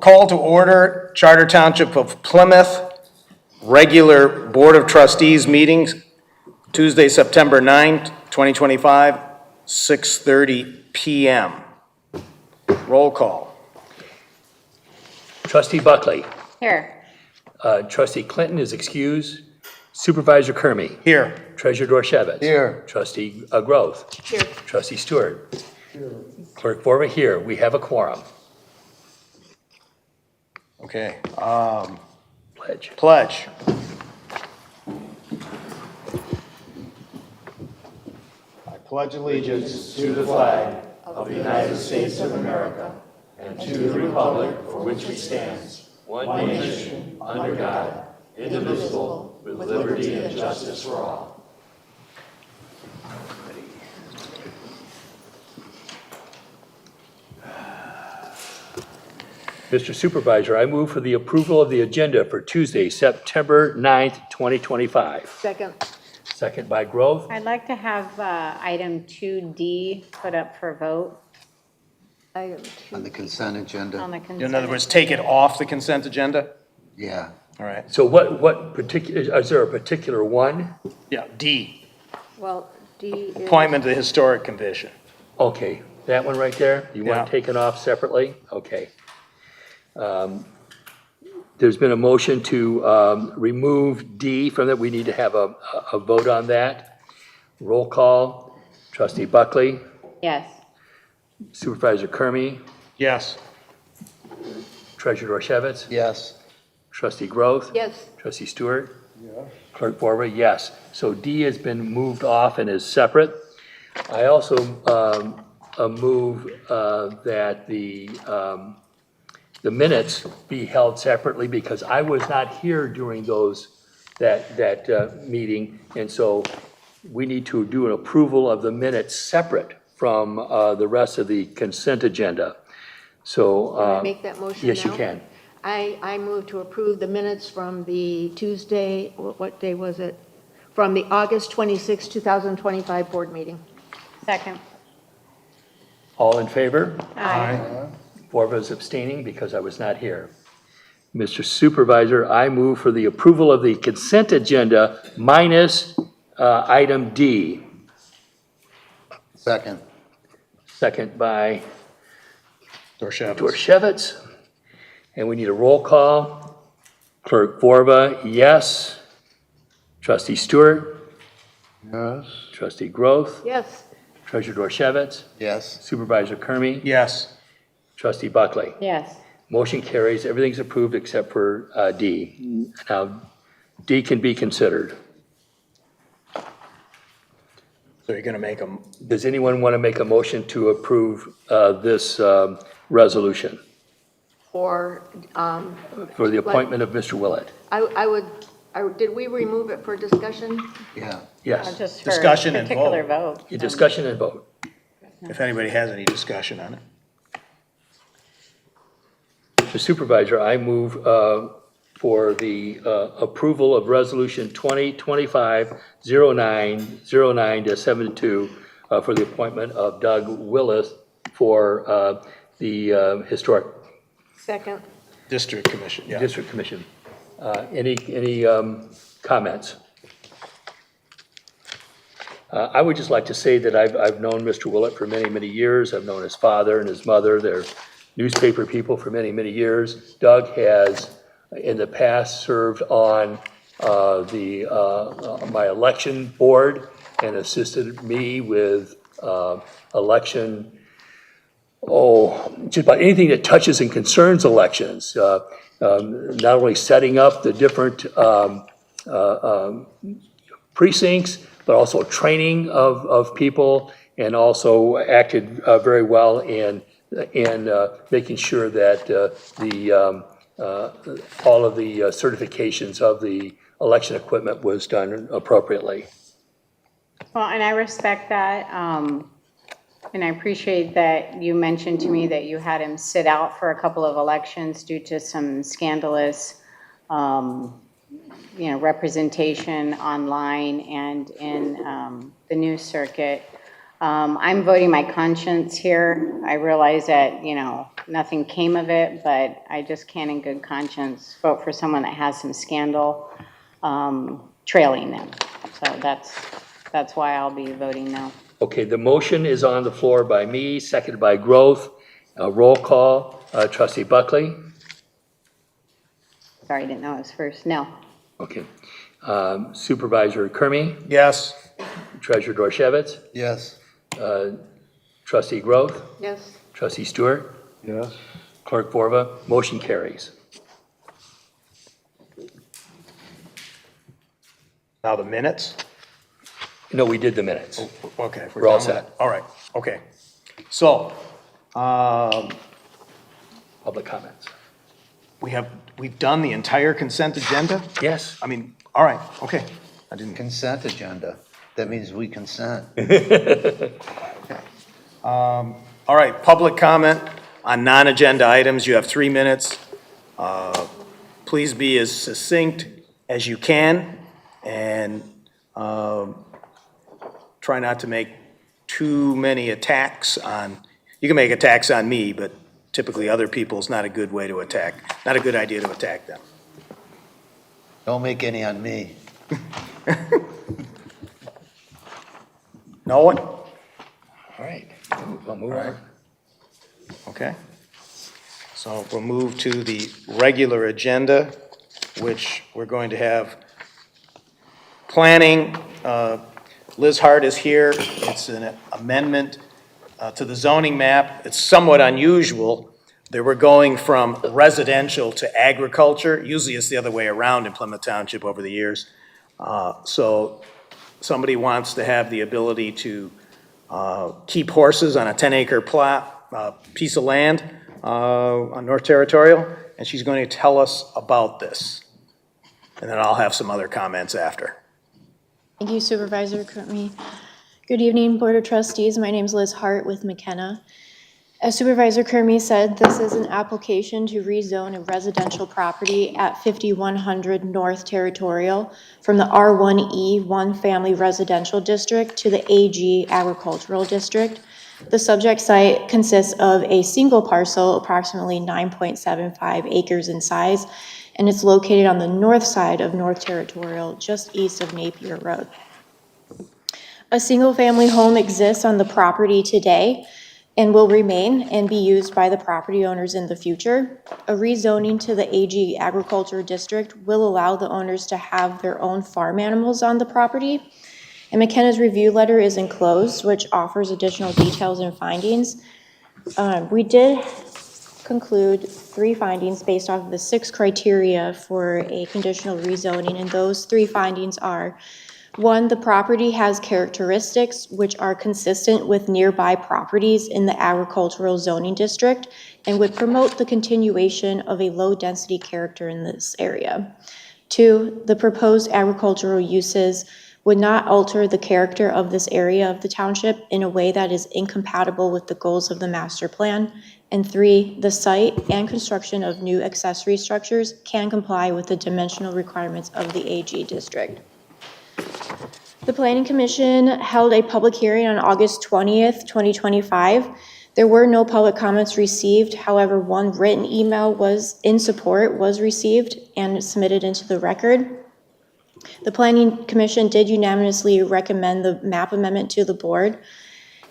Call to order, Charter Township of Plymouth, regular Board of Trustees meetings, Tuesday, September 9th, 2025, 6:30 PM. Roll call. Trustee Buckley. Here. Trustee Clinton is excused. Supervisor Kermy. Here. Treasurer Dorchevitz. Here. Trustee Groth. Here. Trustee Stewart. Here. Clerk Borba here. We have a quorum. Okay. Pledge. Pledge. I pledge allegiance to the flag of the United States of America and to the republic for which it stands, one nation, under God, indivisible, with liberty and justice for all. Mr. Supervisor, I move for the approval of the agenda for Tuesday, September 9th, 2025. Second. Second by Groth. I'd like to have item 2D put up for vote. Item 2 On the consent agenda? on the consent. In other words, take it off the consent agenda? Yeah. All right. So what particular, is there a particular one? Yeah, D, Well, D is. appointment to the Historic Commission. Okay, that one right there? You want Yeah. it taken off separately? Okay. There's been a motion to remove D from that. We need to have a vote on that. Roll call. Trustee Buckley, Yes. Supervisor Kermy, Yes. Treasurer Dorchevitz, Yes. Trustee Groth. Yes. Trustee Stewart. Clerk Borba, yes. So D has been moved off and is separate. I also move that the minutes be held separately because I was not here during that meeting. And so we need to do an approval of the minutes separate from the rest of the consent agenda. So. Can I make that motion now? Yes, you can. I move to approve the minutes from the Tuesday, what day was it? From the August 26, 2025 board meeting. Second. All in favor? Aye. Borba is abstaining because I was not here. Mr. Supervisor, I move for the approval of the consent agenda minus item D. Second. Second by Dorchevitz. Dorchevitz. And we need a roll call. Clerk Borba, yes. Trustee Stewart. Yes. Trustee Groth. Yes. Treasurer Dorchevitz. Yes. Supervisor Kermy. Yes. Trustee Buckley. Yes. Motion carries. Everything's approved except for D. Now, D can be considered. So you're going to make them, Does anyone want to make a motion to approve this resolution Or, for the appointment of Mr. Willett? did we remove it for discussion? Yeah. Yes. Just for Discussion and particular vote. vote. Discussion and vote. if anybody has any discussion on it. Mr. Supervisor, I move for the approval of Resolution 2025-0909-72 for the appointment of Doug Willis for the Historic Second. District Commission, yeah. District Commission. Any comments? I would just like to say that I've known Mr. Willett for many, many years. I've known his father and his mother. They're newspaper people for many, many years. Doug has, in the past, served on my election board and assisted me with election, just about anything that touches and concerns elections. Not only setting up the different precincts, but also training of people, and also acted very well in making sure that all of the certifications of the election equipment was done appropriately. Well, and I respect that. And I appreciate that you mentioned to me that you had him sit out for a couple of elections due to some scandalous, representation online and in the news circuit. I'm voting my conscience here. I realize that, nothing came of it, but I just can't in good conscience vote for someone that has some scandal trailing them. So that's why I'll be voting no. Okay, the motion is on the floor by me, seconded by Growth. Roll call, trustee Buckley. Sorry, I didn't know it was first. No. Okay. Supervisor Kermy, Yes. Treasurer Dorchevitz, Yes. trustee Growth, Yes. trustee Stewart, Yes. clerk Borba, motion carries. Now the minutes? No, we did the minutes. Okay. We're all done with set. that. All right, okay. So, Public comments. we've done the entire consent agenda? Yes. I mean, all right, okay. I didn't, Consent agenda. That means we consent. all right, public comment on non-agenda items. You have 3 minutes. Please be as succinct as you can, and try not to make too many attacks on, you can make attacks on me, but typically other people is not a good way to attack, not a good idea to attack them. Don't make any on me. No one? All right, we'll move on. Okay. So we'll move to the regular agenda, which we're going to have planning. Liz Hart is here. It's an amendment to the zoning map. It's somewhat unusual that we're going from residential to agriculture. Usually it's the other way around in Plymouth Township over the years. So somebody wants to have the ability to keep horses on a 10-acre plot, piece of land on North Territorial, and she's going to tell us about this. And then I'll have some other comments after. Thank you, Supervisor Kermy. Good evening, Board of Trustees. My name is Liz Hart with McKenna. As Supervisor Kermy said, this is an application to rezone a residential property at 5100 North Territorial from the R1E One Family Residential District to the AG Agricultural District. The subject site consists of a single parcel, approximately 9.75 acres in size, and it's located on the north side of North Territorial, just east of Napier Road. A single-family home exists on the property today and will remain and be used by the property owners in the future. A rezoning to the AG Agriculture District will allow the owners to have their own farm animals on the property. And McKenna's review letter is enclosed, which offers additional details and findings. We did conclude 3 findings based off of the 6 criteria for a conditional rezoning, and those 3 findings are: 1, the property has characteristics which are consistent with nearby properties in the agricultural zoning district and would promote the continuation of a low-density character in this area. 2, the proposed agricultural uses would not alter the character of this area of the township in a way that is incompatible with the goals of the master plan. And 3, the site and construction of new accessory structures can comply with the dimensional requirements of the AG district. The Planning Commission held a public hearing on August 20th, 2025. There were no public comments received. However, 1 written email in support was received and submitted into the record. The Planning Commission did unanimously recommend the map amendment to the board.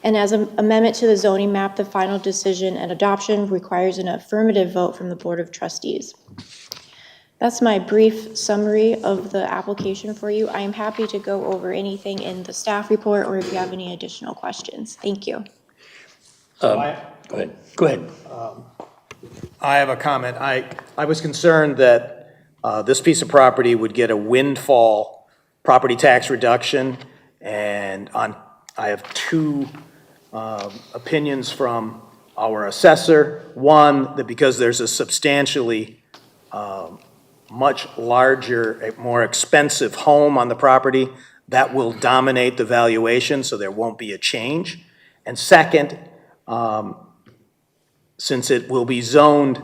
And as an amendment to the zoning map, the final decision and adoption requires an affirmative vote from the Board of Trustees. That's my brief summary of the application for you. I am happy to go over anything in the staff report or if you have any additional questions. Thank you. Go ahead. I have a comment. I was concerned that this piece of property would get a windfall property tax reduction, and I have 2 opinions from our assessor. 1, that because there's a substantially much larger, more expensive home on the property, that will dominate the valuation, so there won't be a change. And second, since it will be zoned,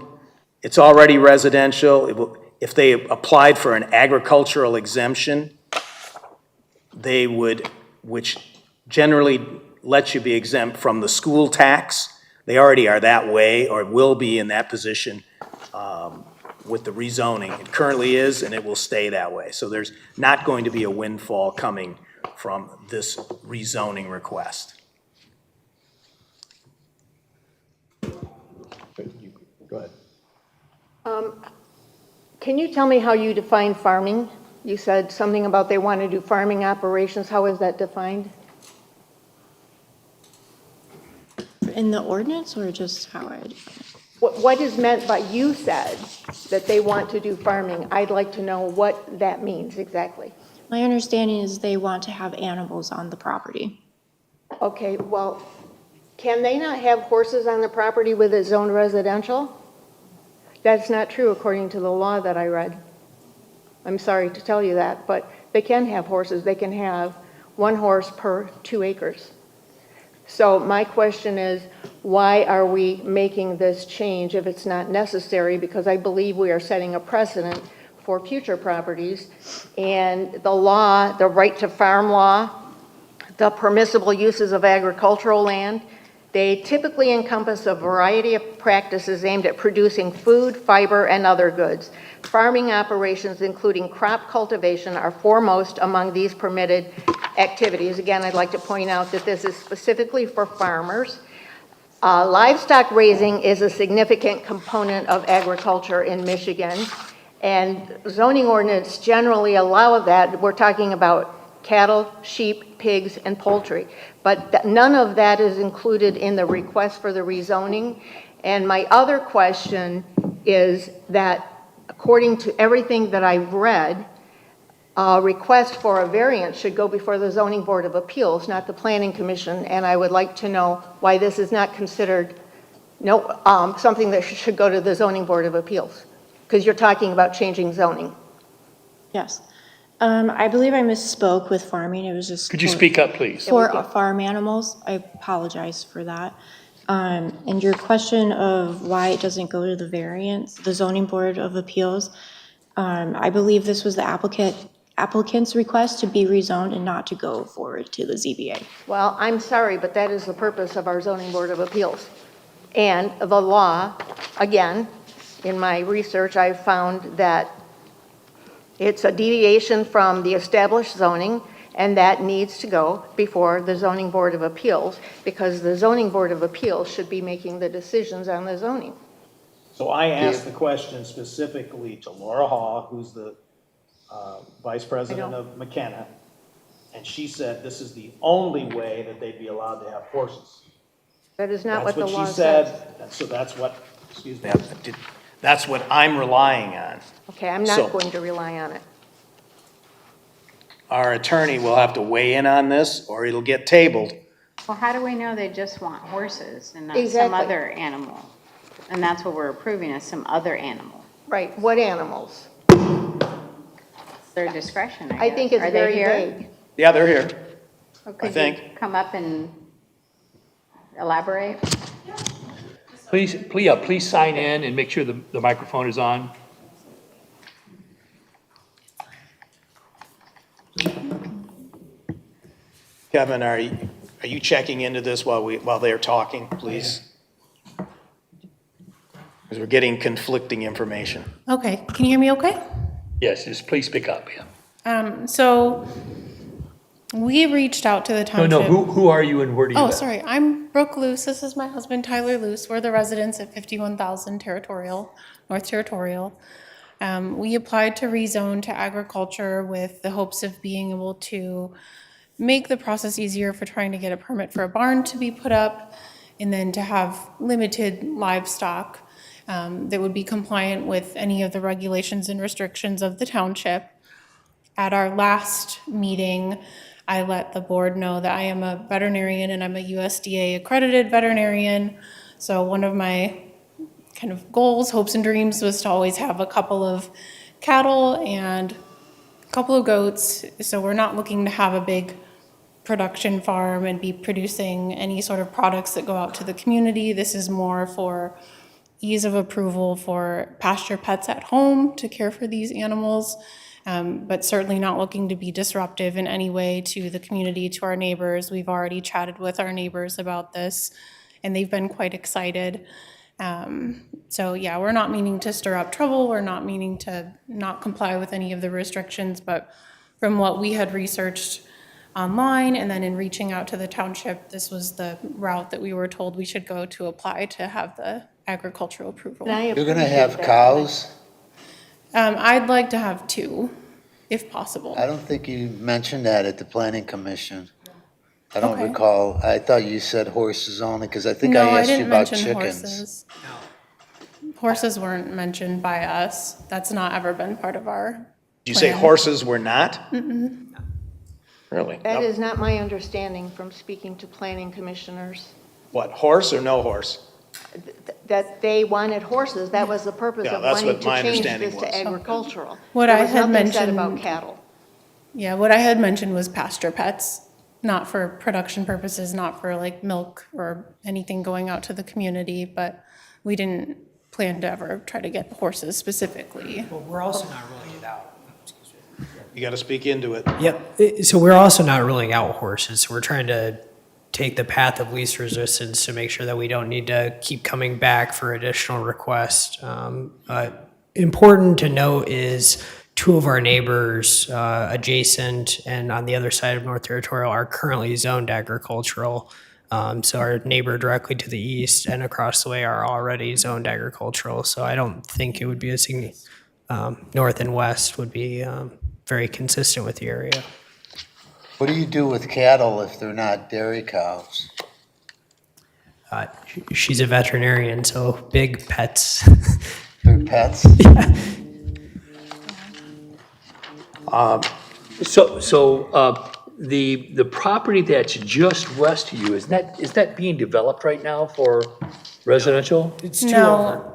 it's already residential, if they applied for an agricultural exemption, they would, which generally lets you be exempt from the school tax, They already are that way or will be in that position with the rezoning. It currently is, and it will stay that way. So there's not going to be a windfall coming from this rezoning request. Go ahead. Can you tell me how you define farming? You said something about they want to do farming operations. How is that defined? In the ordinance or just how I define it? What is meant by, you said that they want to do farming. I'd like to know what that means exactly. My understanding is they want to have animals on the property. Okay, well, can they not have horses on the property with it zoned residential? That's not true according to the law that I read. I'm sorry to tell you that, but they can have horses. They can have 1 horse per 2 acres. So my question is, why are we making this change if it's not necessary? Because I believe we are setting a precedent for future properties. And the law, the right to farm law, the permissible uses of agricultural land, they typically encompass a variety of practices aimed at producing food, fiber, and other goods. Farming operations, including crop cultivation, are foremost among these permitted activities. Again, I'd like to point out that this is specifically for farmers. Livestock raising is a significant component of agriculture in Michigan, and zoning ordinance generally allow that. We're talking about cattle, sheep, pigs, and poultry. But none of that is included in the request for the rezoning. And my other question is that according to everything that I've read, a request for a variance should go before the Zoning Board of Appeals, not the Planning Commission. And I would like to know why this is not considered something that should go to the Zoning Board of Appeals, because you're talking about changing zoning. Yes. I believe I misspoke with farming. It was just. Could you speak up, please? For farm animals. I apologize for that. And your question of why it doesn't go to the variance, the Zoning Board of Appeals, I believe this was the applicant's request to be rezoned and not to go forward to the ZBA. Well, I'm sorry, but that is the purpose of our Zoning Board of Appeals. And the law, again, in my research, I've found that it's a deviation from the established zoning, and that needs to go before the Zoning Board of Appeals, because the Zoning Board of Appeals should be making the decisions on the zoning. So I asked the question specifically to Laura Haw, who's the vice president of McKenna, and she said this is the only way that they'd be allowed to have horses. That is not what the law That's says. what she said, and so that's what, excuse me, that's what I'm relying on. Okay, I'm So- not going to rely on it. Our attorney will have to weigh in on this, or it'll get tabled. Well, how do we know they just want horses and not some Exactly. other animal? And that's what we're approving, is some other animal. Right, what animals? It's their discretion, I I guess. think it's Are they very here? vague. Yeah, they're here. Or could you think. come up and elaborate? Please sign in and make sure the microphone is on. Kevin, are you checking into this while they're talking, please? Because we're getting conflicting information. Okay, can you hear me okay? Yes, just please speak up, yeah. So we reached out to the No, township. no, who are you and where do you Oh, live? sorry, I'm Brooke Luce. This is my husband Tyler Luce. We're the residents at 51,000 Territorial, North Territorial. We applied to rezone to agriculture with the hopes of being able to make the process easier for trying to get a permit for a barn to be put up, and then to have limited livestock that would be compliant with any of the regulations and restrictions of the township. At our last meeting, I let the board know that I am a veterinarian and I'm a USDA accredited veterinarian. So one of my kind of goals, hopes, and dreams was to always have a couple of cattle and a couple of goats. So we're not looking to have a big production farm and be producing any sort of products that go out to the community. This is more for ease of approval for pasture pets at home to care for these animals, but certainly not looking to be disruptive in any way to the community, to our neighbors. We've already chatted with our neighbors about this, and they've been quite excited. So yeah, we're not meaning to stir up trouble. We're not meaning to not comply with any of the restrictions, but from what we had researched online and then in reaching out to the township, this was the route that we were told we should go to apply to have the agricultural approval. And I You're gonna appreciate have that. cows? I'd like to have 2, if possible. I don't think you mentioned that at the planning commission. I don't Okay. recall. I thought you said horses only, because I think No, I I asked you didn't about mention chickens. horses. Horses weren't mentioned by us. That's not ever been part of our Did you say plan. horses were not? Really? That Nope. is not my understanding from speaking to planning commissioners, What, horse or no horse? that they wanted horses. That was the purpose Yeah, of that's wanting what to my change understanding this to was. agricultural. What There I was had nothing said about mentioned- cattle. Yeah, what I had mentioned was pasture pets, not for production purposes, not for like milk or anything going out to the community, but we didn't plan to ever try to get horses specifically. Well, we're also not ruling it out. You got to speak into it. Yep, so we're also not ruling out horses. We're trying to take the path of least resistance to make sure that we don't need to keep coming back for additional requests. Important to note is 2 of our neighbors adjacent and on the other side of North Territorial are currently zoned agricultural. So our neighbor directly to the east and across the way are already zoned agricultural. So I don't think it would be north and west would be very consistent with the area. What do you do with cattle if they're not dairy cows? She's a veterinarian, so big pets. They're pets? The property that's just west of you, is that being developed right now for residential? It's two No.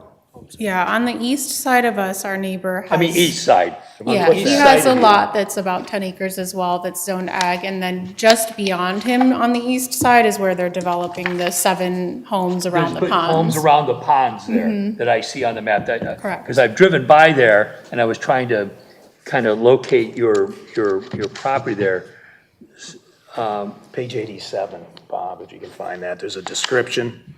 Yeah, on the east side of us, our neighbor has. I mean, east side. Yeah, What's he the has side a of you? lot that's about 10 acres as well, that's zoned ag, and then just beyond him on the east side is where they're developing the 7 homes around the There's ponds. homes around the ponds there that I see on the map. Correct. Because I've driven by there and I was trying to kind of locate your property there. Page 87, Bob, if you can find that, there's a description.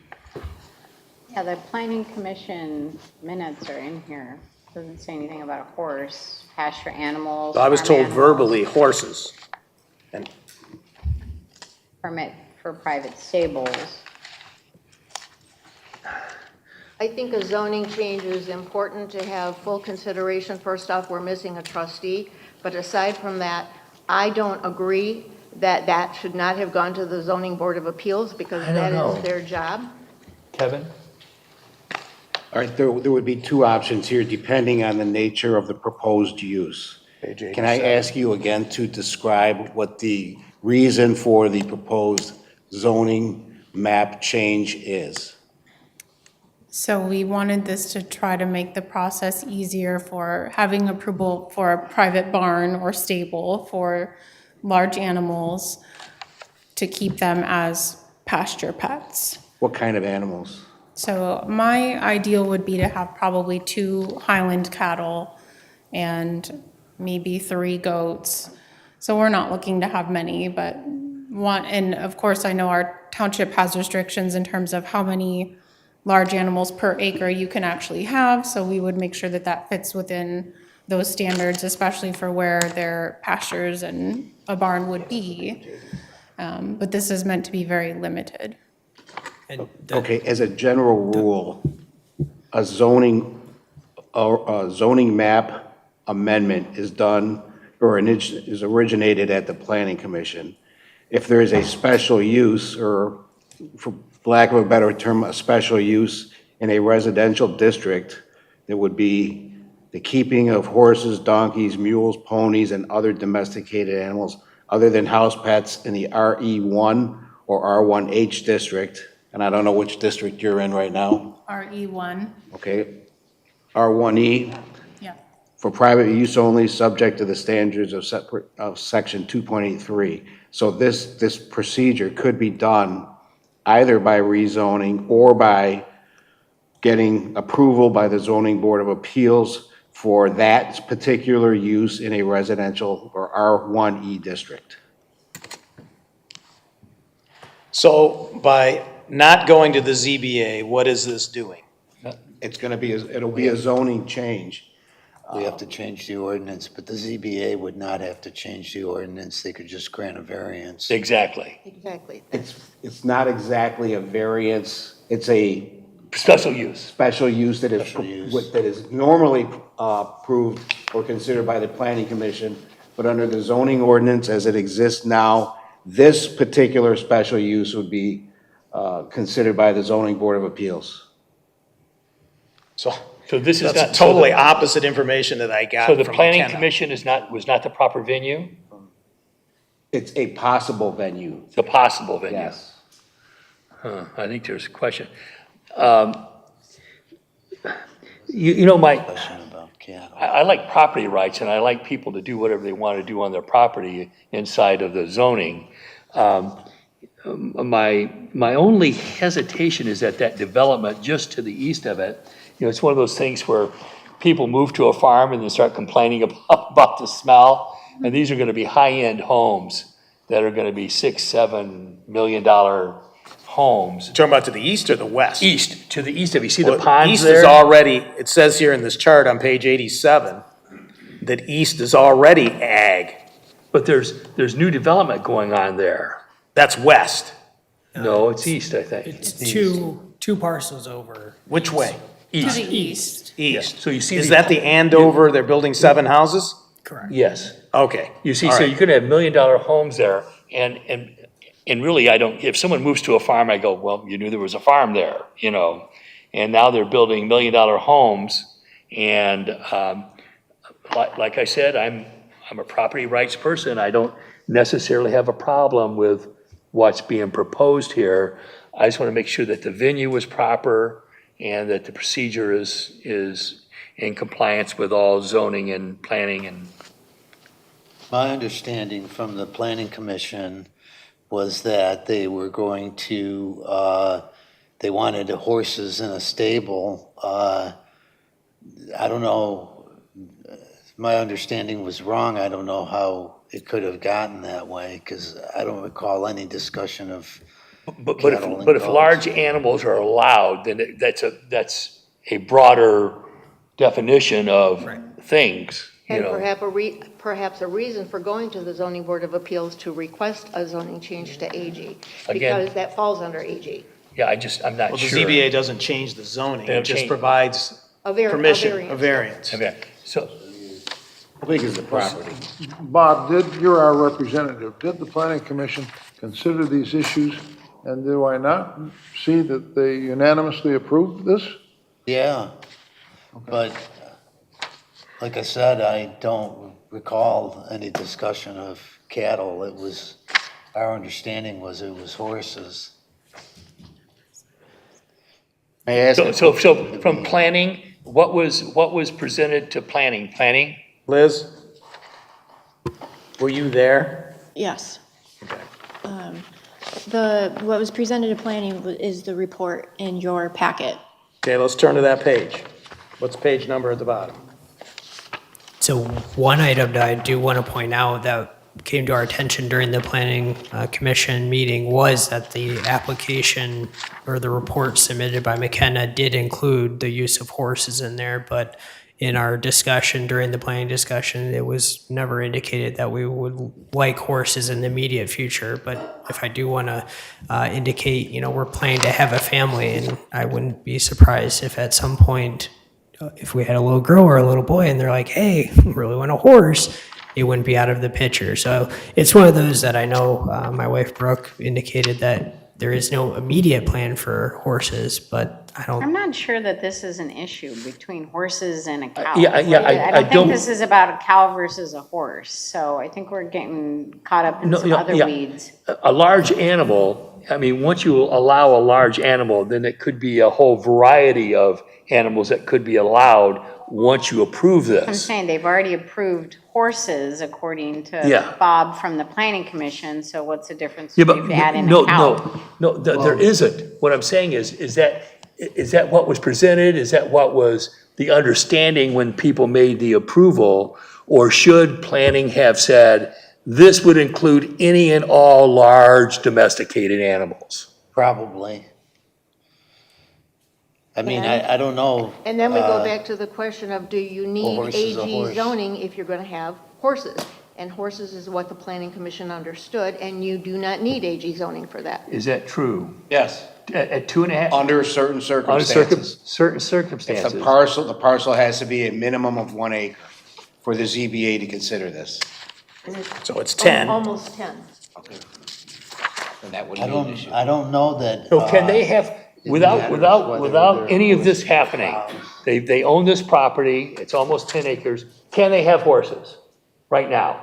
Yeah, the planning commission minutes are in here. Doesn't say anything about a horse, pasture animals. I was farm told animals, verbally horses. And Permit for private stables. I think a zoning change is important to have full consideration. First off, we're missing a trustee, but aside from that, I don't agree that that should not have gone to the zoning board of appeals because I don't that know. is their job. Kevin? All right, there would be 2 options here, depending on the nature of the proposed use. Page Can I 87. ask you again to describe what the reason for the proposed zoning map change is? So we wanted this to try to make the process easier for having approval for a private barn or stable for large animals to keep them as pasture pets. What kind of animals? So my ideal would be to have probably 2 Highland cattle and maybe 3 goats. So we're not looking to have many, but and of course I know our township has restrictions in terms of how many large animals per acre you can actually have. So we would make sure that that fits within those standards, especially for where their pastures and a barn would be. But this is meant to be very limited. And Okay, as a general rule, a zoning map amendment is done, or is originated at the planning commission. If there is a special use, or for lack of a better term, a special use in a residential district, there would be the keeping of horses, donkeys, mules, ponies, and other domesticated animals other than house pets in the RE1 or R1H district, and I don't know which district you're in right now, RE1, okay? R1E, yeah. for private use only, subject to the standards of section 2.83. So this procedure could be done either by rezoning or by getting approval by the zoning board of appeals for that particular use in a residential or R1E district. So by not going to the ZBA, what is this doing? It's gonna be, it'll be a zoning change. We have to change the ordinance, but the ZBA would not have to change the ordinance. They could just grant a variance. Exactly. Exactly. It's not exactly a variance, it's a Special use. special use that is, Special use. that is normally approved or considered by the planning commission, but under the zoning ordinance as it exists now, this particular special use would be considered by the zoning board of appeals. So So this is that's not. totally opposite information that I got So the from planning McKenna. commission was not the proper venue? It's a possible venue, It's a possible venue? yes. Huh, I think there's a question. You know, Question about cattle. I like property rights, and I like people to do whatever they want to do on their property inside of the zoning. My only hesitation is that development just to the east of it, you know, it's one of those things where people move to a farm and then start complaining about the smell. And these are going to be high-end homes that are going to be $6-7 million homes. Talking about to the east or the west? East, to the east of, you see the Well, ponds east there? is already, it says here in this chart on page 87, that east is already ag. But there's new development going on there. That's west. No, it's east, I think. It's two parcels over. Which way? To East, the east. East. so you see. Is that the Andover, they're building 7 houses? Correct. Yes. Okay. You see, All so right. you could have $1 million homes there, and really, I don't, if someone moves to a farm, I go, well, you knew there was a farm there, you know? And now they're building $1 million homes, and like I said, I'm a property rights person. I don't necessarily have a problem with what's being proposed here. I just want to make sure that the venue is proper and that the procedure is in compliance with all zoning and planning and. My understanding from the planning commission was that they were going to, they wanted horses in a stable. I don't know, my understanding was wrong. I don't know how it could have gotten that way, because I don't recall any discussion of But cattle and if goats. large animals are allowed, then that's a broader definition of things, you And know. perhaps a reason for going to the zoning board of appeals to request a zoning change to AG, Again- because that falls under AG. Yeah, I'm not Well, the sure. ZBA doesn't change the zoning, They it don't just change- provides permission, a variance. Okay, so, How big is the property? Bob, you're our representative. Did the planning commission consider these issues? And do I not see that they unanimously approved this? Yeah, but like I said, I don't recall any discussion of cattle. It was, our understanding was it was horses. May I ask? so from planning, what was presented to planning? Planning? Liz? Were you there? Yes. What was presented to planning is the report in your packet. Okay, let's turn to that page. What's page number at the bottom? So one item that I do want to point out that came to our attention during the planning commission meeting was that the application or the report submitted by McKenna did include the use of horses in there, but in our discussion, during the planning discussion, it was never indicated that we would like horses in the immediate future. But if I do want to indicate, you know, we're planning to have a family, and I wouldn't be surprised if at some point, if we had a little girl or a little boy and they're like, hey, I really want a horse, it wouldn't be out of the picture. So it's one of those that I know my wife Brooke indicated that there is no immediate plan for horses, but I don't. I'm not sure that this is an issue between horses and a cow. yeah, I don't don't- think this is about a cow versus a horse, so I think we're getting caught up in No, some yeah, other yeah. weeds. A large animal, I mean, once you allow a large animal, then it could be a whole variety of animals that could be allowed once you approve I'm this. saying they've already approved horses according Yeah. to Bob from the planning commission, so what's the difference Yeah, if but you add in no, a cow? no, there isn't. What I'm saying is that what was presented? Is that what was the understanding when people made the approval? Or should planning have said, this would include any and all large domesticated animals? Probably. I mean, I don't know. And then we go back to the question of, do you need horse is a AG horse. zoning if you're going to have horses? And horses is what the planning commission understood, and you do not need AG zoning for that. Is that true? Yes, At 2.5? under certain Under circumstances. certain If circumstances. the parcel has to be a minimum of 1 acre for the ZBA to consider this. So it's 10. Almost 10. And that wouldn't be an issue. I don't know that. So can they have, without, matters without, whether without they're any of this horses or happening, cows. they own this property, it's almost 10 acres, can they have horses right now?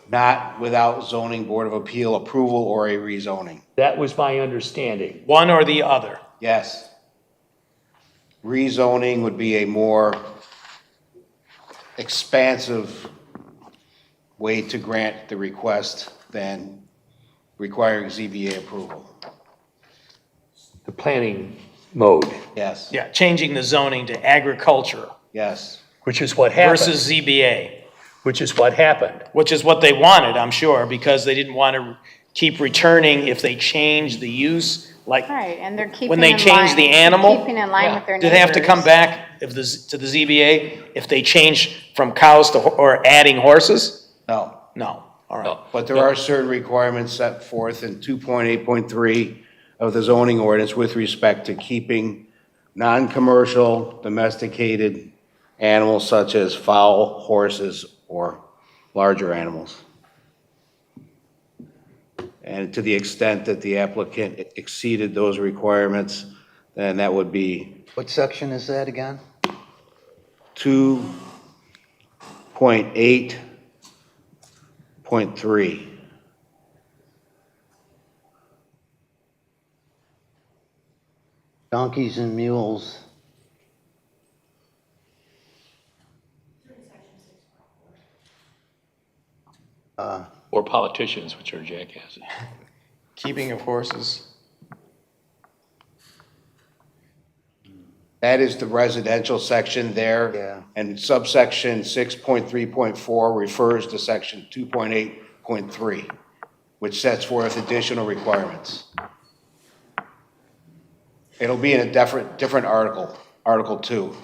Not without zoning board of appeal approval or a rezoning. That was my understanding. One or the other. Yes. Rezoning would be a more expansive way to grant the request than requiring ZBA approval. The planning mode, Yes, Yeah, changing the zoning to agriculture yes. which is what happened. versus ZBA, Which is what happened. which is what they wanted, I'm sure, because they didn't want to keep returning if they changed the use, like, Right, and they're keeping when they in change line- the animal, keeping in line with their do they have to come neighbors. back if to the ZBA if they change from cows to, or adding horses? No. No, all right. But there are certain requirements set forth in 2.8.3 of the zoning ordinance with respect to keeping non-commercial domesticated animals such as fowl, horses, or larger animals. And to the extent that the applicant exceeded those requirements, then that would be What section is that again? 2.8.3. Donkeys and mules. Or politicians, which are jackasses. Keeping of horses. That is the residential section there. Yeah. And subsection 6.3.4 refers to section 2.8.3, which sets forth additional requirements. It'll be in a different article, Article 2.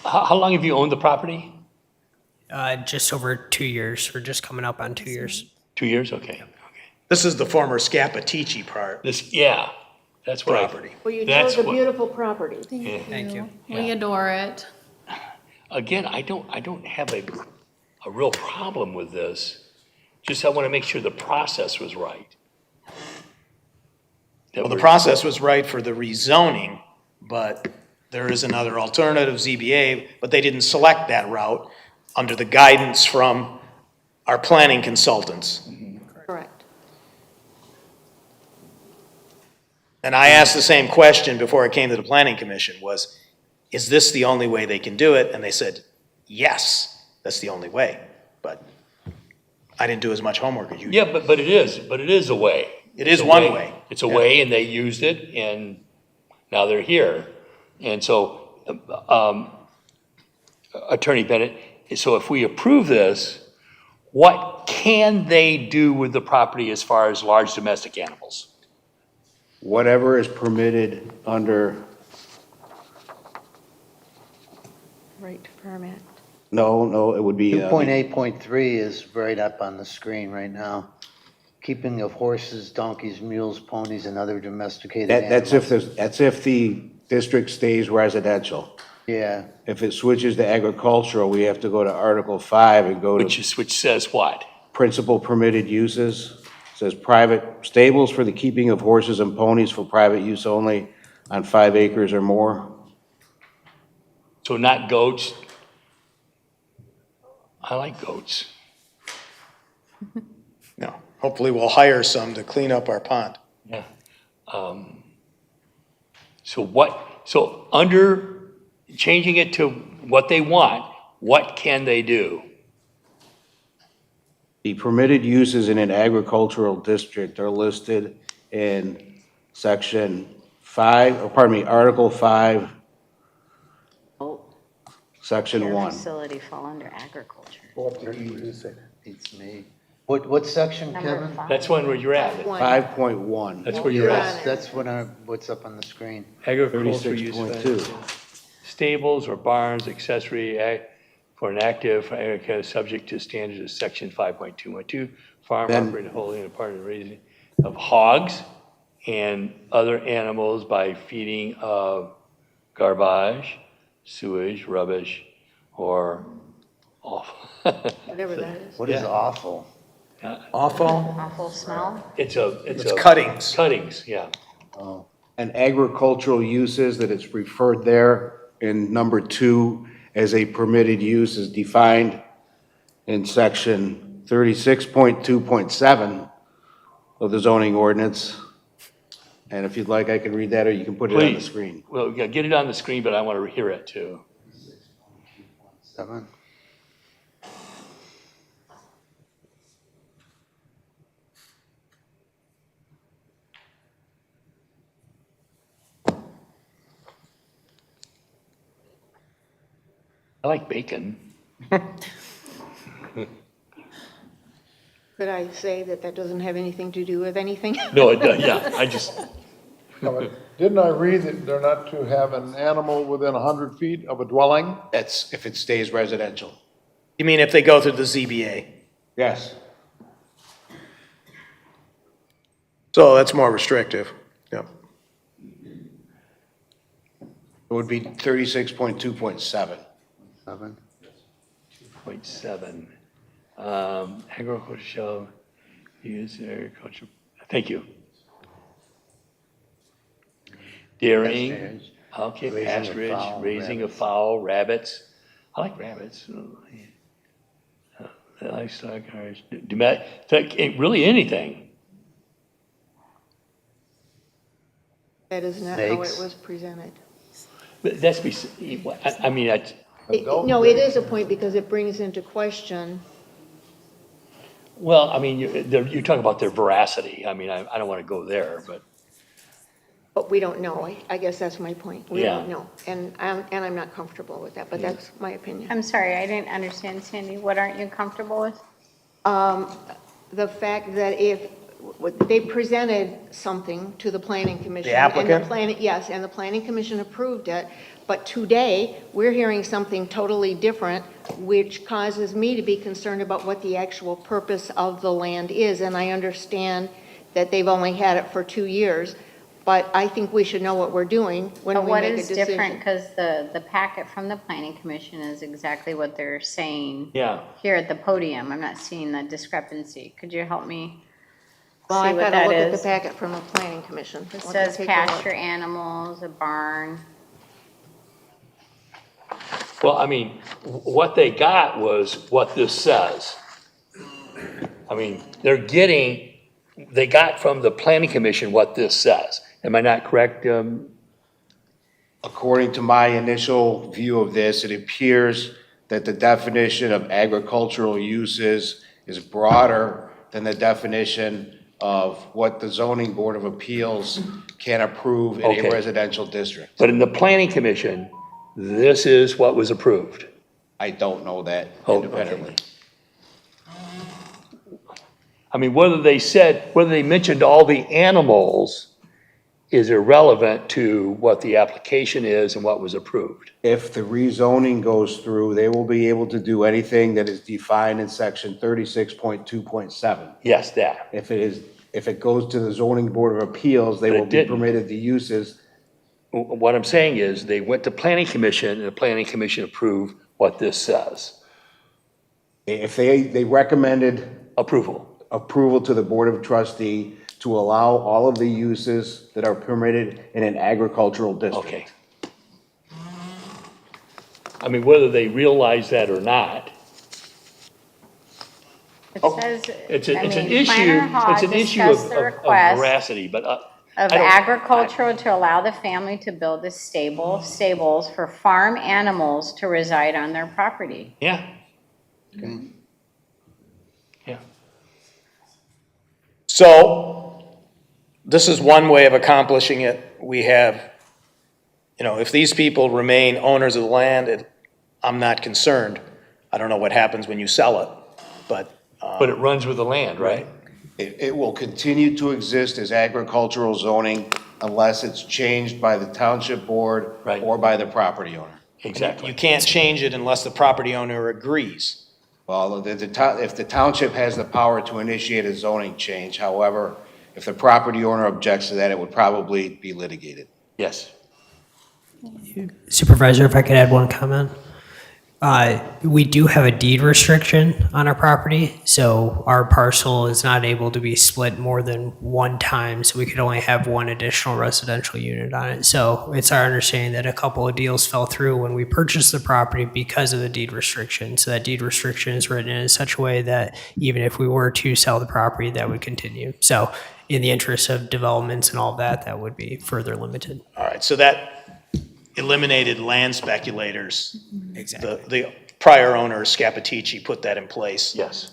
How long have you owned the property? Just over 2 years. We're just coming up on 2 years. 2 years? Okay, okay. This is the former Scapatici part, This, yeah, that's what I. property. Well, you That's chose a what- beautiful property. Thank you. We adore it. Again, I don't have a real problem with this. Just I want to make sure the process was right. That Well, the we're- process was right for the rezoning, but there is another alternative, ZBA, but they didn't select that route under the guidance from our planning consultants. Correct. And I asked the same question before it came to the planning commission was, is this the only way they can do it? And they said, yes, that's the only way. But I didn't do as much homework as you did. Yeah, but it is a way. It is It's a one way. It's a Yeah. way, and they used it, and now they're here. And so, Attorney Bennett, so if we approve this, what can they do with the property as far as large domestic animals? Whatever is permitted under, Right to permit. no, it would be. 2.8.3 is right up on the screen right now. Keeping of horses, donkeys, mules, ponies, and other domesticated animals. That's if the district stays residential. Yeah, If it switches to agricultural, we have to go to Article 5 and go to Which says what? principal permitted uses. It says private stables for the keeping of horses and ponies for private use only on 5 acres or more. So not goats? I like goats. No, hopefully we'll hire some to clean up our pond. Yeah. So under changing it to what they want, what can they do? The permitted uses in an agricultural district are listed in section 5, or pardon me, Article 5, Section Care 1. facility fall under agriculture. the Beats me. What section, Number Kevin? 5. That's one where you're at. 5.1. That's where you're Yes, at. that's what's up on the screen. Agricultural use. 36.2. Stables or barns, for an active, subject to standards of section 5.212, farm Then- operating, holding, and part of the raising of hogs and other animals by feeding of garbage, sewage, rubbish, or off. Whatever that is. What is Yeah. awful? Awful, Awful smell. It's it's cuttings. cuttings, yeah. Oh, And agricultural uses that it's referred there in number 2 as a permitted use is defined in section 36.2.7 of the zoning ordinance. And if you'd like, I can read that, or you can put it on the Please. screen. Well, yeah, get it on the screen, but I want to hear it too. 7. I like bacon. Could I say that that doesn't have anything to do with anything? No, it does, yeah, I just, Yeah, but didn't I read that they're not to have an animal within 100 feet of a dwelling? That's if it stays residential. You mean if they go through the ZBA? Yes. So that's more restrictive, yeah. It would be 36.2.7. 7. 0.7. Agriculture shall use agriculture, thank you. Dairying, okay, Raising of pasturage, fowl, raising of rabbits. fowl, rabbits. I like rabbits. Livestock, really anything. That is not how it Snakes. was presented. But that's, I mean, that's, No, it is a point because it brings into question, well, I mean, you're talking about their veracity. I mean, I don't want to go there, but. but we don't know. I guess that's my point. We Yeah. don't know. And I'm not comfortable with that, but that's my opinion. I'm sorry, I didn't understand, Sandy. What aren't you comfortable with? The fact that if, they presented something to the planning commission. The applicant? Yes, and the planning commission approved it. But today, we're hearing something totally different, which causes me to be concerned about what the actual purpose of the land is. And I understand that they've only had it for 2 years, but I think we should know what we're doing when But we what make a is decision. different, because the packet from the planning commission is exactly what they're saying Yeah. here at the podium. I'm not seeing the discrepancy. Could you help me Well, see I've what got to that look at the is? packet from the planning commission. It Let me says take a look. pasture animals, a barn. Well, I mean, what they got was what this says. I mean, they got from the planning commission what this says. Am I not correct? According to my initial view of this, it appears that the definition of agricultural uses is broader than the definition of what the zoning board of appeals can approve in Okay. a residential district. But in the planning commission, this is what was approved. I don't know that Oh, independently. I mean, whether they mentioned all the animals is irrelevant to what the application is and what was approved. If the rezoning goes through, they will be able to do anything that is defined in section 36.2.7. Yes, that. If it goes to the zoning board of appeals, they But it will be didn't. permitted the uses. What I'm saying is, they went to planning commission, and the planning commission approved what this says. If they recommended Approval. approval to the board of trustee to allow all of the uses that are permitted in an agricultural district. Okay. I mean, whether they realize that or not, It says, it's I an mean, issue, Planner Hall it's an issue discussed of the request veracity, but I of don't- agricultural to allow the family to build a stables for farm animals to reside on their property. Yeah. Okay. Yeah. So, this is one way of accomplishing it. We have, if these people remain owners of the land, I'm not concerned. I don't know what happens when you sell it, but But it runs with the land, right? It will continue to exist as agricultural zoning unless it's changed by the township board Right. or by the property owner. Exactly. You can't change it unless the property owner agrees. Well, if the township has the power to initiate a zoning change, however, if the property owner objects to that, it would probably be litigated. Yes. Supervisor, if I could add one comment. We do have a deed restriction on our property, so our parcel is not able to be split more than one time, so we could only have one additional residential unit on it. So it's our understanding that a couple of deals fell through when we purchased the property because of the deed restriction. So that deed restriction is written in such a way that even if we were to sell the property, that would continue. So in the interest of developments and all that, that would be further limited. All right, so that eliminated land speculators. Exactly. The prior owner, Scapitici, put that in place. Yes.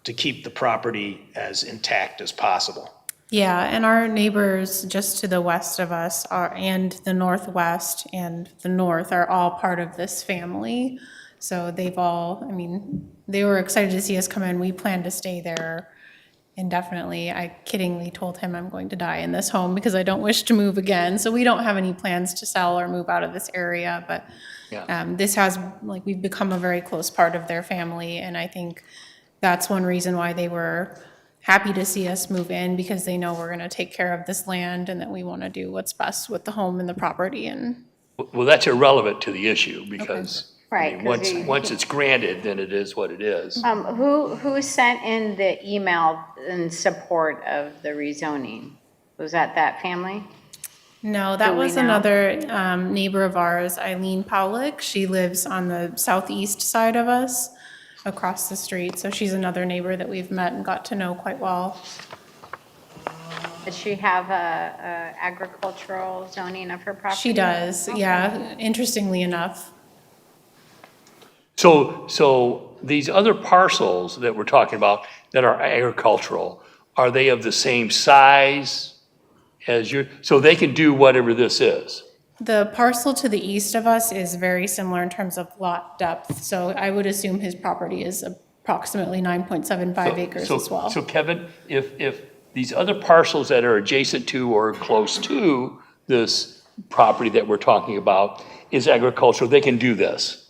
To keep the property as intact as possible. Yeah, and our neighbors just to the west of us are, and the northwest and the north are all part of this family. So they've all, I mean, they were excited to see us come in. We plan to stay there indefinitely. I kiddingly told him I'm going to die in this home because I don't wish to move again. So we don't have any plans to sell or move out of this area, but this has, like, we've become a very close part of their family. And I think that's one reason why they were happy to see us move in, because they know we're going to take care of this land and that we want to do what's best with the home and the property. And Well, that's irrelevant to the issue because Right, I mean, 'cause once it's granted, then it is what it is. Who sent in the email in support of the rezoning? Was that family? no, that Do we was know? another neighbor of ours, Eileen Powlick. She lives on the southeast side of us, across the street. So she's another neighbor that we've met and got to know quite well. Does she have a agricultural zoning of her property? She does, yeah, interestingly enough. So these other parcels that we're talking about that are agricultural, are they of the same size as your, so they can do whatever this is? The parcel to the east of us is very similar in terms of lot depth. So I would assume his property is approximately 9.75 acres as well. So Kevin, if these other parcels that are adjacent to or close to this property that we're talking about is agricultural, they can do this?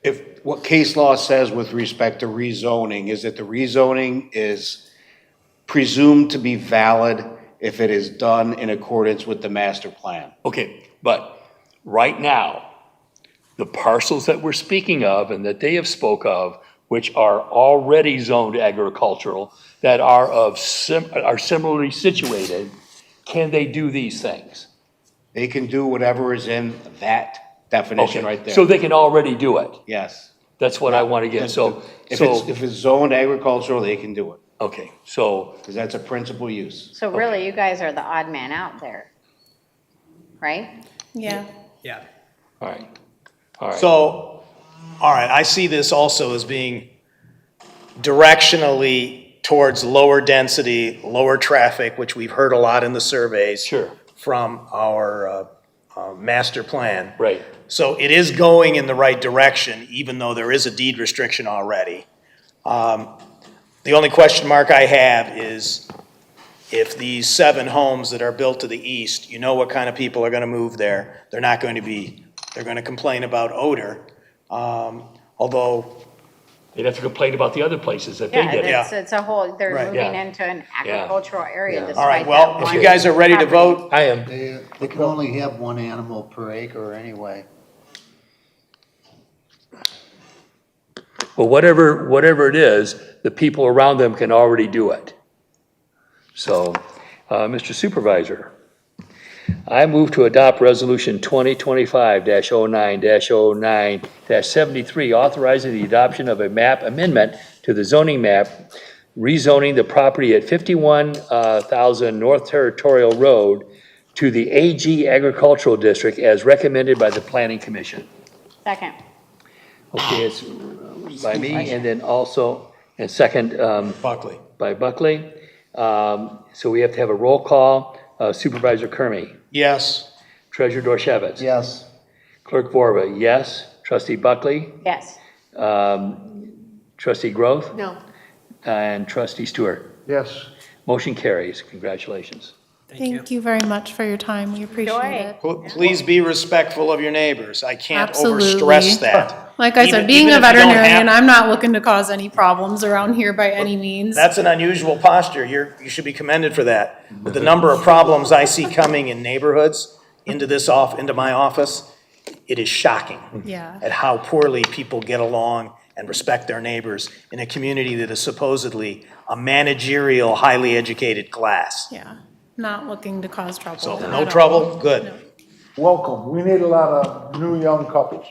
If, what case law says with respect to rezoning is that the rezoning is presumed to be valid if it is done in accordance with the master plan. Okay, but right now, the parcels that we're speaking of and that they have spoke of, which are already zoned agricultural, that are are similarly situated, can they do these things? They can do whatever is in that definition Okay, right there. so they can already do it. Yes. That's what I want to get. So, If it's zoned agricultural, they can do it, okay, so, because that's a principal use. So really, you guys are the odd man out there, right? Yeah. Yeah. all right, all right. So, all right, I see this also as being directionally towards lower density, lower traffic, which we've heard a lot in the surveys. Sure. From our master plan. Right. So it is going in the right direction, even though there is a deed restriction already. The only question mark I have is if these 7 homes that are built to the east, you know what kind of people are going to move there. They're not going to be, they're going to complain about odor. Although, They'd have to complain about the other places that they did. Yeah, it's a whole, they're Right. moving Yeah. into an agricultural area all despite right, that well, if one you guys are ready to property. vote, I am. They can only have one animal per acre anyway. Well, whatever it is, the people around them can already do it. So, Mr. Supervisor, I move to adopt Resolution 2025-09-09-73, authorizing the adoption of a map amendment to the zoning map, rezoning the property at 51,000 North Territorial Road to the AG Agricultural District as recommended by the Planning Commission. Second. Okay, it's by me, and then also, and second, Buckley. by Buckley. So we have to have a roll call. Supervisor Kermy, Yes. Treasurer Dorchevitz. Yes. Clerk Vorba, yes. Trustee Buckley, Yes. Trustee Groth? No. And Trustee Stewart? Yes. Motion carries. Congratulations. Thank you very much for your time. We appreciate Enjoy. it. Please be respectful of your neighbors. I can't Absolutely. overstress that. Like I said, being Even a if you don't veterinarian, have- I'm not looking to cause any problems around here by any means. That's an unusual posture. You should be commended for that. With the number of problems I see coming in neighborhoods into my office, it is shocking. Yeah. At how poorly people get along and respect their neighbors in a community that is supposedly a managerial, highly educated class. Yeah, not looking to cause trouble. So, at no all. trouble? Good. Welcome. We need a lot of new young couples.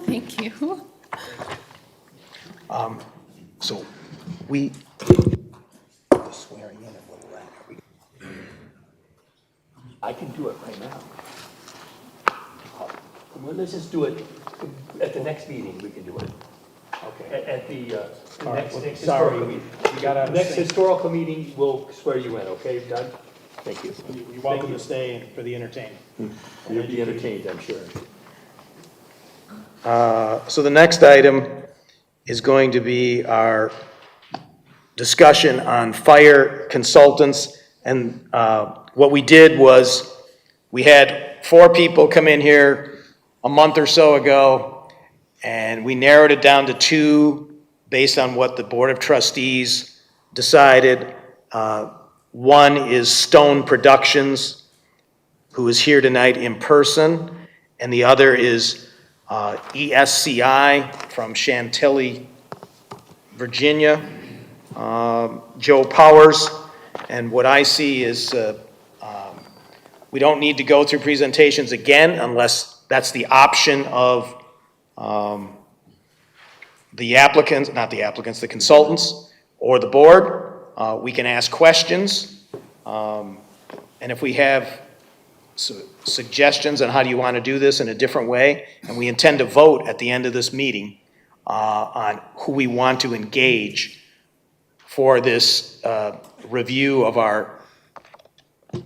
Thank you. So, the swearing in and what we're at. I can do it right now. Well, let's just do it at the next meeting, we can do it. Okay. At the next sorry, historical we meeting. got out of Next sync. historical meeting, we'll swear you in, okay, Doug? Thank you. You're welcome to stay for the entertainment. You'll be entertained, I'm sure. So the next item is going to be our discussion on fire consultants. And what we did was, we had 4 people come in here a month or so ago, and we narrowed it down to 2 based on what the Board of Trustees decided. One is Stone Productions, who is here tonight in person, and the other is ESCI from Chantilly, Virginia, Joe Powers. And what I see is we don't need to go through presentations again unless that's the option of the consultants or the board. We can ask questions. And if we have suggestions on how do you want to do this in a different way, and we intend to vote at the end of this meeting on who we want to engage for this review of our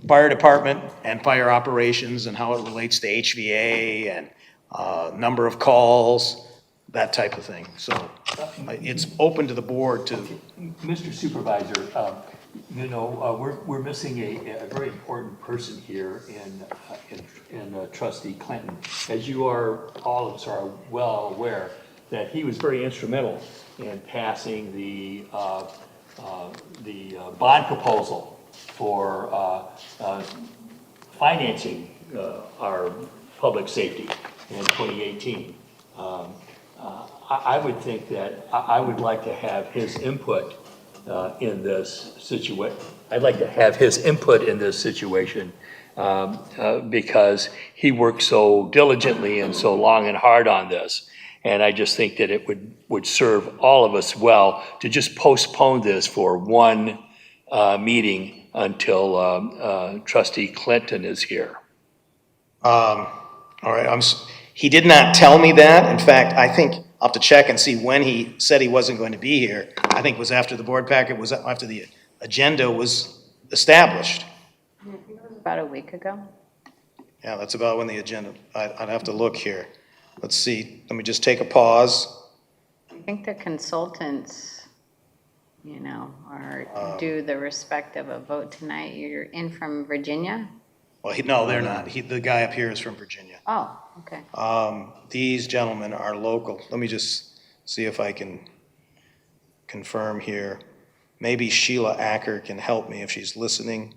fire department and fire operations and how it relates to HVA and number of calls, that type of thing. So it's open to the board to. Mr. Supervisor, we're missing a very important person here in Trustee Clinton. As you are, all of us are well aware, that he was very instrumental in passing the bond proposal for financing our public safety in 2018. I would think that I would like to have his input in this situation. I'd like to have his input in this situation because he worked so diligently and so long and hard on this. And I just think that it would serve all of us well to just postpone this for one meeting until Trustee Clinton is here. All right, he did not tell me that. In fact, I think I'll have to check and see when he said he wasn't going to be here. I think it was after the board packet was, after the agenda was established. About a week ago. Yeah, that's about when the agenda, I'd have to look here. Let's see, let me just take a pause. I think the consultants, do the respect of a vote tonight. You're in from Virginia? Well, no, they're not. The guy up here is from Virginia. Oh, okay. These gentlemen are local. Let me just see if I can confirm here. Maybe Sheila Acker can help me if she's listening.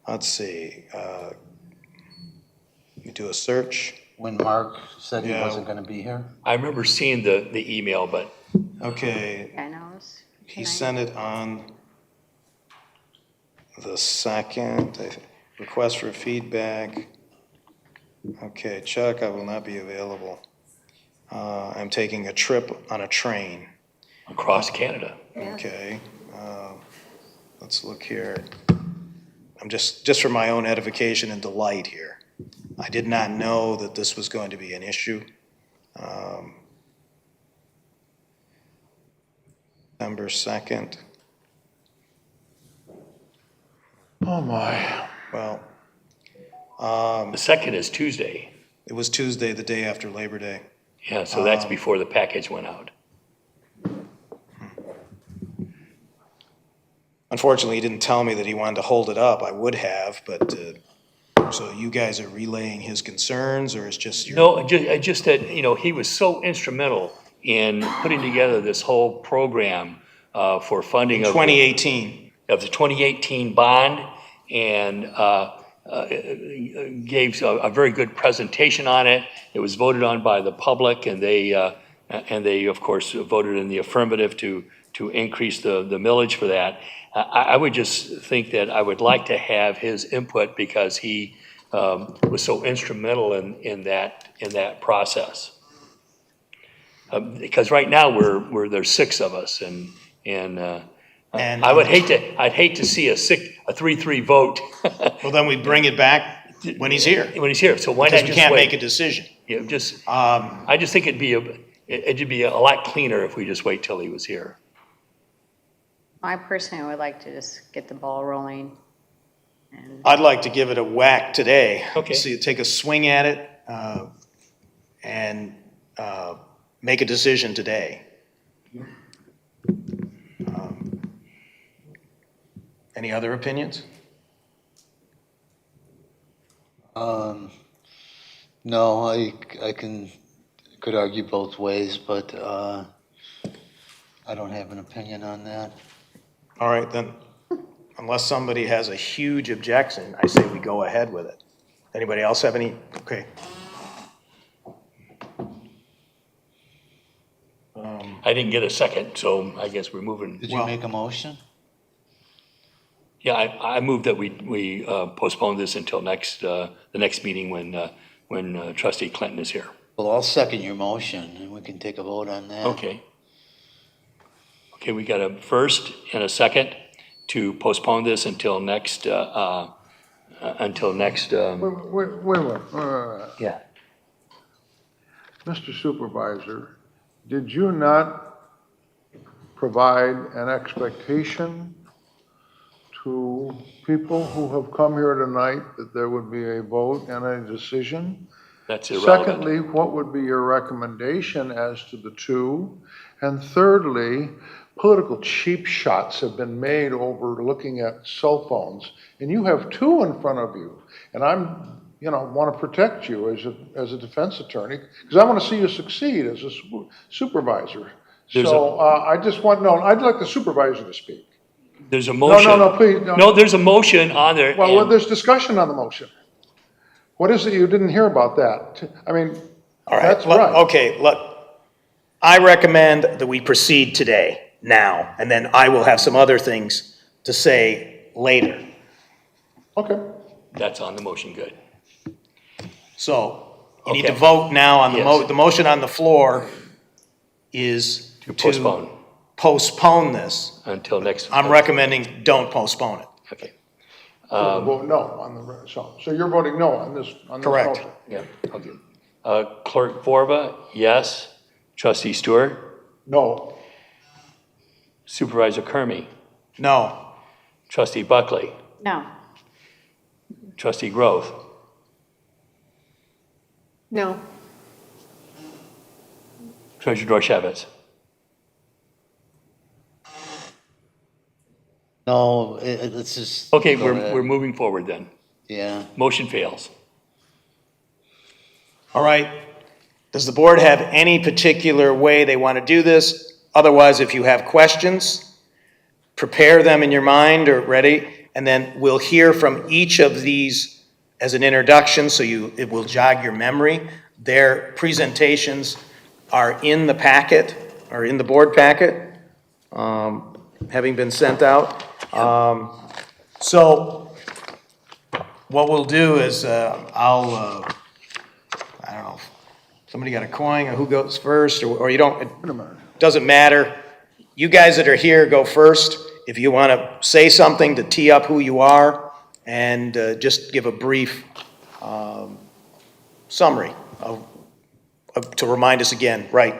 Let's see. Let me do a search. When Mark said he Yeah. wasn't going to be here? I remember seeing the email, but Okay, I know. It's he tonight. sent it on the 2nd. Request for feedback. Okay, Chuck, I will not be available. I'm taking a trip on a train. across Canada. Okay, let's look here. I'm just for my own edification and delight here. I did not know that this was going to be an issue. December 2nd. Oh, my. Well, The second is Tuesday. it was Tuesday, the day after Labor Day. Yeah, so that's before the package went out. Unfortunately, he didn't tell me that he wanted to hold it up. I would have, but, so you guys are relaying his concerns, or it's just your? No, just that, you know, he was so instrumental in putting together this whole program for funding of. 2018. Of the 2018 bond, and gave a very good presentation on it. It was voted on by the public, and they, of course, voted in the affirmative to increase the millage for that. I would just think that I would like to have his input because he was so instrumental in that process. Because right now there's 6 of us, and I'd hate to see a 3-3 vote. Well, then we bring it back when he's here. When he's here, so why not Because we just can't wait? make a decision. Yeah, I just think it'd be a lot cleaner if we just wait till he was here. I personally would like to just get the ball rolling. And I'd like to give it a whack today. Okay. See, take a swing at it, and make a decision today. Any other opinions? No, I could argue both ways, but I don't have an opinion on that. All right, then, unless somebody has a huge objection, I say we go ahead with it. Anybody else have any? Okay. I didn't get a second, so I guess we're moving. Did you make a motion? Yeah, I move that we postpone this until the next meeting when Trustee Clinton is here. Well, I'll second your motion, and we can take a vote on that. Okay. Okay, we got a first and a second to postpone this until next. Wait a minute. Yeah. Mr. Supervisor, did you not provide an expectation to people who have come here tonight that there would be a vote and a decision? That's irrelevant. Secondly, what would be your recommendation as to the two? And thirdly, political cheap shots have been made over looking at cell phones, and you have 2 in front of you. And I'm, want to protect you as a defense attorney, because I want to see you succeed as a supervisor. I just want, I'd like the supervisor to speak. There's a motion. No, please. No, there's a motion on there. Well, there's discussion on the motion. What is it you didn't hear about that? I mean, All right. that's right. Okay, look, I recommend that we proceed today, now, and then I will have some other things to say later. Okay. That's on the motion, good. So, you need to Okay. vote now on Yes. the motion on the floor is To postpone postpone this. until next. I'm recommending don't postpone it. Okay, Vote no on the, so you're voting no on this Correct. motion? yeah, I'll do. Clerk Borba, yes. Trustee Stewart? No. Supervisor Kermy? No. Trustee Buckley? no, Trustee Grove? No. Treasurer Dorchevitz? No, let's just. Okay, go ahead. we're moving forward then. Yeah. Motion fails. All right. Does the board have any particular way they want to do this? Otherwise, if you have questions, prepare them in your mind or ready, and then we'll hear from each of these as an introduction, so it will jog your memory. Their presentations are in the packet, or in the board packet, having been sent out. So what we'll do is I don't know, somebody got a coin, or who goes first, or you don't, it doesn't matter. You guys that are here go first. If you want to say something to tee up who you are, and just give a brief summary to remind us again, right,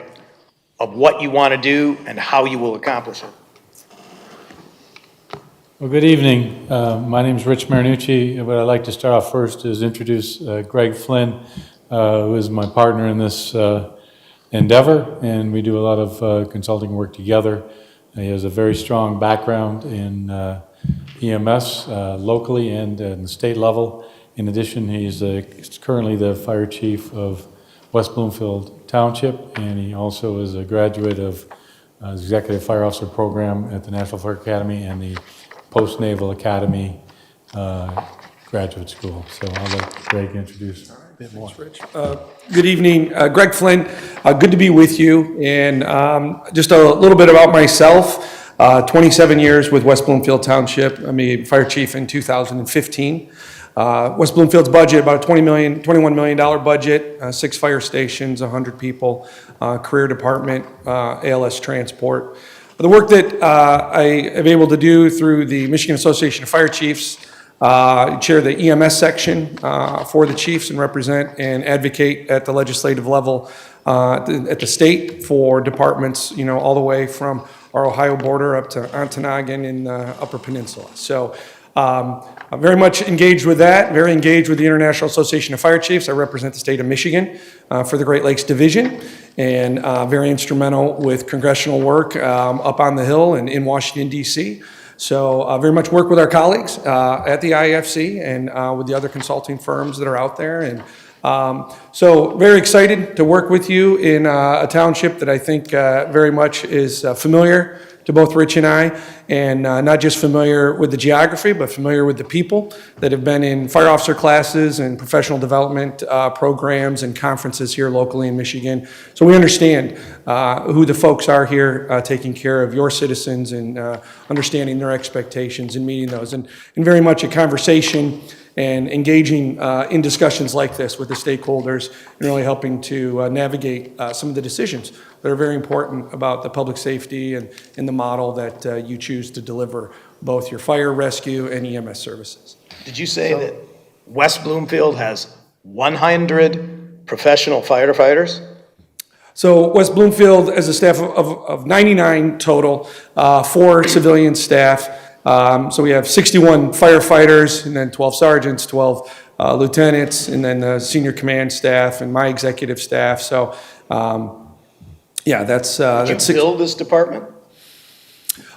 of what you want to do and how you will accomplish it. Well, good evening. My name is Rich Marinucci. What I'd like to start off first is introduce Greg Flynn, who is my partner in this endeavor, and we do a lot of consulting work together. He has a very strong background in EMS locally and at the state level. In addition, he's currently the fire chief of West Bloomfield Township, and he also is a graduate of Executive Fire Officer Program at the National Fire Academy and the Post-Naval Academy Graduate School. So I'll let Greg introduce a bit more. Good evening, Greg Flynn. Good to be with you. And just a little bit about myself. 27 years with West Bloomfield Township. I'm a fire chief in 2015. West Bloomfield's budget, about a $21 million budget, 6 fire stations, 100 people, career department, ALS transport. The work that I am able to do through the Michigan Association of Fire Chiefs, chair the EMS section for the chiefs and represent and advocate at the legislative level at the state for departments, all the way from our Ohio border up to Ontonagon in the Upper Peninsula. So I'm very much engaged with that, very engaged with the International Association of Fire Chiefs. I represent the state of Michigan for the Great Lakes Division, and very instrumental with congressional work up on the Hill and in Washington, D.C. So very much work with our colleagues at the IFC and with the other consulting firms that are out there. And so very excited to work with you in a township that I think very much is familiar to both Rich and I, and not just familiar with the geography, but familiar with the people that have been in fire officer classes and professional development programs and conferences here locally in Michigan. So we understand who the folks are here taking care of your citizens and understanding their expectations and meeting those. And very much a conversation and engaging in discussions like this with the stakeholders and really helping to navigate some of the decisions that are very important about the public safety and the model that you choose to deliver both your fire, rescue, and EMS services. Did you say that West Bloomfield has 100 professional firefighters? So West Bloomfield has a staff of 99 total, 4 civilian staff. So we have 61 firefighters and then 12 sergeants, 12 lieutenants, and then the senior command staff and my executive staff. So, yeah, that's... Did you build this department?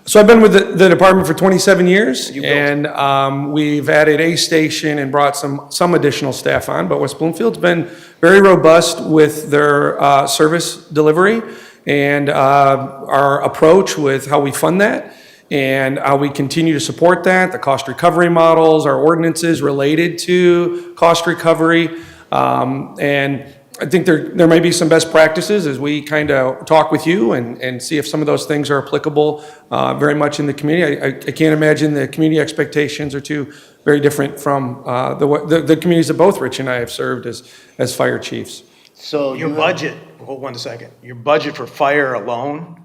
So I've been with the department for 27 years, and we've added a station and brought some additional staff on, but West Bloomfield's been very robust with their service delivery and our approach with how we fund that. And how we continue to support that, the cost recovery models, our ordinances related to cost recovery. And I think there may be some best practices as we kind of talk with you and see if some of those things are applicable very much in the community. I can't imagine the community expectations are too very different from the communities that both Rich and I have served as fire chiefs. So Your budget, hold on a second, your budget for fire alone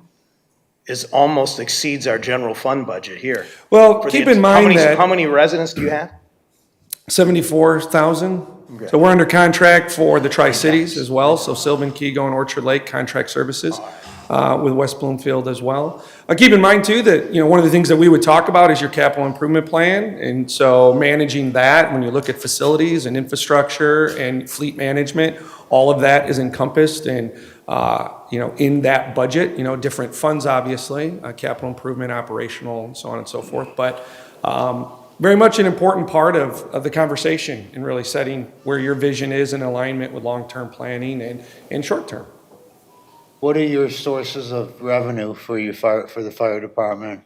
almost exceeds our general fund budget here. Well, keep in mind that... How many residents do you have? 74,000. Okay. So we're under contract for the Tri-Cities as well, so Sylvan, Kego, and Orchard Lake contract services with West Bloomfield as well. Keep in mind too that, one of the things that we would talk about is your capital improvement plan. And so managing that, when you look at facilities and infrastructure and fleet management, all of that is encompassed in that budget, different funds, obviously, capital improvement, operational, and so on and so forth. But very much an important part of the conversation in really setting where your vision is in alignment with long-term planning and short-term. what are your sources of revenue for the fire department?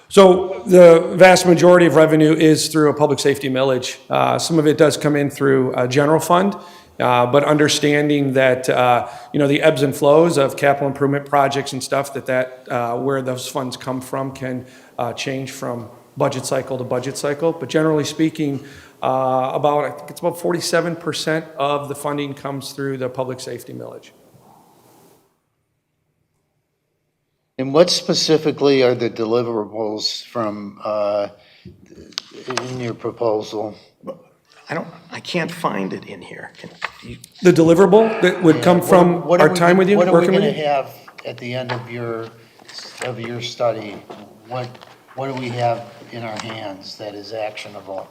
So the vast majority of revenue is through a public safety millage. Some of it does come in through a general fund. But understanding that, the ebbs and flows of capital improvement projects and stuff, where those funds come from can change from budget cycle to budget cycle. But generally speaking, I think it's about 47% of the funding comes through the public safety millage. And what specifically are the deliverables from, in your proposal? I can't find it in here. The deliverable that would come from our time with you, What are we working with going to you? have at the end of your study? What do we have in our hands that is actionable?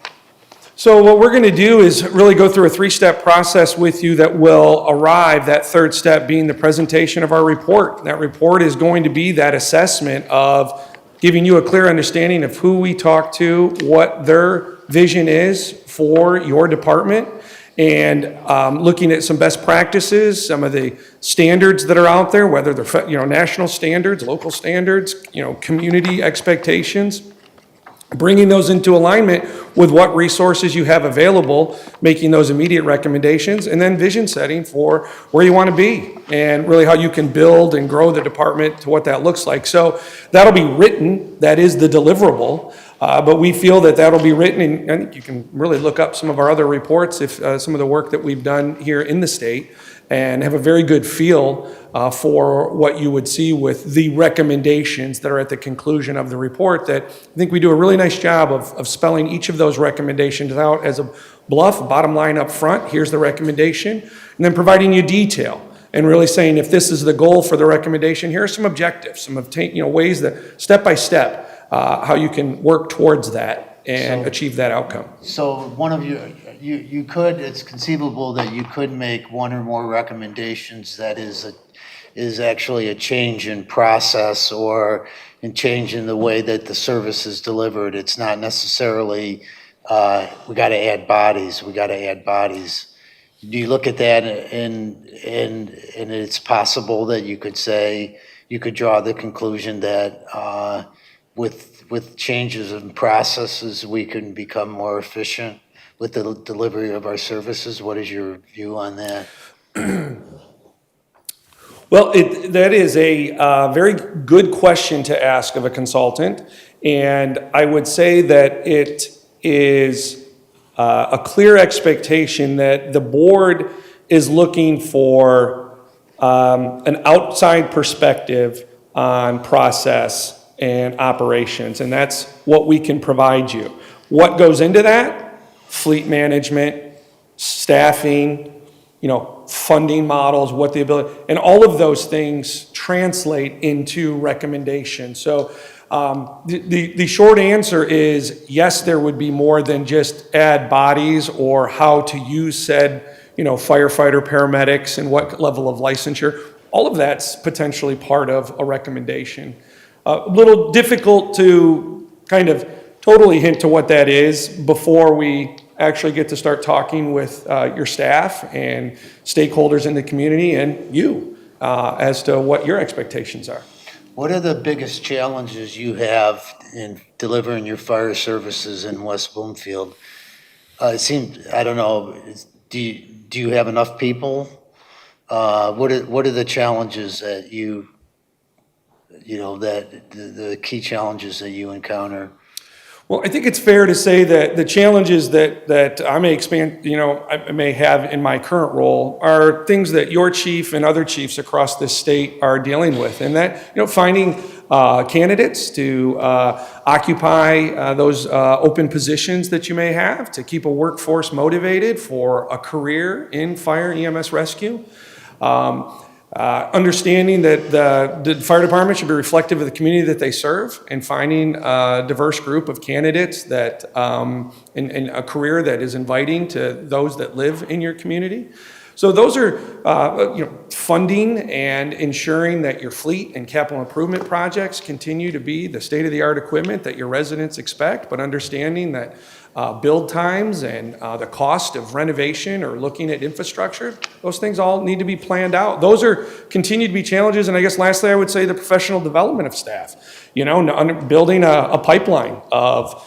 So what we're going to do is really go through a three-step process with you that will arrive, that third step being the presentation of our report. That report is going to be that assessment of giving you a clear understanding of who we talk to, what their vision is for your department, and looking at some best practices, some of the standards that are out there, whether they're national standards, local standards, community expectations, bringing those into alignment with what resources you have available, making those immediate recommendations, and then vision setting for where you want to be and really how you can build and grow the department to what that looks like. So that'll be written, that is the deliverable, but we feel that that'll be written, and I think you can really look up some of our other reports, if some of the work that we've done here in the state, and have a very good feel for what you would see with the recommendations that are at the conclusion of the report. That I think we do a really nice job of spelling each of those recommendations out as a bluff, bottom line up front, here's the recommendation, and then providing you detail and really saying, if this is the goal for the recommendation, here are some objectives, some ways that step by step, how you can work towards that and achieve that outcome. So one of you could, it's conceivable that you could make one or more recommendations that is actually a change in process or a change in the way that the service is delivered. It's not necessarily, we got to add bodies, Do you look at that and it's possible that you could say, you could draw the conclusion that with changes in processes, we can become more efficient with the delivery of our services? What is your view on that? Well, that is a very good question to ask of a consultant, and I would say that it is a clear expectation that the board is looking for an outside perspective on process and operations, and that's what we can provide you. What goes into that? Fleet management, staffing, funding models, what the ability, and all of those things translate into recommendations. So the short answer is yes, there would be more than just add bodies or how to use said, firefighter, paramedics, and what level of licensure. All of that's potentially part of a recommendation. A little difficult to kind of totally hint to what that is before we actually get to start talking with your staff and stakeholders in the community and you as to what your expectations are. What are the biggest challenges you have in delivering your fire services in West Bloomfield? It seems, I don't know, do you have enough people? What are the challenges that the key challenges that you encounter? Well, I think it's fair to say that the challenges that I may have in my current role are things that your chief and other chiefs across this state are dealing with, and that, finding candidates to occupy those open positions that you may have, to keep a workforce motivated for a career in fire EMS rescue. Understanding that the fire department should be reflective of the community that they serve, and finding a diverse group of candidates that in a career that is inviting to those that live in your community. So those are funding and ensuring that your fleet and capital improvement projects continue to be the state-of-the-art equipment that your residents expect, but understanding that build times and the cost of renovation or looking at infrastructure, those things all need to be planned out. Those are continue to be challenges, and I guess lastly I would say the professional development of staff. Building a pipeline of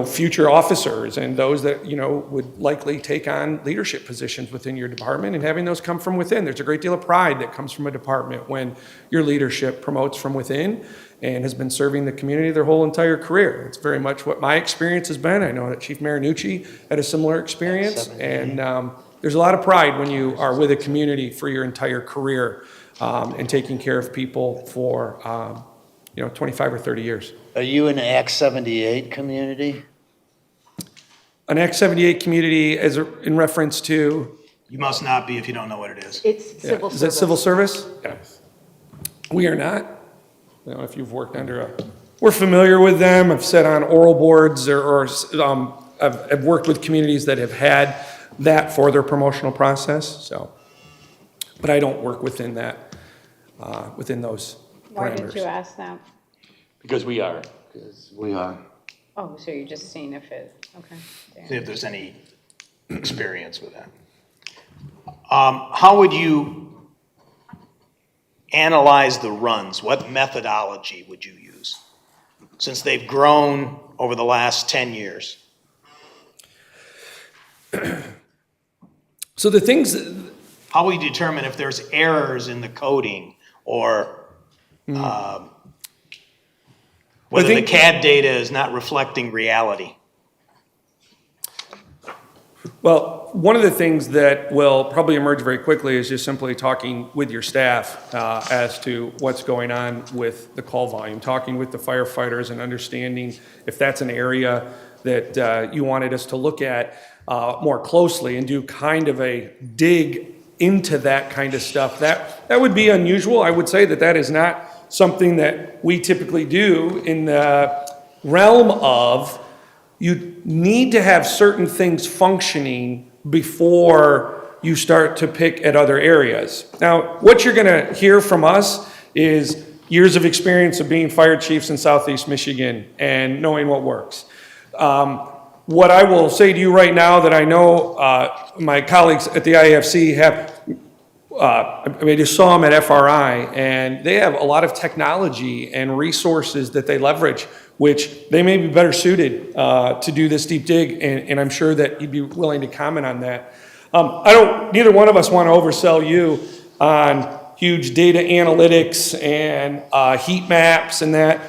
future officers and those that would likely take on leadership positions within your department, and having those come from within. There's a great deal of pride that comes from a department when your leadership promotes from within and has been serving the community their whole entire career. It's very much what my experience has been. I know that Chief Marinucci had a similar experience, and there's a lot of pride when you are with a community for your entire career and taking care of people for 25 or 30 years. Are you an Act 78 community? An Act 78 community in reference to? You must not be if you don't know what it is. It's civil service. Is that civil service? Yeah. We are not. I don't know if you've worked under a we're familiar with them. I've sat on oral boards I've worked with communities that have had that for their promotional process, so. But I don't work within that, within those Why did you parameters. ask that? Because we are. We are. Oh, so you're just seeing if it, okay. See if there's any experience with that. How would you analyze the runs? What methodology would you use? Since they've grown over the last 10 years. So the things, How will you determine if there's errors in the coding or whether the CAD data is not reflecting reality? well, one of the things that will probably emerge very quickly is just simply talking with your staff as to what's going on with the call volume, talking with the firefighters and understanding if that's an area that you wanted us to look at more closely and do kind of a dig into that kind of stuff. That would be unusual. I would say that that is not something that we typically do in the realm of you need to have certain things functioning before you start to pick at other areas. Now, what you're going to hear from us is years of experience of being fire chiefs in Southeast Michigan and knowing what works. What I will say to you right now that I know my colleagues at the IAFC have, I just saw them at FRI, and they have a lot of technology and resources that they leverage, which they may be better suited to do this deep dig, and I'm sure that you'd be willing to comment on that. Neither one of us want to oversell you on huge data analytics and heat maps and that.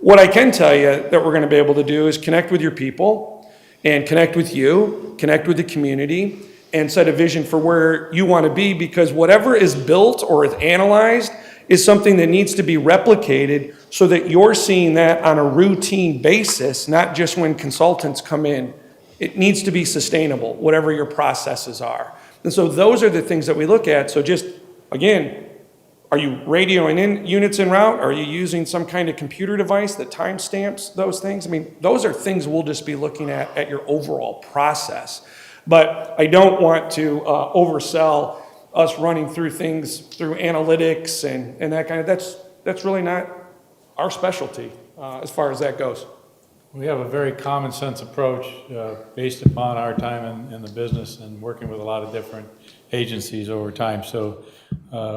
What I can tell you that we're going to be able to do is connect with your people and connect with you, connect with the community, and set a vision for where you want to be, because whatever is built or is analyzed is something that needs to be replicated so that you're seeing that on a routine basis, not just when consultants come in. It needs to be sustainable, whatever your processes are. And so those are the things that we look at. So just, again, are you radioing in units en route? Are you using some kind of computer device that timestamps those things? I mean, those are things we'll just be looking at your overall process. But I don't want to oversell us running through things through analytics and that kind of, that's really not our specialty as far as that goes. We have a very common sense approach based upon our time in the business and working with a lot of different agencies over time. So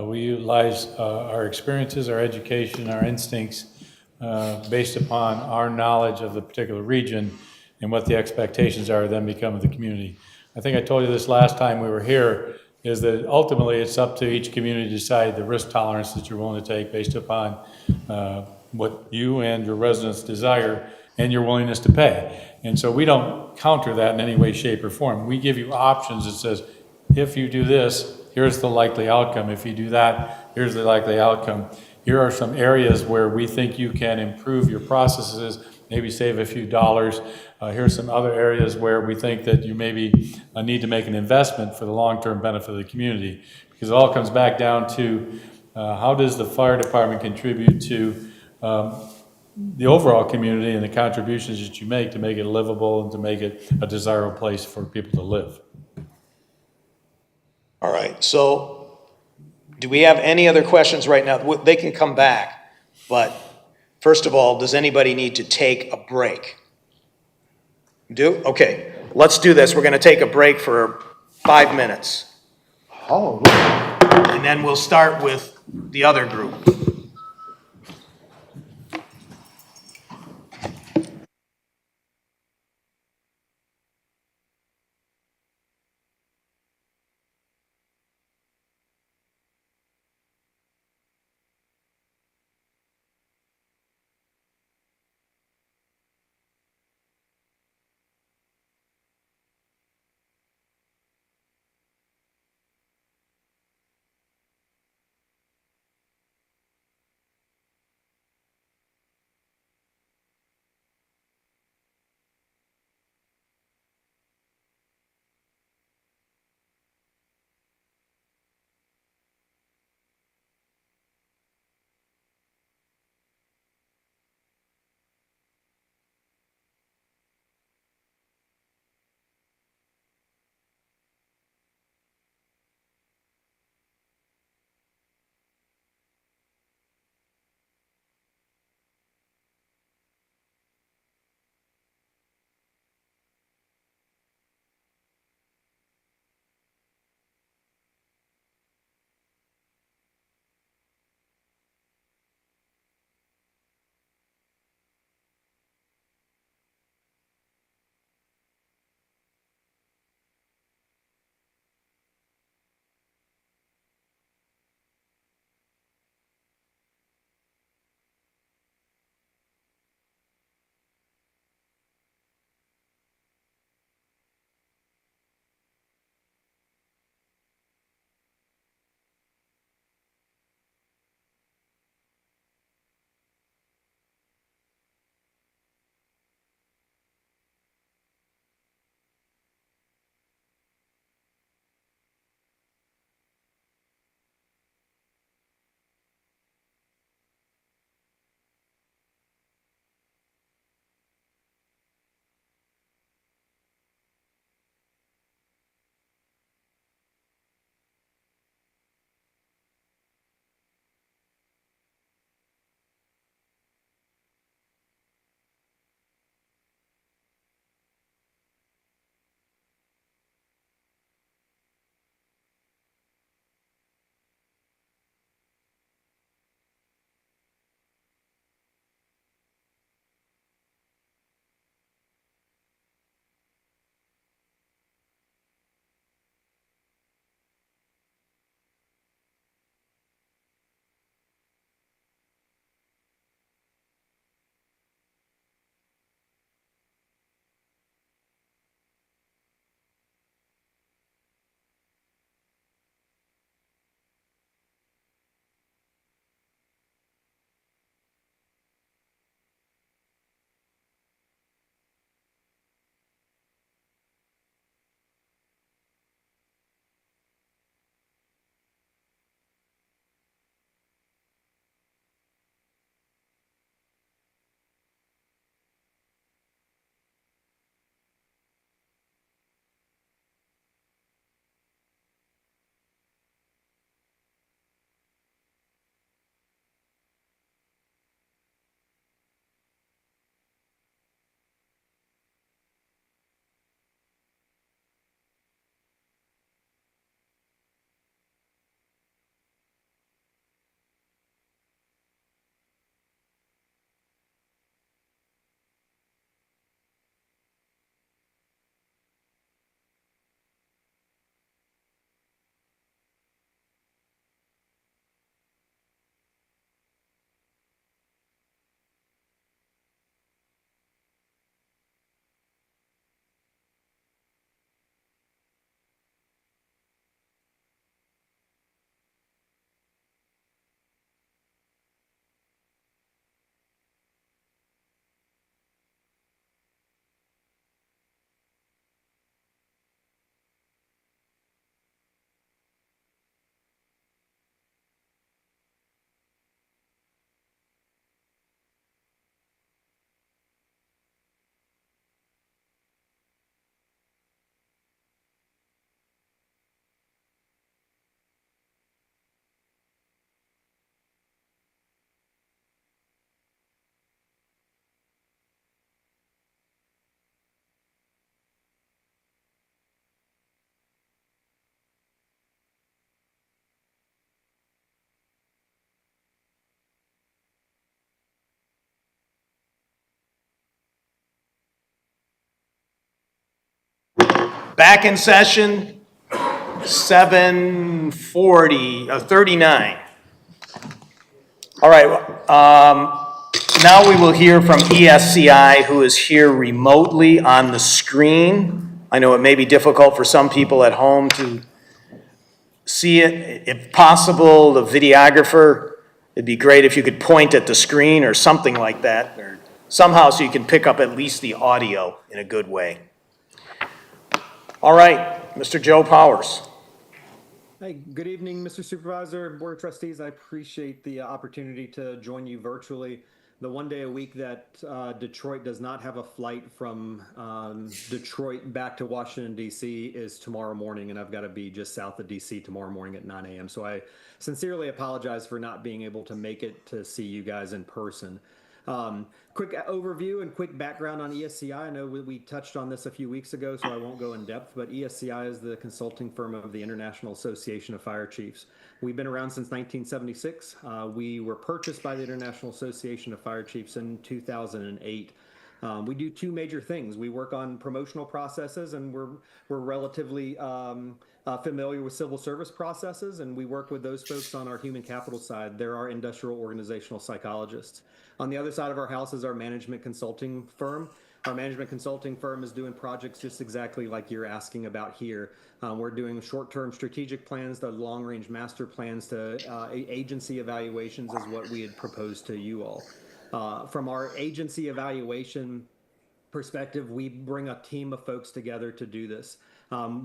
we utilize our experiences, our education, our instincts based upon our knowledge of the particular region and what the expectations are of them becoming the community. I think I told you this last time we were here, is that ultimately it's up to each community to decide the risk tolerance that you're willing to take based upon what you and your residents desire and your willingness to pay. And so we don't counter that in any way, shape, or form. We give you options that says, if you do this, here's the likely outcome. If you do that, here's the likely outcome. Here are some areas where we think you can improve your processes, maybe save a few dollars. Here's some other areas where we think that you maybe need to make an investment for the long-term benefit of the community. Because it all comes back down to how does the fire department contribute to the overall community and the contributions that you make to make it livable and to make it a desirable place for people to live. All right, so do we have any other questions right now? They can come back, but first of all, does anybody need to take a break? Do? Okay, let's do this. We're going to take a break for 5 minutes. Hallelujah. And then we'll start with the other group. Back in session, 39. All right, now we will hear from ESCI, who is here remotely on the screen. I know it may be difficult for some people at home to see it. If possible, the videographer, it'd be great if you could point at the screen or something like that, or somehow so you can pick up at least the audio in a good way. All right, Mr. Joe Powers. Hey, good evening, Mr. Supervisor, Board of Trustees. I appreciate the opportunity to join you virtually. The one day a week that Detroit does not have a flight from Detroit back to Washington, D.C. is tomorrow morning, and I've got to be just south of D.C. tomorrow morning at 9 a.m. So I sincerely apologize for not being able to make it to see you guys in person. Quick overview and quick background on ESCI. I know we touched on this a few weeks ago, so I won't go in depth, but ESCI is the consulting firm of the International Association of Fire Chiefs. We've been around since 1976. We were purchased by the International Association of Fire Chiefs in 2008. We do two major things. We work on promotional processes, and we're relatively familiar with civil service processes, and we work with those folks on our human capital side. They're our industrial organizational psychologists. On the other side of our house is our management consulting firm. Our management consulting firm is doing projects just exactly like you're asking about here. We're doing short-term strategic plans to long-range master plans to agency evaluations is what we had proposed to you all. From our agency evaluation perspective, we bring a team of folks together to do this.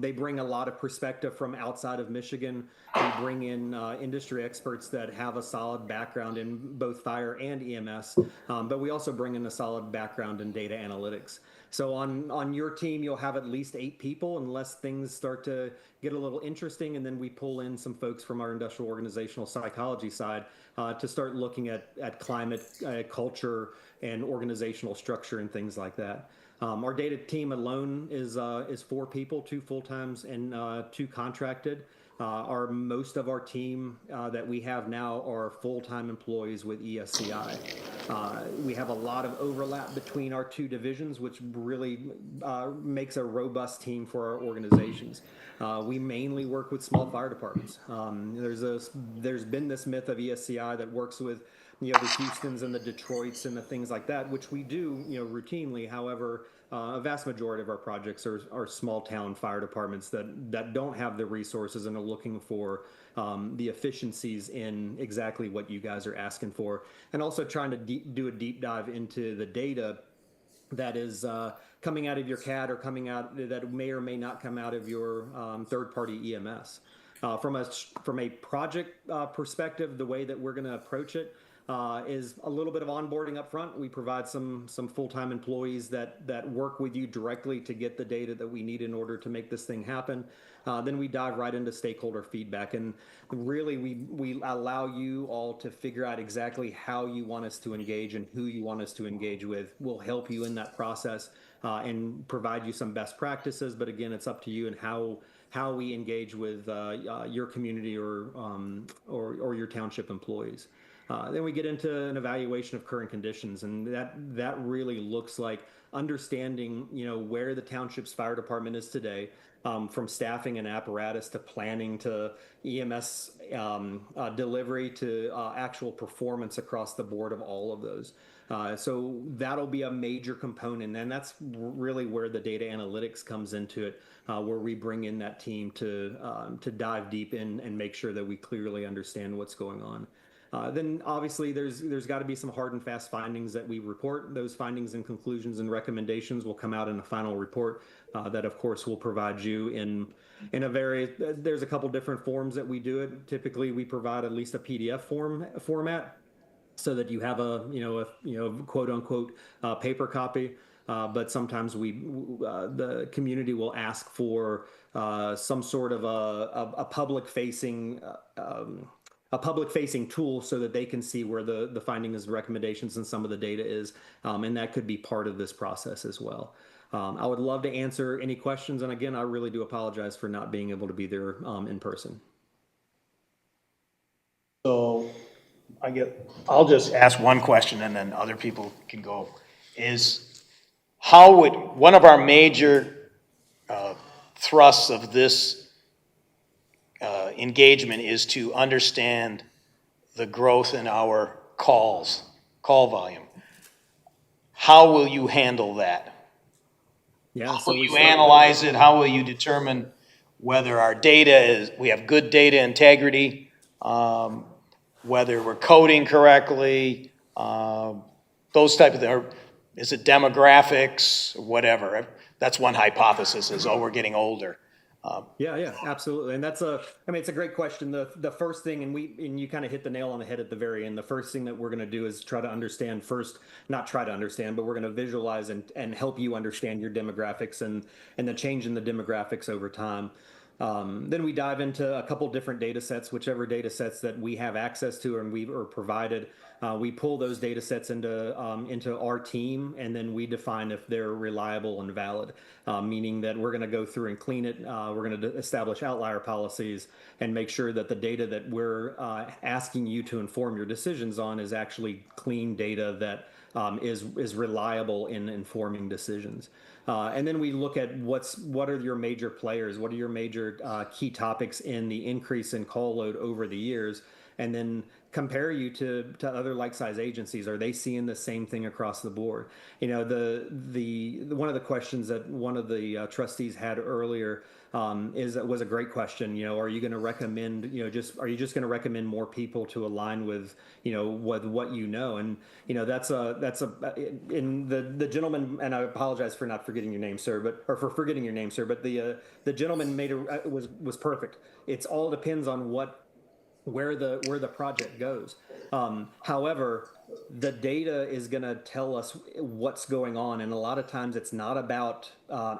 They bring a lot of perspective from outside of Michigan. We bring in industry experts that have a solid background in both fire and EMS, but we also bring in a solid background in data analytics. So on your team, you'll have at least 8 people unless things start to get a little interesting, and then we pull in some folks from our industrial organizational psychology side to start looking at climate, culture, and organizational structure and things like that. Our data team alone is 4 people, 2 full-times and 2 contracted. Most of our team that we have now are full-time employees with ESCI. We have a lot of overlap between our 2 divisions, which really makes a robust team for our organizations. We mainly work with small fire departments. There's been this myth of ESCI that works with the Houstons and the Detroits and the things like that, which we do routinely. However, a vast majority of our projects are small town fire departments that don't have the resources and are looking for the efficiencies in exactly what you guys are asking for, and also trying to do a deep dive into the data that is coming out of your CAD or coming out that may or may not come out of your third-party EMS. From a project perspective, the way that we're going to approach it is a little bit of onboarding up front. We provide some full-time employees that work with you directly to get the data that we need in order to make this thing happen. Then we dive right into stakeholder feedback, and really we allow you all to figure out exactly how you want us to engage and who you want us to engage with. We'll help you in that process and provide you some best practices, but again, it's up to you and how we engage with your community or your township employees. Then we get into an evaluation of current conditions, and that really looks like understanding, where the township's fire department is today, from staffing and apparatus to planning to EMS delivery to actual performance across the board of all of those. So that'll be a major component, and that's really where the data analytics comes into it, where we bring in that team to dive deep in and make sure that we clearly understand what's going on. Then obviously there's got to be some hard and fast findings that we report. Those findings and conclusions and recommendations will come out in a final report that of course will provide you in there's a couple different forms that we do it. Typically we provide at least a PDF format so that you have a quote unquote paper copy. But sometimes the community will ask for some sort of a public facing tool so that they can see where the findings, recommendations, and some of the data is, and that could be part of this process as well. I would love to answer any questions, and again, I really do apologize for not being able to be there in person. So I'll just ask one question and then other people can go. Is how would one of our major thrusts of this engagement is to understand the growth in our call volume. How will you handle that? Yeah, How so will we you start. analyze it? How will you determine whether our data is, we have good data integrity, whether we're coding correctly, those type of things? Or is it demographics, whatever? That's one hypothesis is, oh, we're getting older. Yeah, absolutely. And that's I mean, it's a great question. The first thing, and you kind of hit the nail on the head at the very end. The first thing that we're going to do is try to understand first, not try to understand, but we're going to visualize and help you understand your demographics and the change in the demographics over time. Then we dive into a couple different data sets, whichever data sets that we have access to and we are provided. We pull those data sets into our team, and then we define if they're reliable and valid, meaning that we're going to go through and clean it. We're going to establish outlier policies and make sure that the data that we're asking you to inform your decisions on is actually clean data that is reliable in informing decisions. And then we look at what are your major players, what are your major key topics in the increase in call load over the years, and then compare you to other like-size agencies. Are they seeing the same thing across the board? You know, the one of the questions that one of the trustees had earlier was a great question. You know, are you going to recommend, are you just going to recommend more people to align with, with what you know? And in the gentleman, and I apologize for not forgetting your name, sir, or for forgetting your name, sir, but the gentleman was perfect. It's all depends on where the project goes. However, the data is going to tell us what's going on, and a lot of times it's not about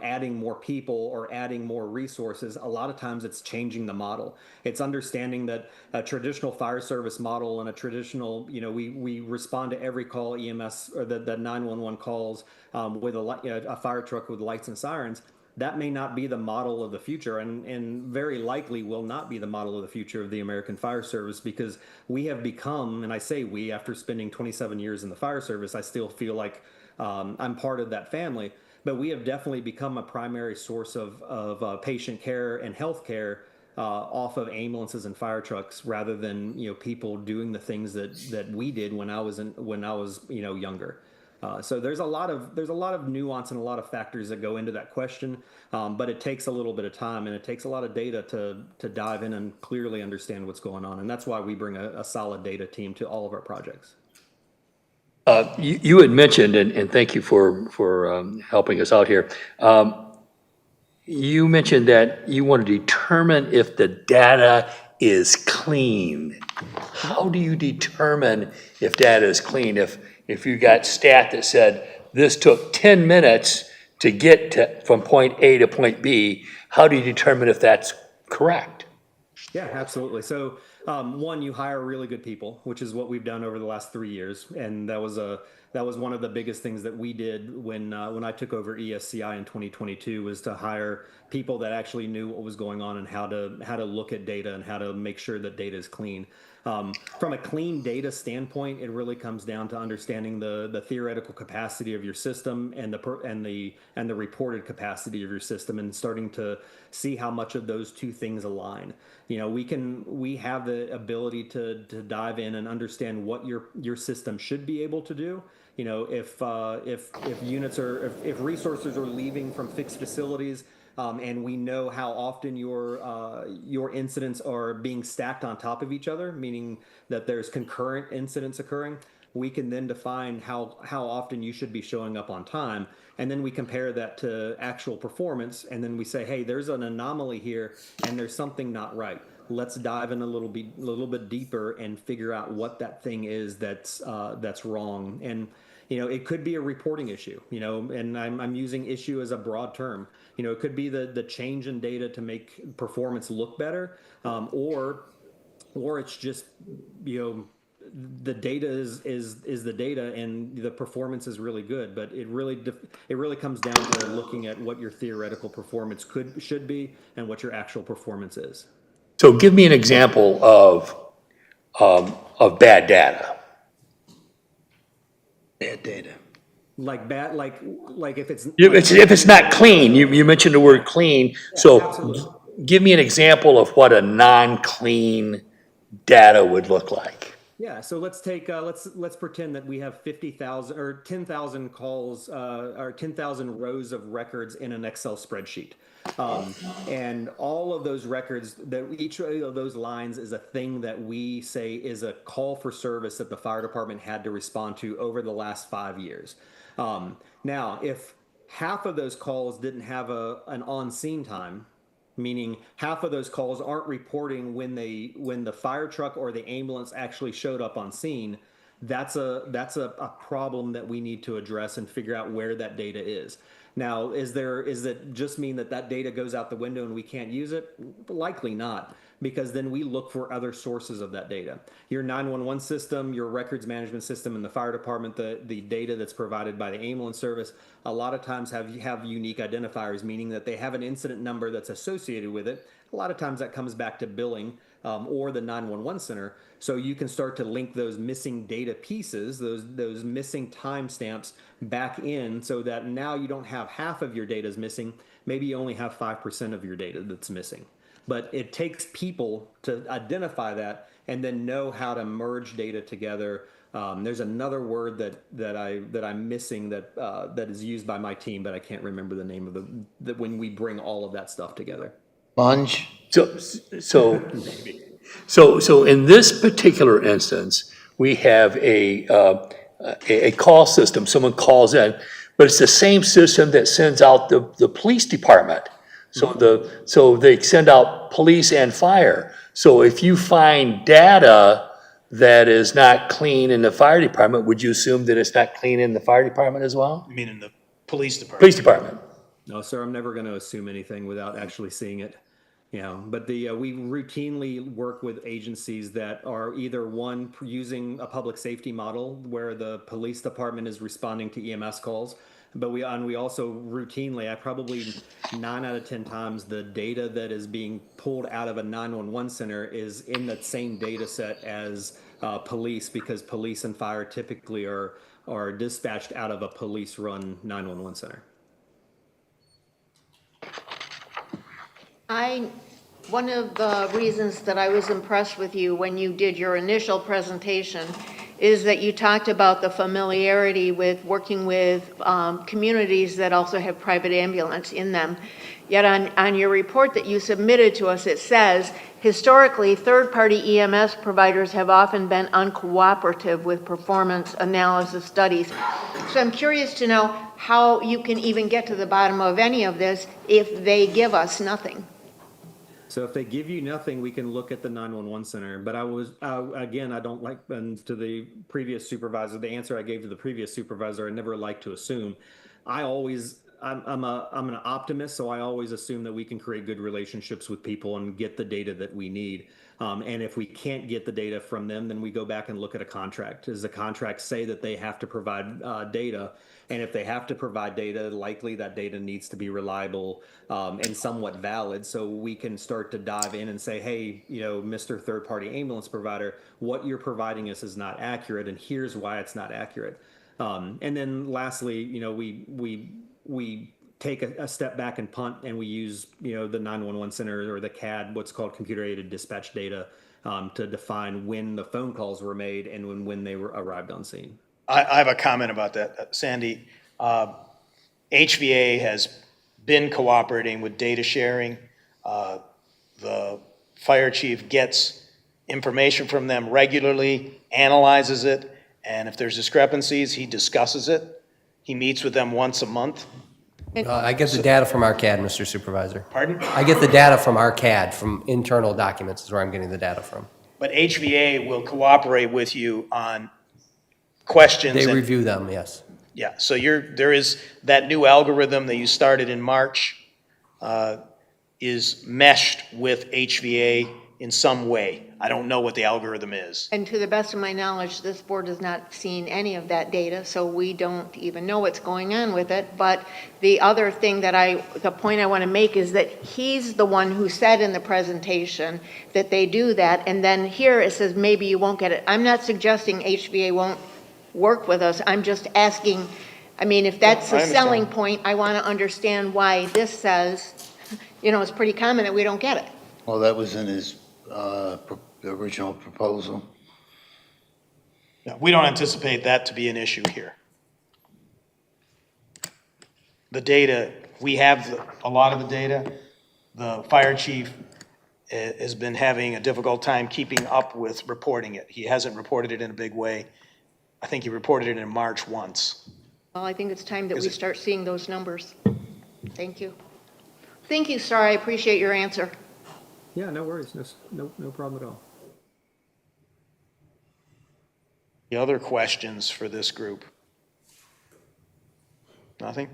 adding more people or adding more resources. A lot of times it's changing the model. It's understanding that a traditional fire service model and a traditional, we respond to every call, EMS or the 911 calls with a fire truck with lights and sirens. That may not be the model of the future, and very likely will not be the model of the future of the American Fire Service, because we have become, and I say we, after spending 27 years in the fire service, I still feel like I'm part of that family, but we have definitely become a primary source of patient care and health care off of ambulances and fire trucks, rather than people doing the things that we did when I was younger. So there's a lot of nuance and a lot of factors that go into that question, but it takes a little bit of time and it takes a lot of data to dive in and clearly understand what's going on, and that's why we bring a solid data team to all of our projects. You had mentioned, and thank you for helping us out here. You mentioned that you want to determine if the data is clean. How do you determine if data is clean? If you got stat that said this took 10 minutes to get from point A to point B, how do you determine if that's correct? Yeah, absolutely. So, one, you hire really good people, which is what we've done over the last 3 years, and that was one of the biggest things that we did when I took over ESCI in 2022, was to hire people that actually knew what was going on and how to look at data and how to make sure that data is clean. From a clean data standpoint, it really comes down to understanding the theoretical capacity of your system and the reported capacity of your system, and starting to see how much of those two things align. We have the ability to dive in and understand what your system should be able to do. If resources are leaving from fixed facilities, and we know how often your incidents are being stacked on top of each other, meaning that there's concurrent incidents occurring, we can then define how often you should be showing up on time. And then we compare that to actual performance, and then we say, hey, there's an anomaly here and there's something not right. Let's dive in a little bit deeper and figure out what that thing is that's wrong. And it could be a reporting issue, and I'm using issue as a broad term. It could be the change in data to make performance look better, or it's just, the data is the data and the performance is really good, but it really comes down to looking at what your theoretical performance should be and what your actual performance is. So give me an example of bad data. Bad data. Like bad, like if it's. If it's not clean, you mentioned the word clean, so Absolutely. give me an example of what a non-clean data would look like. Yeah, so let's take let's pretend that we have 50,000 or 10,000 calls or 10,000 rows of records in an Excel spreadsheet. And all of those records, that each of those lines is a thing that we say is a call for service that the fire department had to respond to over the last 5 years. Now, if half of those calls didn't have an on-scene time, meaning half of those calls aren't reporting when the fire truck or the ambulance actually showed up on scene, that's a problem that we need to address and figure out where that data is. Now, is it just mean that data goes out the window and we can't use it? Likely not, because then we look for other sources of that data. Your 911 system, your records management system in the fire department, the data that's provided by the ambulance service, a lot of times have unique identifiers, meaning that they have an incident number that's associated with it. A lot of times that comes back to billing or the 911 center. So you can start to link those missing data pieces, those missing timestamps back in, so that now you don't have half of your data is missing. Maybe you only have 5% of your data that's missing. But it takes people to identify that and then know how to merge data together. There's another word that I'm missing that is used by my team, but I can't remember the name of that when we bring all of that stuff together. Sponge? So in this particular instance, we have a call system. Someone calls in, but it's the same system that sends out the police department. So they send out police and fire. So if you find data that is not clean in the fire department, would you assume that it's not clean in the fire department as well? I mean, in the police department. Police department. No, sir, I'm never going to assume anything without actually seeing it. But we routinely work with agencies that are either one using a public safety model where the police department is responding to EMS calls, but we also routinely, I probably 9 out of 10 times, the data that is being pulled out of a 911 center is in that same data set as police, because police and fire typically are dispatched out of a police-run 911 center. One of the reasons that I was impressed with you when you did your initial presentation is that you talked about the familiarity with working with communities that also have private ambulance in them. Yet on your report that you submitted to us, it says, historically, third-party EMS providers have often been uncooperative with performance analysis studies. So I'm curious to know how you can even get to the bottom of any of this if they give us nothing. So if they give you nothing, we can look at the 911 center. But again, I don't like, and to the previous supervisor, the answer I gave to the previous supervisor, I never like to assume. I'm an optimist, so I always assume that we can create good relationships with people and get the data that we need. And if we can't get the data from them, then we go back and look at a contract. Does the contract say that they have to provide data? And if they have to provide data, likely that data needs to be reliable and somewhat valid, so we can start to dive in and say, hey, Mr. Third-Party Ambulance Provider, what you're providing us is not accurate, and here's why it's not accurate. And then lastly, we take a step back and punt, and we use the 911 center or the CAD, what's called computer-aided dispatch data, to define when the phone calls were made and when they arrived on scene. I have a comment about that, Sandy. HVA has been cooperating with data sharing. The fire chief gets information from them regularly, analyzes it, and if there's discrepancies, he discusses it. He meets with them once a month. I get the data from our CAD, Mr. Supervisor. Pardon? I get the data from our CAD, from internal documents is where I'm getting the data from. But HVA will cooperate with you on questions. They review them, yes. Yeah, so there is that new algorithm that you started in March is meshed with HVA in some way. I don't know what the algorithm is. And to the best of my knowledge, this board has not seen any of that data, so we don't even know what's going on with it. But the other thing the point I want to make is that he's the one who said in the presentation that they do that, and then here it says maybe you won't get it. I'm not suggesting HVA won't work with us. I'm just asking I mean, if that's I the selling understand. point, I want to understand why this says, it's pretty common that we don't get it. Well, that was in his original proposal. Yeah, we don't anticipate that to be an issue here. The data, we have a lot of the data. The fire chief has been having a difficult time keeping up with reporting it. He hasn't reported it in a big way. I think he reported it in March once. Well, I think it's time that Is we it- start seeing those numbers. Thank you. Thank you, sir. I appreciate your answer. Yeah, no worries. No problem at all. The other questions for this group? Nothing?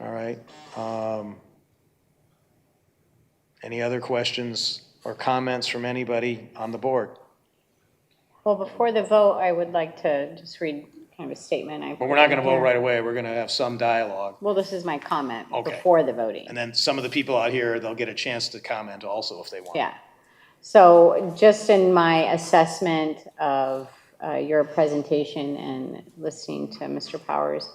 All right. Any other questions or comments from anybody on the board? Well, before the vote, I would like to just read kind of a statement. But we're not going to vote right away. We're going to have some dialogue. Well, this is my comment Okay. before the voting. And then some of the people out here, they'll get a chance to comment also if they want. Yeah. So just in my assessment of your presentation and listening to Mr. Powers,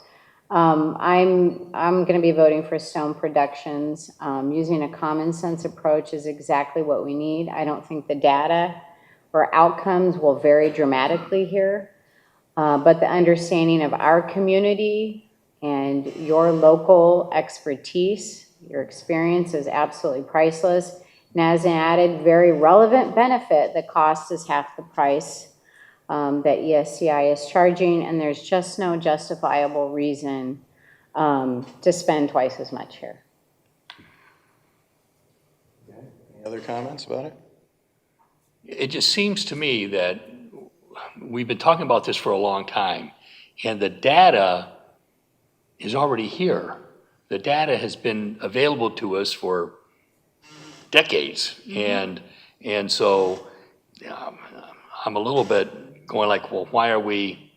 I'm going to be voting for Stone Productions. Using a common sense approach is exactly what we need. I don't think the data or outcomes will vary dramatically here, but the understanding of our community and your local expertise, your experience is absolutely priceless. And as an added very relevant benefit, the cost is half the price that ESCI is charging, and there's just no justifiable reason to spend twice as much here. Any other comments about it? It just seems to me that we've been talking about this for a long time, and the data is already here. The data has been available to us for decades, and so I'm a little bit going like, well, why are we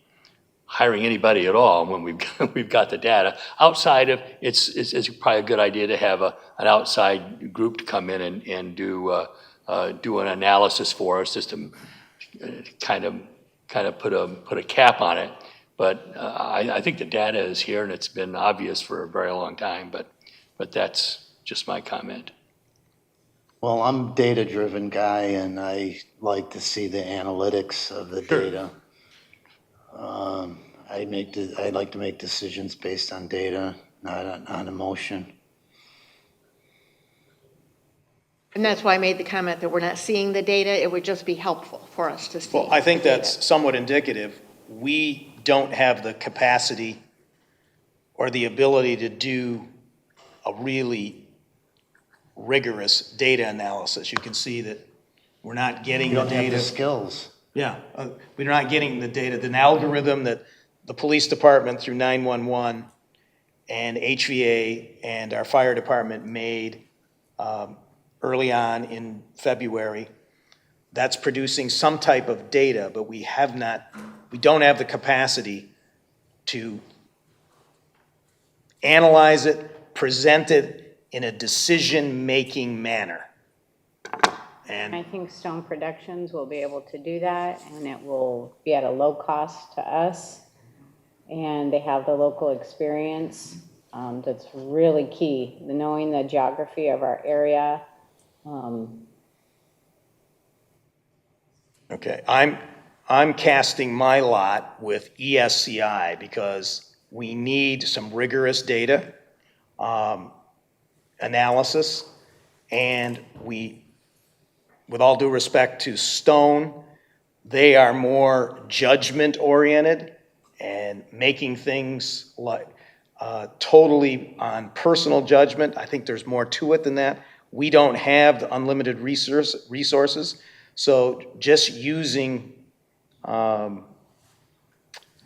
hiring anybody at all when we've got the data? Outside of, it's probably a good idea to have an outside group to come in and do an analysis for us, just to kind of put a cap on it. But I think the data is here, and it's been obvious for a very long time, but that's just my comment. Well, I'm a data-driven guy, and I like to see the analytics of the data. I like to make decisions based on data, not on emotion. And that's why I made the comment that we're not seeing the data. It would just be helpful for us to see. Well, I think the data. that's somewhat indicative. We don't have the capacity or the ability to do a really rigorous data analysis. You can see that we're not getting You the don't have data. the skills. Yeah, we're not getting the data. An algorithm that the police department through 911 and HVA and our fire department made early on in February, that's producing some type of data, but we don't have the capacity to analyze it, present it in a decision-making manner. And I think Stone Productions will be able to do that, and it will be at a low cost to us. And they have the local experience that's really key, knowing the geography of our area. Okay, I'm casting my lot with ESCI because we need some rigorous data analysis, and with all due respect to Stone, they are more judgment-oriented and making things like totally on personal judgment. I think there's more to it than that. We don't have the unlimited resources, so just using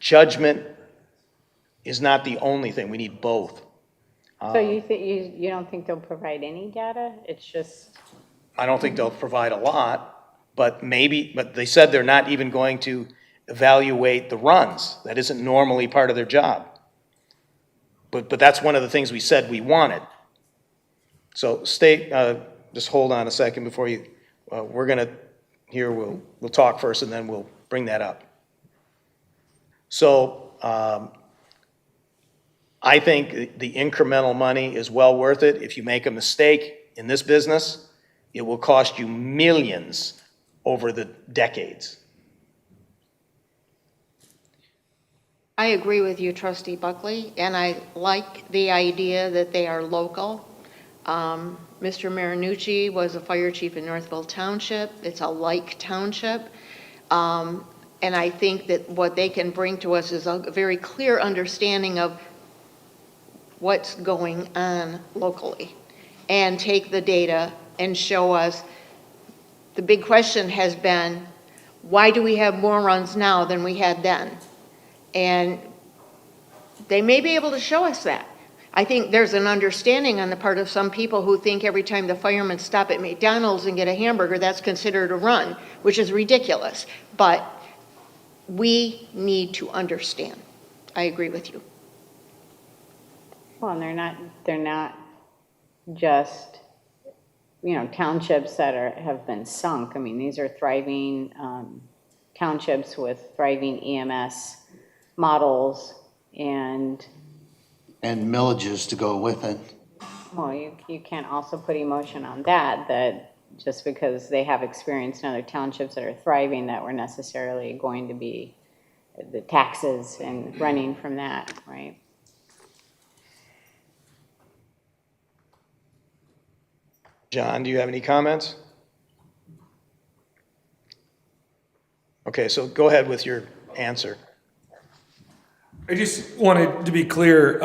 judgment is not the only thing. We need both. So you don't think they'll provide any data? It's just, I don't think they'll provide a lot, but they said they're not even going to evaluate the runs. That isn't normally part of their job. But that's one of the things we said we wanted. So just hold on a second before you, we'll talk first and then we'll bring that up. So I think the incremental money is well worth it. If you make a mistake in this business, it will cost you millions over the decades. I agree with you, Trustee Buckley, and I like the idea that they are local. Mr. Marinucci was a fire chief in Northville Township. It's a like township. And I think that what they can bring to us is a very clear understanding of what's going on locally and take the data and show us. The big question has been, why do we have more runs now than we had then? And they may be able to show us that. I think there's an understanding on the part of some people who think every time the firemen stop at McDonald's and get a hamburger, that's considered a run, which is ridiculous. But we need to understand. I agree with you. Well, and they're not just, townships that have been sunk. I mean, these are thriving townships with thriving EMS models and millages to go with it. well, you can't also put emotion on that just because they have experience in other townships that are thriving that we're necessarily going to be the taxes and running from that, right? John, do you have any comments? Okay, so go ahead with your answer. I just wanted to be clear,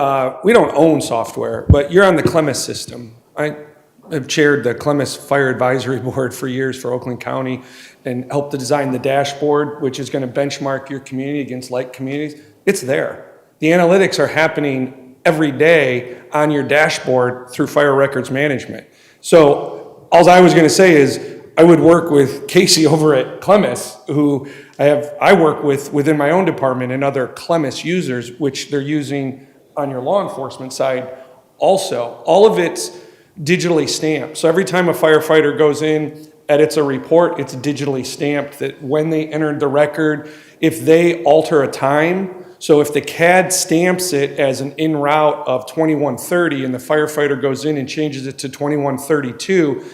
we don't own software, but you're on the Clemis system. I have chaired the Clemis Fire Advisory Board for years for Oakland County and helped to design the dashboard, which is going to benchmark your community against like communities. It's there. The analytics are happening every day on your dashboard through fire records management. So all I was going to say is I would work with Casey over at Clemis, who I work with within my own department and other Clemis users, which they're using on your law enforcement side also. All of it's digitally stamped. So every time a firefighter goes in, edits a report, it's digitally stamped that when they entered the record, if they alter a time, so if the CAD stamps it as an en route of 2130 and the firefighter goes in and changes it to 2132,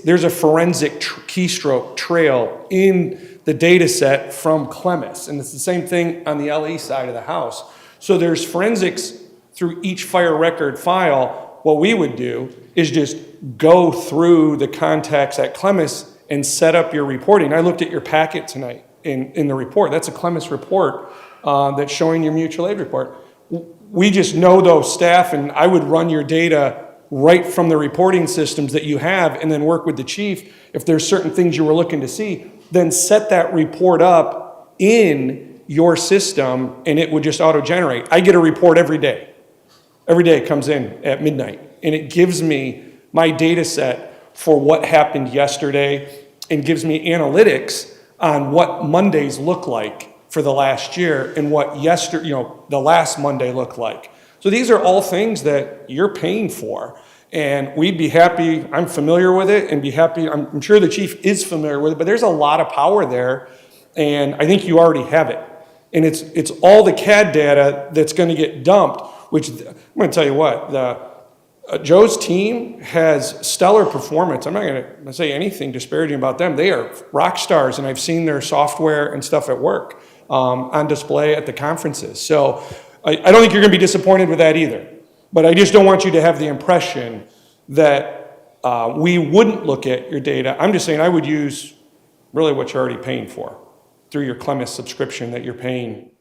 there's a forensic keystroke trail in the data set from Clemis. And it's the same thing on the LE side of the house. So there's forensics through each fire record file. What we would do is just go through the contacts at Clemis and set up your reporting. I looked at your packet tonight in the report. That's a Clemis report that's showing your mutual aid report. We just know those staff, and I would run your data right from the reporting systems that you have and then work with the chief. If there's certain things you were looking to see, then set that report up in your system and it would just auto-generate. I get a report every day. Every day it comes in at midnight and it gives me my data set for what happened yesterday and gives me analytics on what Mondays look like for the last year and what the last Monday looked like. So these are all things that you're paying for. And we'd be happy, I'm familiar with it, and be happy, I'm sure the chief is familiar with it, but there's a lot of power there, and I think you already have it. And it's all the CAD data that's going to get dumped, which I'm going to tell you what, Joe's team has stellar performance. I'm not going to say anything disparaging about them. They are rock stars, and I've seen their software and stuff at work on display at the conferences. So I don't think you're going to be disappointed with that either. But I just don't want you to have the impression that we wouldn't look at your data. I'm just saying I would use really what you're already paying for through your Clemis subscription that you're paying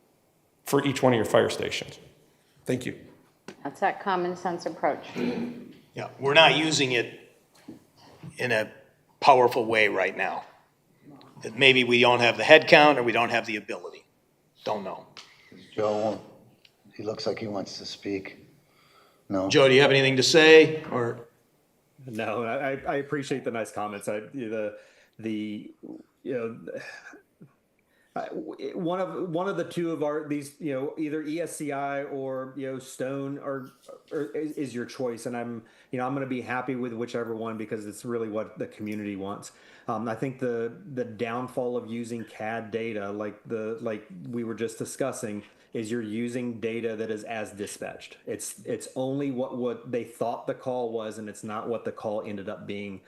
for each one of your fire stations. Thank you. That's that common sense approach. Yeah, we're not using it in a powerful way right now. That maybe we don't have the head count or we don't have the ability. Don't know. Joe, he looks like he wants to speak. No. Joe, do you have anything to say or? No, I appreciate the nice comments. One of the two of these either ESCI or Stone is your choice, and I'm going to be happy with whichever one because it's really what the community wants. I think the downfall of using CAD data like we were just discussing is you're using data that is as dispatched. It's only what they thought the call was, and it's not what the call ended up being,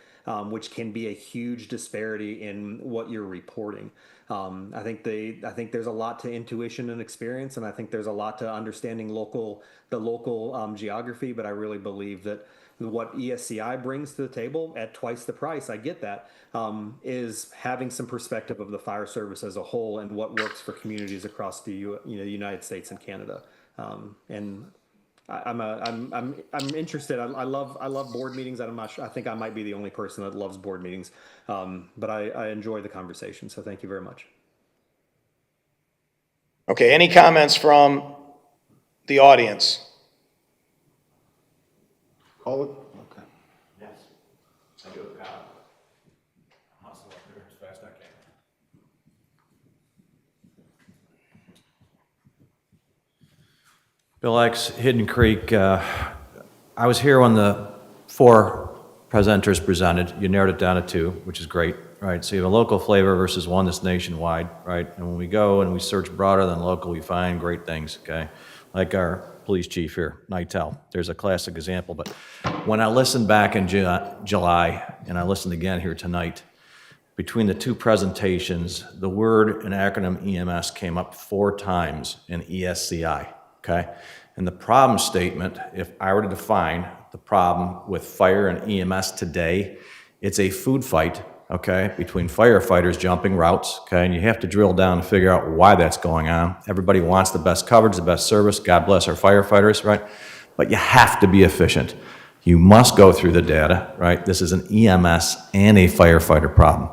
which can be a huge disparity in what you're reporting. I think there's a lot to intuition and experience, and I think there's a lot to understanding the local geography. But I really believe that what ESCI brings to the table at twice the price, I get that, is having some perspective of the fire service as a whole and what works for communities across the United States and Canada. And I'm interested. I love board meetings. I'm not sure. I think I might be the only person that loves board meetings, but I enjoy the conversation. So thank you very much. Okay, any comments from the audience? Okay. Yes. I do have a comment. Hustle up here as fast as I can. Bill X, Hidden Creek. I was here when the 4 presenters presented. You narrowed it down to 2, which is great, right? So you have a local flavor versus one that's nationwide, right? And when we go and we search broader than local, we find great things, okay? Like our police chief here, Nightel. There's a classic example. But when I listened back in July, and I listened again here tonight, between the 2 presentations, the word and acronym EMS came up 4 times in ESCI, okay? And the problem statement, if I were to define the problem with fire and EMS today, it's a food fight, okay, between firefighters jumping routes, okay, and you have to drill down to figure out why that's going on. Everybody wants the best coverage, the best service. God bless our firefighters, right? But you have to be efficient. You must go through the data, right? This is an EMS and a firefighter problem.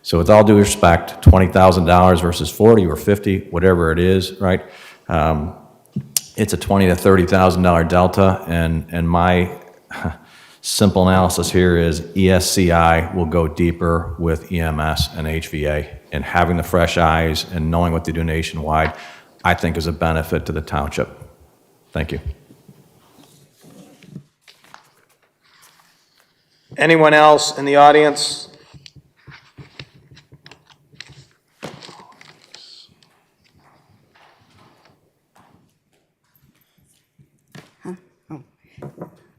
So with all due respect, $20,000 versus 40 or 50, whatever it is, right? It's a $20,000 to $30,000 delta, and my simple analysis here is ESCI will go deeper with EMS and HVA, and having the fresh eyes and knowing what they do nationwide, I think is a benefit to the township. Thank you. Anyone else in the audience?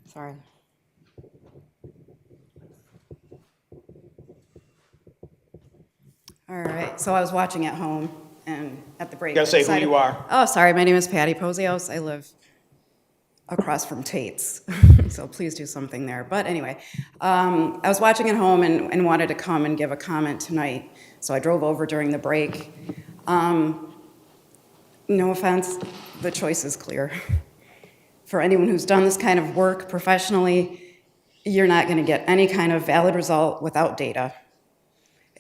Sorry. All right, so I was watching at home and at the break. You gotta say who you are. Oh, sorry, my name is Patty Posios. I live across from Tate's, so please do something there. But anyway, I was watching at home and wanted to come and give a comment tonight, so I drove over during the break. No offense, the choice is clear. For anyone who's done this kind of work professionally, you're not going to get any kind of valid result without data.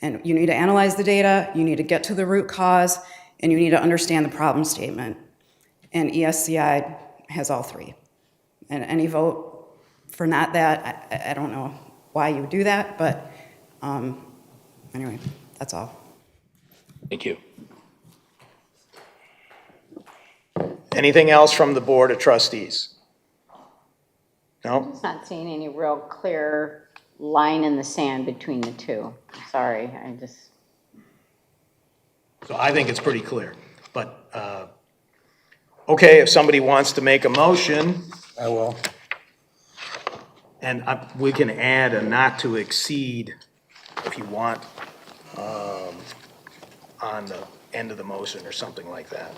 And you need to analyze the data, you need to get to the root cause, and you need to understand the problem statement. And ESCI has all 3. And any vote for not that, I don't know why you would do that, but anyway, that's all. Thank you. Anything else from the Board of Trustees? No? I'm just not seeing any real clear line in the sand between the 2. Sorry, So I think it's pretty clear, but, okay, if somebody wants to make a motion. I will. And we can add a not to exceed, if you want, on the end of the motion or something like that.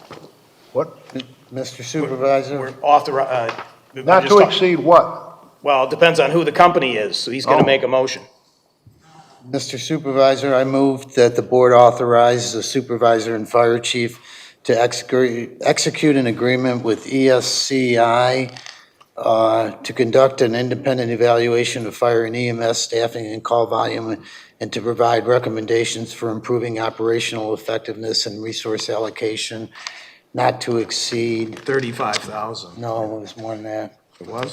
What? Mr. Supervisor? We're authorized. Not to exceed what? Well, it depends on who the company is, so he's gonna make a motion. Mr. Supervisor, I move that the board authorize the supervisor and fire chief to execute an agreement with ESCI to conduct an independent evaluation of fire and EMS staffing and call volume, and to provide recommendations for improving operational effectiveness and resource allocation, not to exceed. 35,000. No, it was more than that. It was?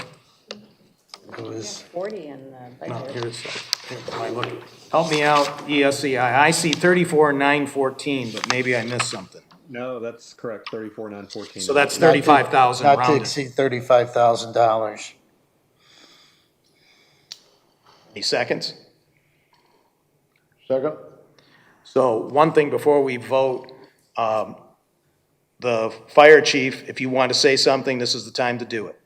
It was. 40 in the No, budget. help me out, ESCI. I see 34,914, but maybe I missed something. No, that's correct, 34,914. So that's 35,000 Not to rounded. exceed $35,000. Any seconds? Second? So one thing before we vote, the the fire chief, if you want to say something, this is the time to do it.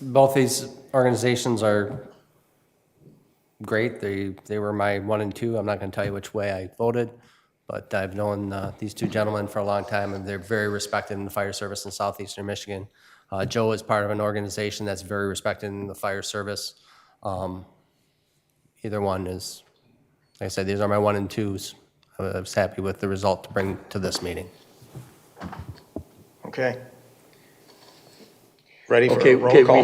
Both these organizations are great. They were my 1 and 2. I'm not going to tell you which way I voted, but I've known these two gentlemen for a long time, and they're very respected in the fire service in southeastern Michigan. Joe is part of an organization that's very respected in the fire service. Either one is, like I said, these are my 1 and 2s. I was happy with the result to bring to this meeting. Okay? Ready for Okay, a roll call?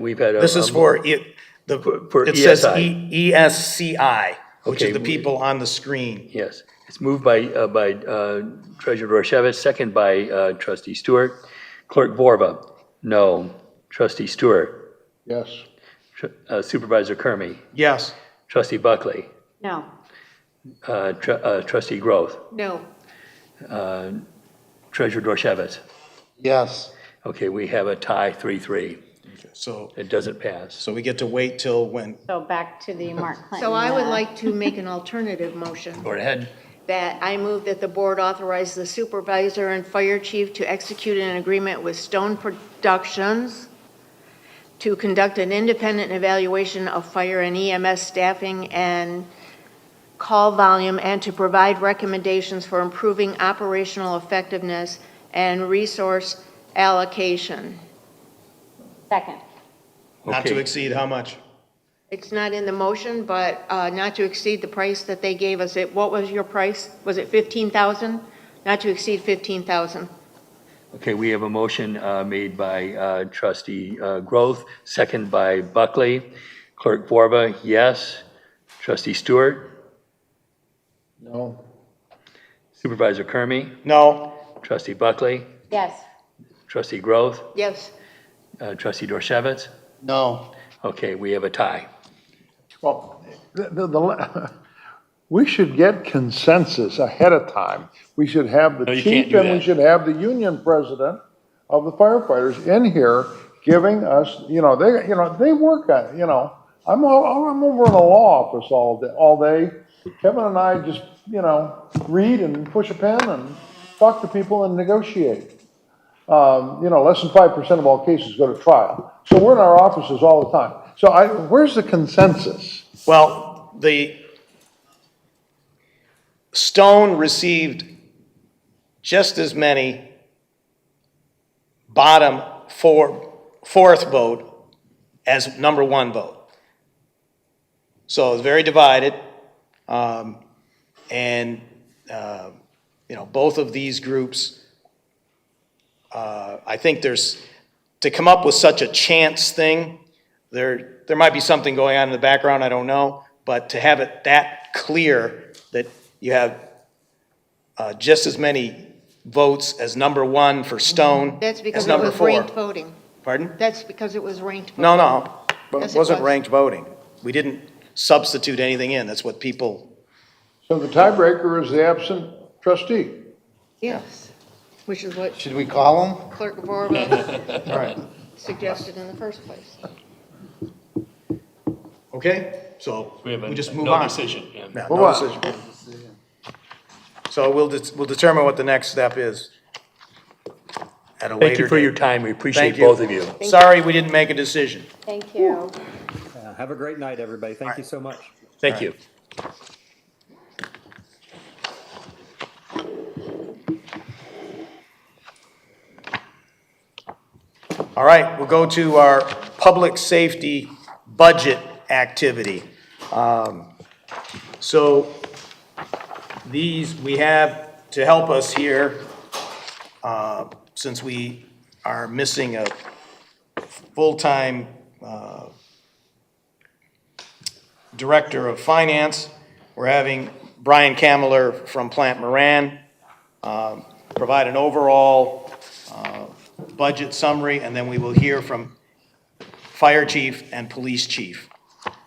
we've had. This is for, for it says ESI. ESCI, which Okay, is the people on the screen. Yes, it's moved by Treasurer Dorshevitz, second by Trustee Stewart. Clerk Borba, no. Trustee Stewart. Yes. Supervisor Kermy. Yes. Trustee Buckley. No. Trustee Groth. No. Treasurer Dorshevitz. Yes. Okay, we have a tie, 3-3. So it doesn't pass. So we get to wait till when? So back to the Mark Clinton. So I would like to make an alternative motion. Go ahead. That I move that the board authorize the supervisor and fire chief to execute an agreement with Stone Productions to conduct an independent evaluation of fire and EMS staffing and call volume, and to provide recommendations for improving operational effectiveness and resource allocation. Second. Not to exceed how much? It's not in the motion, but not to exceed the price that they gave us. What was your price? Was it 15,000? Not to exceed 15,000. Okay, we have a motion made by Trustee Groth, second by Buckley. Clerk Borba, yes. Trustee Stewart? No. Supervisor Kermy? No. Trustee Buckley? Yes. Trustee Groth? Yes. Trustee Dorshevitz? No. Okay, we have a tie. Well, we should get consensus ahead of time. We should have the No, you can't chief do and we that. should have the union president of the firefighters in here giving us, they work on, I'm over in the law office all day. Kevin and I just, read and push a pen and talk to people and negotiate. Less than 5% of all cases go to trial. So we're in our offices all the time. So where's the consensus? Well, the Stone received just as many bottom fourth vote as number 1 vote. So it's very divided. Both of these groups, I think to come up with such a chance thing, there might be something going on in the background, I don't know, but to have it that clear that you have just as many votes as number 1 for Stone That's because as it number was 4. ranked voting. Pardon? That's because it was ranked voting. No, Yes, it it wasn't was. ranked voting. We didn't substitute anything in, that's what people, So the tiebreaker is the absent trustee. Yes, which is what Should we call him? Clerk Borba all right. suggested in the first place. Okay, so We have we just move no on. decision. Yeah. No, Move no on. decision. So we'll determine what the next step is at a later Thank you for date. your time. We appreciate Thank you. both of you. Sorry we didn't make a decision. Thank you. Have a great night, everybody. Thank you so much. Thank you. All right, we'll go to our public safety budget activity. So these we have to help us here, since we are missing a full-time director of finance. We're having Brian Kamler from Plant Moran provide an overall budget summary, and then we will hear from fire chief and police chief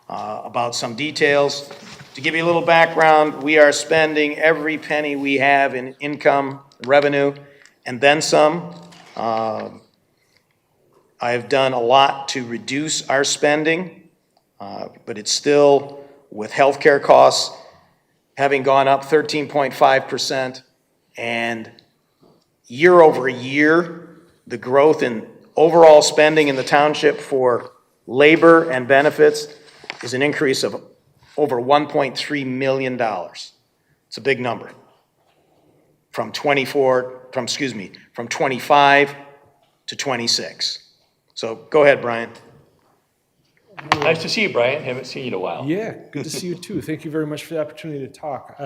about some details. To give you a little background, we are spending every penny we have in income, revenue, and then some. I have done a lot to reduce our spending, but it's still, with healthcare costs having gone up 13.5%, and year over year, the growth in overall spending in the township for labor and benefits is an increase of over $1.3 million. It's a big number. From 25 to 26. So go ahead, Brian. Nice to see you, Brian. Haven't seen you in a while. Yeah, good to see you too. Thank you very much for the opportunity to talk.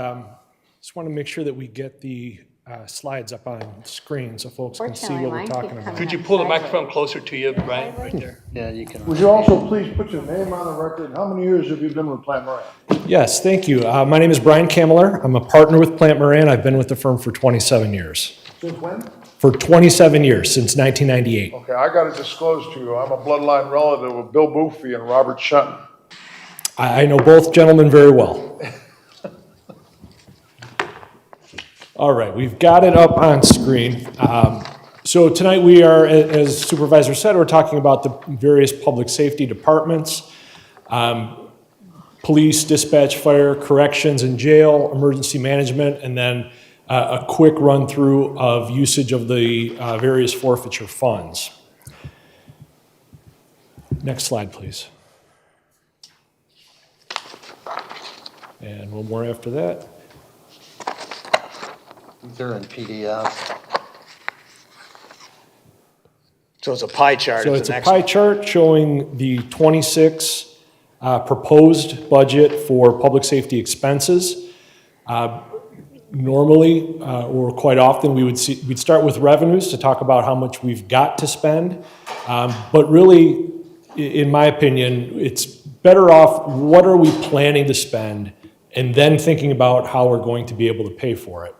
Just want to make sure that we get the slides up on the screen so folks can see what we're talking about. Could you pull the microphone closer to you, Brian, right there? Yeah, you can. Would you also please put your name on the record? How many years have you been with Plant Moran? Yes, thank you. My name is Brian Kammeler. I'm a partner with Plant Moran. I've been with the firm for 27 years. Since when? For 27 years, since 1998. Okay, I got to disclose to you, I'm a bloodline relative of Bill Boofy and Robert Shutton. I know both gentlemen very well. All right, we've got it up on screen. So tonight we are, as Supervisor said, we're talking about the various public safety departments, police, dispatch, fire, corrections and jail, emergency management, and then a quick run through of usage of the various forfeiture funds. Next slide, please. And one more after that. They're in PDF. So it's a pie chart. So it's a pie chart showing the 26 proposed budget for public safety expenses. Normally, or quite often, we'd start with revenues to talk about how much we've got to spend. But really, in my opinion, it's better off what are we planning to spend and then thinking about how we're going to be able to pay for it,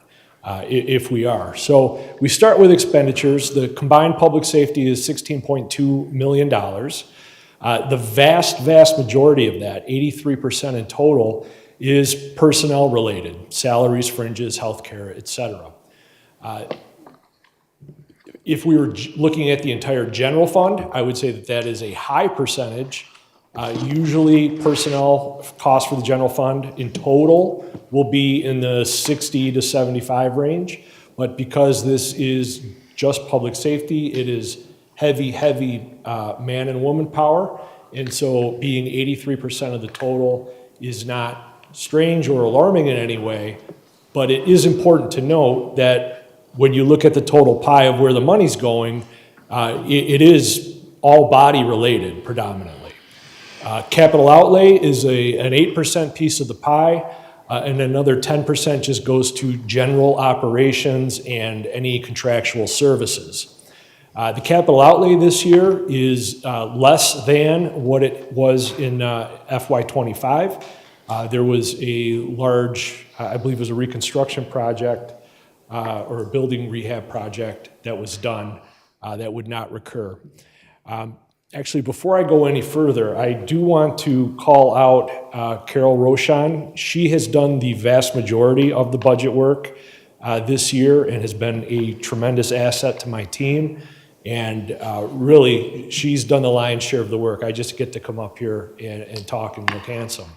if we are. So we start with expenditures. The combined public safety is $16.2 million. The vast majority of that, 83% in total, is personnel related, salaries, fringes, healthcare, et cetera. If we were looking at the entire general fund, I would say that that is a high percentage. Usually personnel costs for the general fund in total will be in the 60 to 75 range. But because this is just public safety, it is heavy man and woman power. And so being 83% of the total is not strange or alarming in any way, but it is important to note that when you look at the total pie of where the money's going, it is all body related predominantly. Capital outlay is an 8% piece of the pie, and another 10% just goes to general operations and any contractual services. The capital outlay this year is less than what it was in FY25. There was a large, I believe it was a reconstruction project or a building rehab project that was done that would not recur. Actually, before I go any further, I do want to call out Carol Rochon. She has done the vast majority of the budget work this year and has been a tremendous asset to my team. And really, she's done the lion's share of the work. I just get to come up here and talk and look handsome.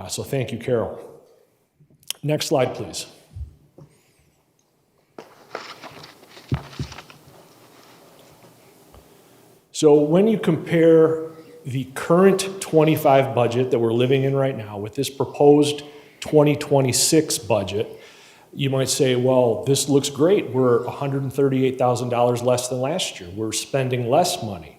So thank you, Carol. Next slide, please. So when you compare the current 25 budget that we're living in right now with this proposed 2026 budget, you might say, well, this looks great. We're $138,000 less than last year. We're spending less money.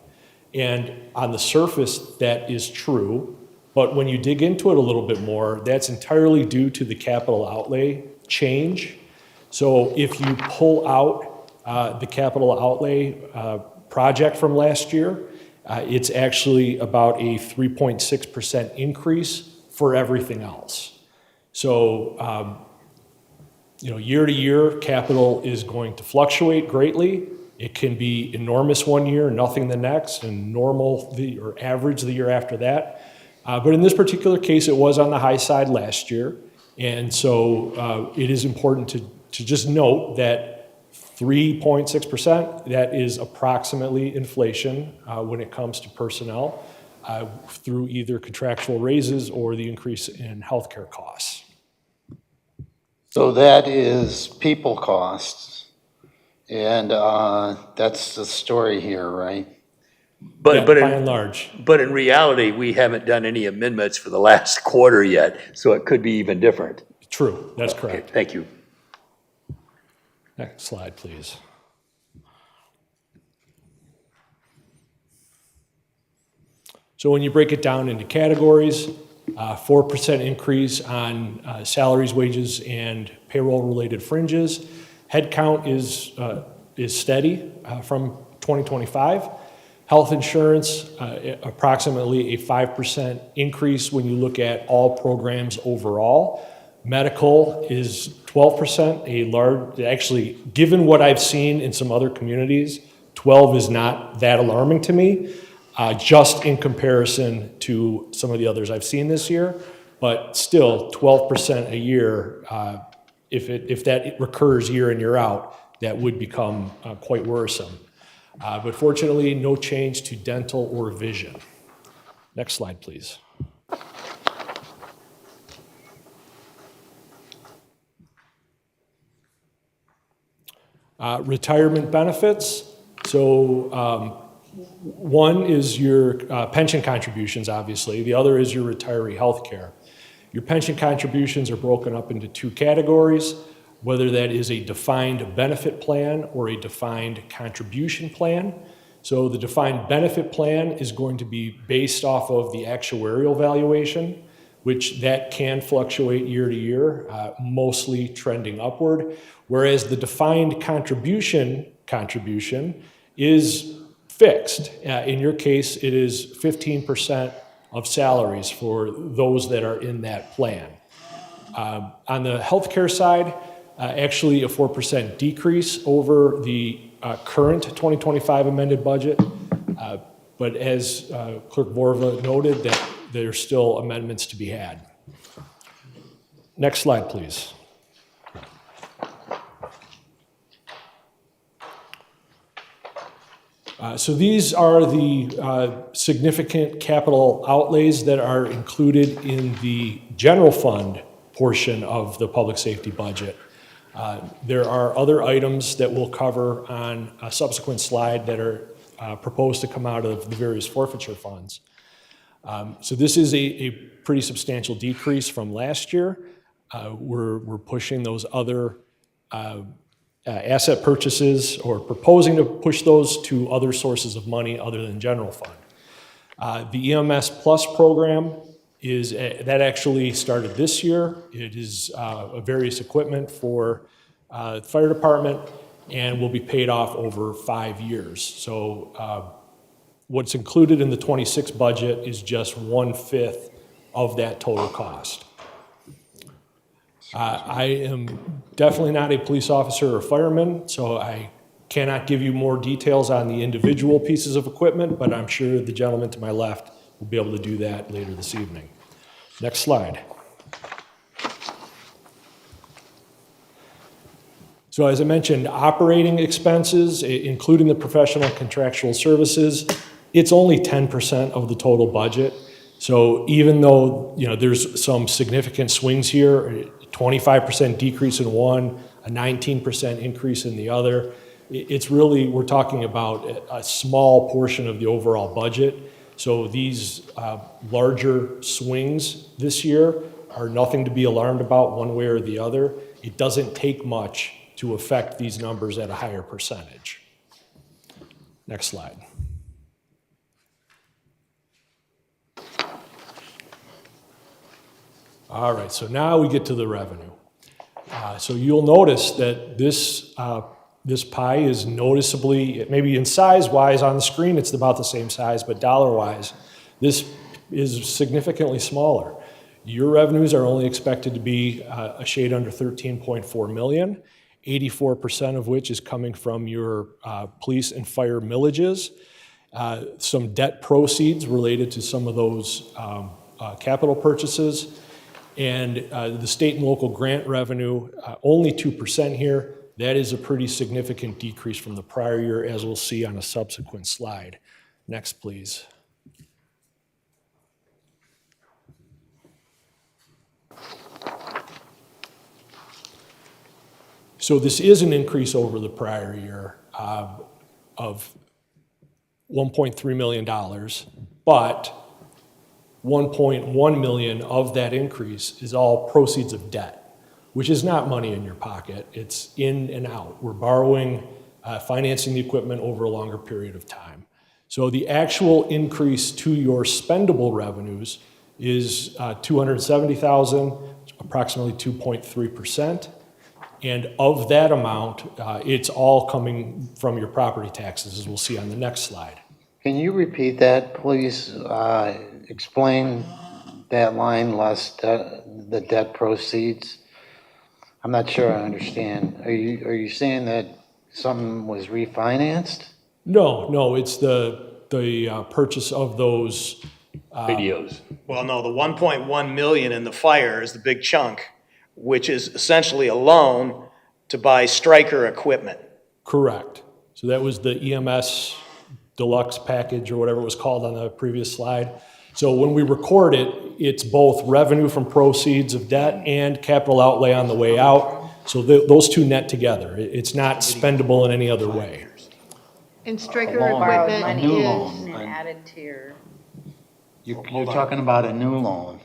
And on the surface, that is true. But when you dig into it a little bit more, that's entirely due to the capital outlay change. So if you pull out the capital outlay project from last year, it's actually about a 3.6% increase for everything else. So, year to year, capital is going to fluctuate greatly. It can be enormous one year, nothing the next, and normal or average the year after that. But in this particular case, it was on the high side last year. And so it is important to just note that 3.6%, that is approximately inflation when it comes to personnel through either contractual raises or the increase in healthcare costs. So that is people costs, and that's the story here, right? But, Yeah, but by in, and large. but in reality, we haven't done any amendments for the last quarter yet, so it could be even different. True, that's Okay, correct. thank you. Next slide, please. So when you break it down into categories, 4% increase on salaries, wages, and payroll-related fringes. Headcount is steady from 2025. Health insurance, approximately a 5% increase when you look at all programs overall. Medical is 12%, a large, actually, given what I've seen in some other communities, 12 is not that alarming to me, just in comparison to some of the others I've seen this year. But still, 12% a year, if that recurs year in, year out, that would become quite worrisome. But fortunately, no change to dental or vision. Next slide, please. Retirement benefits. So one is your pension contributions, obviously. The other is your retiree health care. Your pension contributions are broken up into two categories, whether that is a defined benefit plan or a defined contribution plan. So the defined benefit plan is going to be based off of the actuarial valuation, which that can fluctuate year to year, mostly trending upward, whereas the defined contribution is fixed. In your case, it is 15% of salaries for those that are in that plan. On the healthcare side, actually a 4% decrease over the current 2025 amended budget. But as Clerk Vorva noted, that there's still amendments to be had. Next slide, please. So these are the significant capital outlays that are included in the general fund portion of the public safety budget. There are other items that we'll cover on a subsequent slide that are proposed to come out of the various forfeiture funds. So this is a pretty substantial decrease from last year. We're pushing those other asset purchases, or proposing to push those to other sources of money other than general fund. The EMS Plus program that actually started this year. It is various equipment for the fire department and will be paid off over 5 years. So what's included in the 26 budget is just 1/5 of that total cost. I am definitely not a police officer or fireman, so I cannot give you more details on the individual pieces of equipment, but I'm sure the gentleman to my left will be able to do that later this evening. Next slide. So as I mentioned, operating expenses, including the professional contractual services, it's only 10% of the total budget. So even though there's some significant swings here, 25% decrease in one, a 19% increase in the other, it's really, we're talking about a small portion of the overall budget. So these larger swings this year are nothing to be alarmed about one way or the other. It doesn't take much to affect these numbers at a higher percentage. Next slide. All right, so now we get to the revenue. So you'll notice that this pie is noticeably, maybe in size-wise on the screen, it's about the same size, but dollar-wise, this is significantly smaller. Your revenues are only expected to be a shade under 13.4 million, 84% of which is coming from your police and fire millages, some debt proceeds related to some of those capital purchases, and the state and local grant revenue, only 2% here. That is a pretty significant decrease from the prior year, as we'll see on a subsequent slide. Next, please. So this is an increase over the prior year of $1.3 million, but 1.1 million of that increase is all proceeds of debt, which is not money in your pocket. It's in and out. We're borrowing, financing the equipment over a longer period of time. So the actual increase to your spendable revenues is $270,000, approximately 2.3%. And of that amount, it's all coming from your property taxes, as we'll see on the next slide. Can you repeat that, please? Explain that line, less the debt proceeds. I'm not sure I understand. Are you saying that something was refinanced? No, it's the purchase of those Radios. Well, no, the 1.1 million in the fire is the big chunk, which is essentially a loan to buy Stryker equipment. Correct. So that was the EMS deluxe package or whatever it was called on the previous slide. So when we record it, it's both revenue from proceeds of debt and capital outlay on the way out. So those two net together. It's not spendable in any other way. And Stryker Borrowed equipment money new is, loan. and added to your. You're talking about a new loan.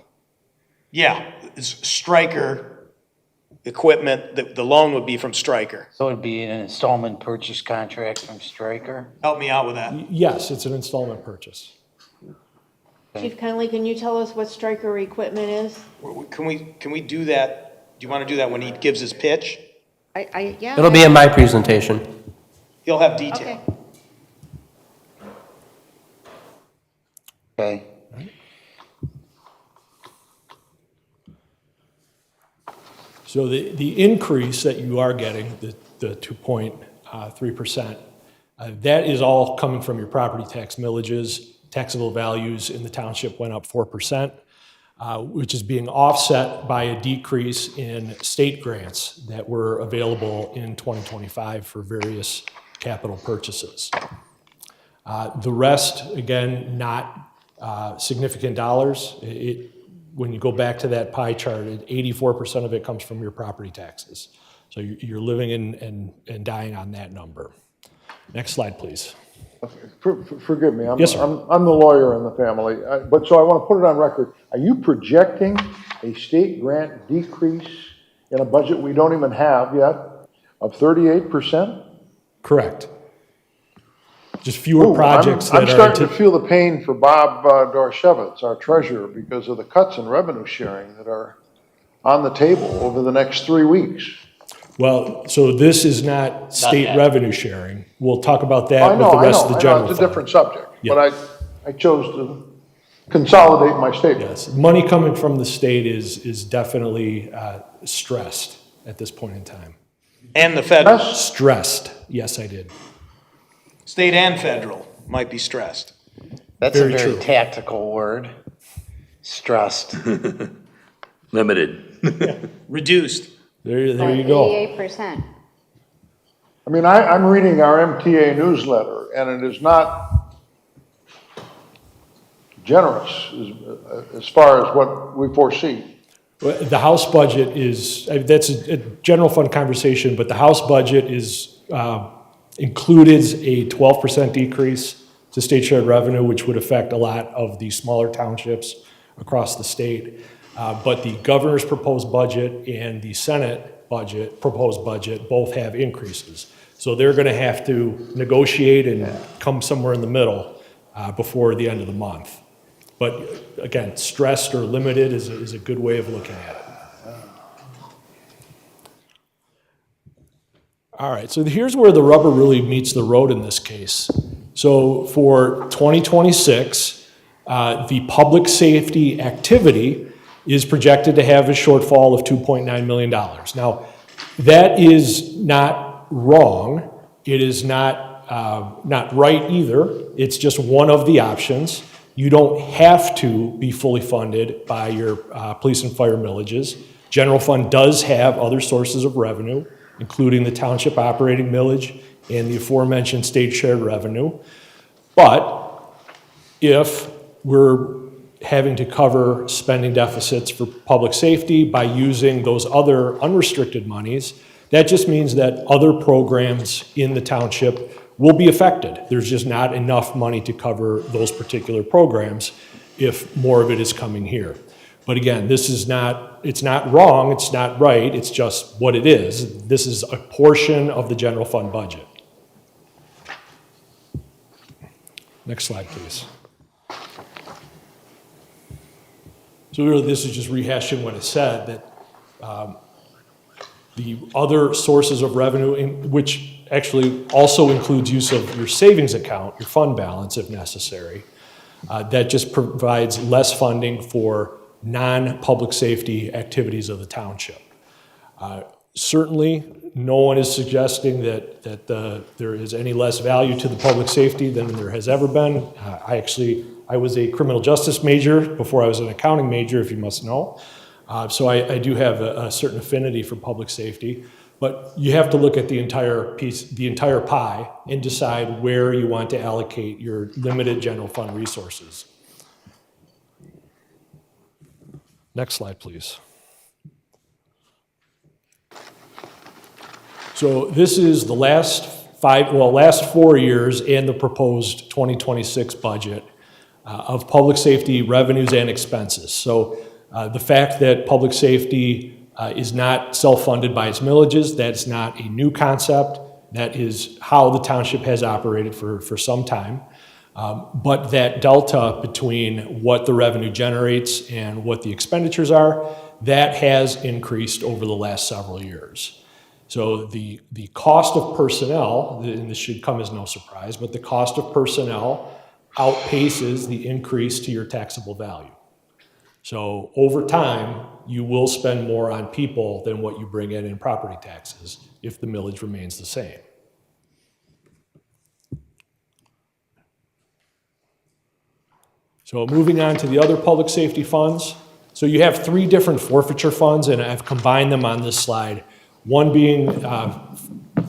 Yeah, it's Stryker equipment, the loan would be from Stryker. So it'd be an installment purchase contract from Stryker? Help me out with that. Yes, it's an installment purchase. Chief Conley, can you tell us what Stryker equipment is? Can we do that? Do you want to do that when he gives his pitch? Yeah. It'll be in my presentation. He'll have detail. Okay. So the increase that you are getting, the 2.3%, that is all coming from your property tax millages. Taxable values in the township went up 4%, which is being offset by a decrease in state grants that were available in 2025 for various capital purchases. The rest, again, not significant dollars. When you go back to that pie chart, 84% of it comes from your property taxes. So you're living and dying on that number. Next slide, please. Forgive me, Yes, sir. I'm the lawyer in the family, but so I want to put it on record. Are you projecting a state grant decrease in a budget we don't even have yet of 38%? Correct. Just fewer projects I'm that are. starting to feel the pain for Bob Dorshevitz, our treasurer, because of the cuts in revenue sharing that are on the table over the next 3 weeks. Well, so this is not state revenue sharing. We'll talk about that with the rest of the I know, general it's a fund. different subject, Yeah. but I chose to consolidate my statement. Yes, money coming from the state is definitely stressed at this point in time. And the federal, Stressed, yes, I did. state and federal might be stressed. That's Very a very true. tactical word. Stressed. Limited. Reduced. There you go. 88%. I mean, I'm reading our MTA newsletter, and it is not generous as far as what we foresee. Well, the House budget is, that's a general fund conversation, but the House budget is included a 12% decrease to state shared revenue, which would affect a lot of the smaller townships across the state. But the governor's proposed budget and the Senate budget, proposed budget, both have increases. So they're going to have to negotiate and come somewhere in the middle before the end of the month. But again, stressed or limited is a good way of looking at it. All right, so here's where the rubber really meets the road in this case. So for 2026, the public safety activity is projected to have a shortfall of $2.9 million. Now, that is not wrong. It is not right either. It's just one of the options. You don't have to be fully funded by your police and fire millages. General fund does have other sources of revenue, including the township operating millage and the aforementioned state shared revenue. But if we're having to cover spending deficits for public safety by using those other unrestricted monies, That just means that other programs in the township will be affected. There's just not enough money to cover those particular programs if more of it is coming here. But again, it's not wrong, it's not right, it's just what it is. This is a portion of the general fund budget. Next slide, please. So really, this is just rehashing what I said, that the other sources of revenue, which actually also includes use of your savings account, your fund balance if necessary, that just provides less funding for non-public safety activities of the township. Certainly, no one is suggesting that there is any less value to the public safety than there has ever been. I was a criminal justice major before I was an accounting major, if you must know. So I do have a certain affinity for public safety, but you have to look at the entire piece, the entire pie, and decide where you want to allocate your limited general fund resources. Next slide, please. So this is the last 4 years and the proposed 2026 budget of public safety revenues and expenses. So the fact that public safety is not self-funded by its millages, that's not a new concept. That is how the township has operated for some time. But that delta between what the revenue generates and what the expenditures are, that has increased over the last several years. So the cost of personnel, and this should come as no surprise, but the cost of personnel outpaces the increase to your taxable value. So over time, you will spend more on people than what you bring in property taxes if the millage remains the same. So moving on to the other public safety funds. So you have 3 different forfeiture funds, and I've combined them on this slide. One being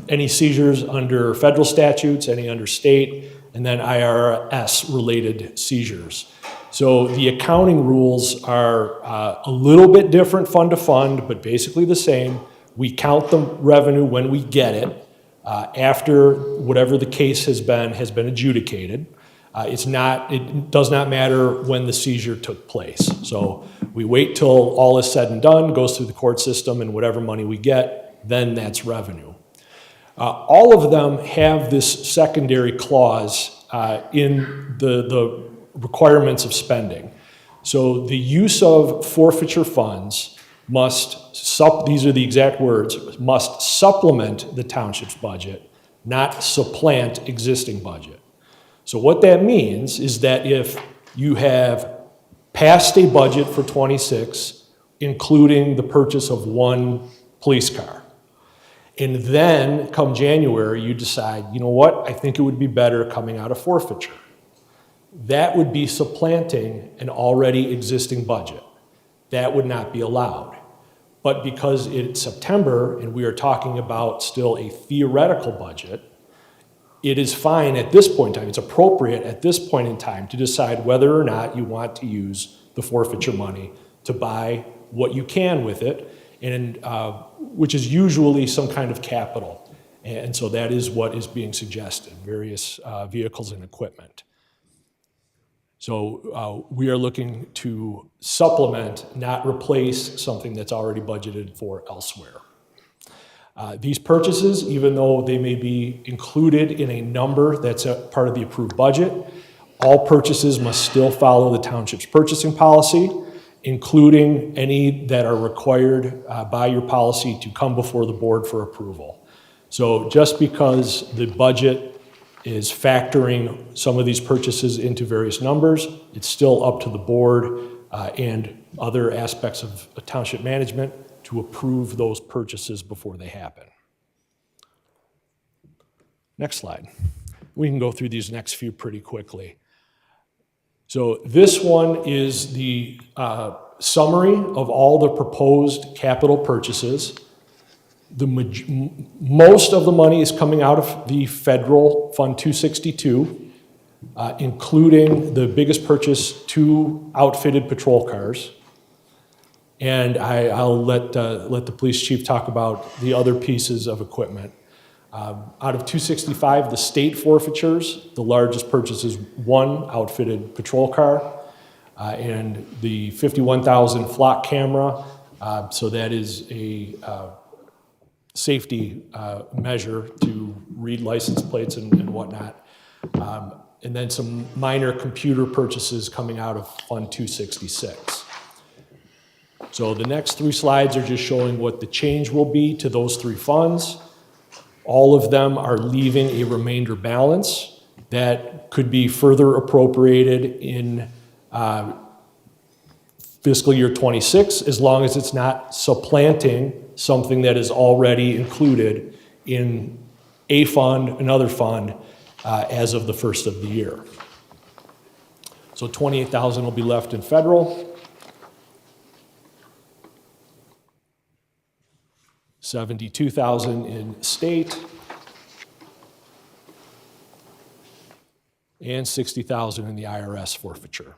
any seizures under federal statutes, any under state, and then IRS-related seizures. So the accounting rules are a little bit different fund to fund, but basically the same. We count the revenue when we get it, after whatever the case has been adjudicated. It does not matter when the seizure took place. So we wait till all is said and done, goes through the court system, and whatever money we get, then that's revenue. All of them have this secondary clause in the requirements of spending. So the use of forfeiture funds these are the exact words, must supplement the township's budget, not supplant existing budget. So what that means is that if you have passed a budget for 26, including the purchase of 1 police car, and then come January, you decide, you know what, I think it would be better coming out of forfeiture. That would be supplanting an already existing budget. That would not be allowed. But because it's September and we are talking about still a theoretical budget, it is fine at this point in time, it's appropriate at this point in time to decide whether or not you want to use the forfeiture money to buy what you can with it, and which is usually some kind of capital. And so that is what is being suggested, various vehicles and equipment. So we are looking to supplement, not replace something that's already budgeted for elsewhere. These purchases, even though they may be included in a number that's a part of the approved budget, all purchases must still follow the township's purchasing policy, including any that are required by your policy to come before the board for approval. So just because the budget is factoring some of these purchases into various numbers, it's still up to the board and other aspects of township management to approve those purchases before they happen. Next slide. We can go through these next few pretty quickly. So this one is the summary of all the proposed capital purchases. Most of the money is coming out of the federal Fund 262, including the biggest purchase, 2 outfitted patrol cars. And I'll let the police chief talk about the other pieces of equipment. Out of 265, the state forfeitures, the largest purchase is one outfitted patrol car, and the 51,000 flock camera. So that is a safety measure to read license plates and whatnot. And then some minor computer purchases coming out of Fund 266. So the next three slides are just showing what the change will be to those three funds. All of them are leaving a remainder balance that could be further appropriated in fiscal year 26, as long as it's not supplanting something that is already included in a fund, another fund, as of the first of the year. So 28,000 will be left in federal. 72,000 in state, and 60,000 in the IRS forfeiture.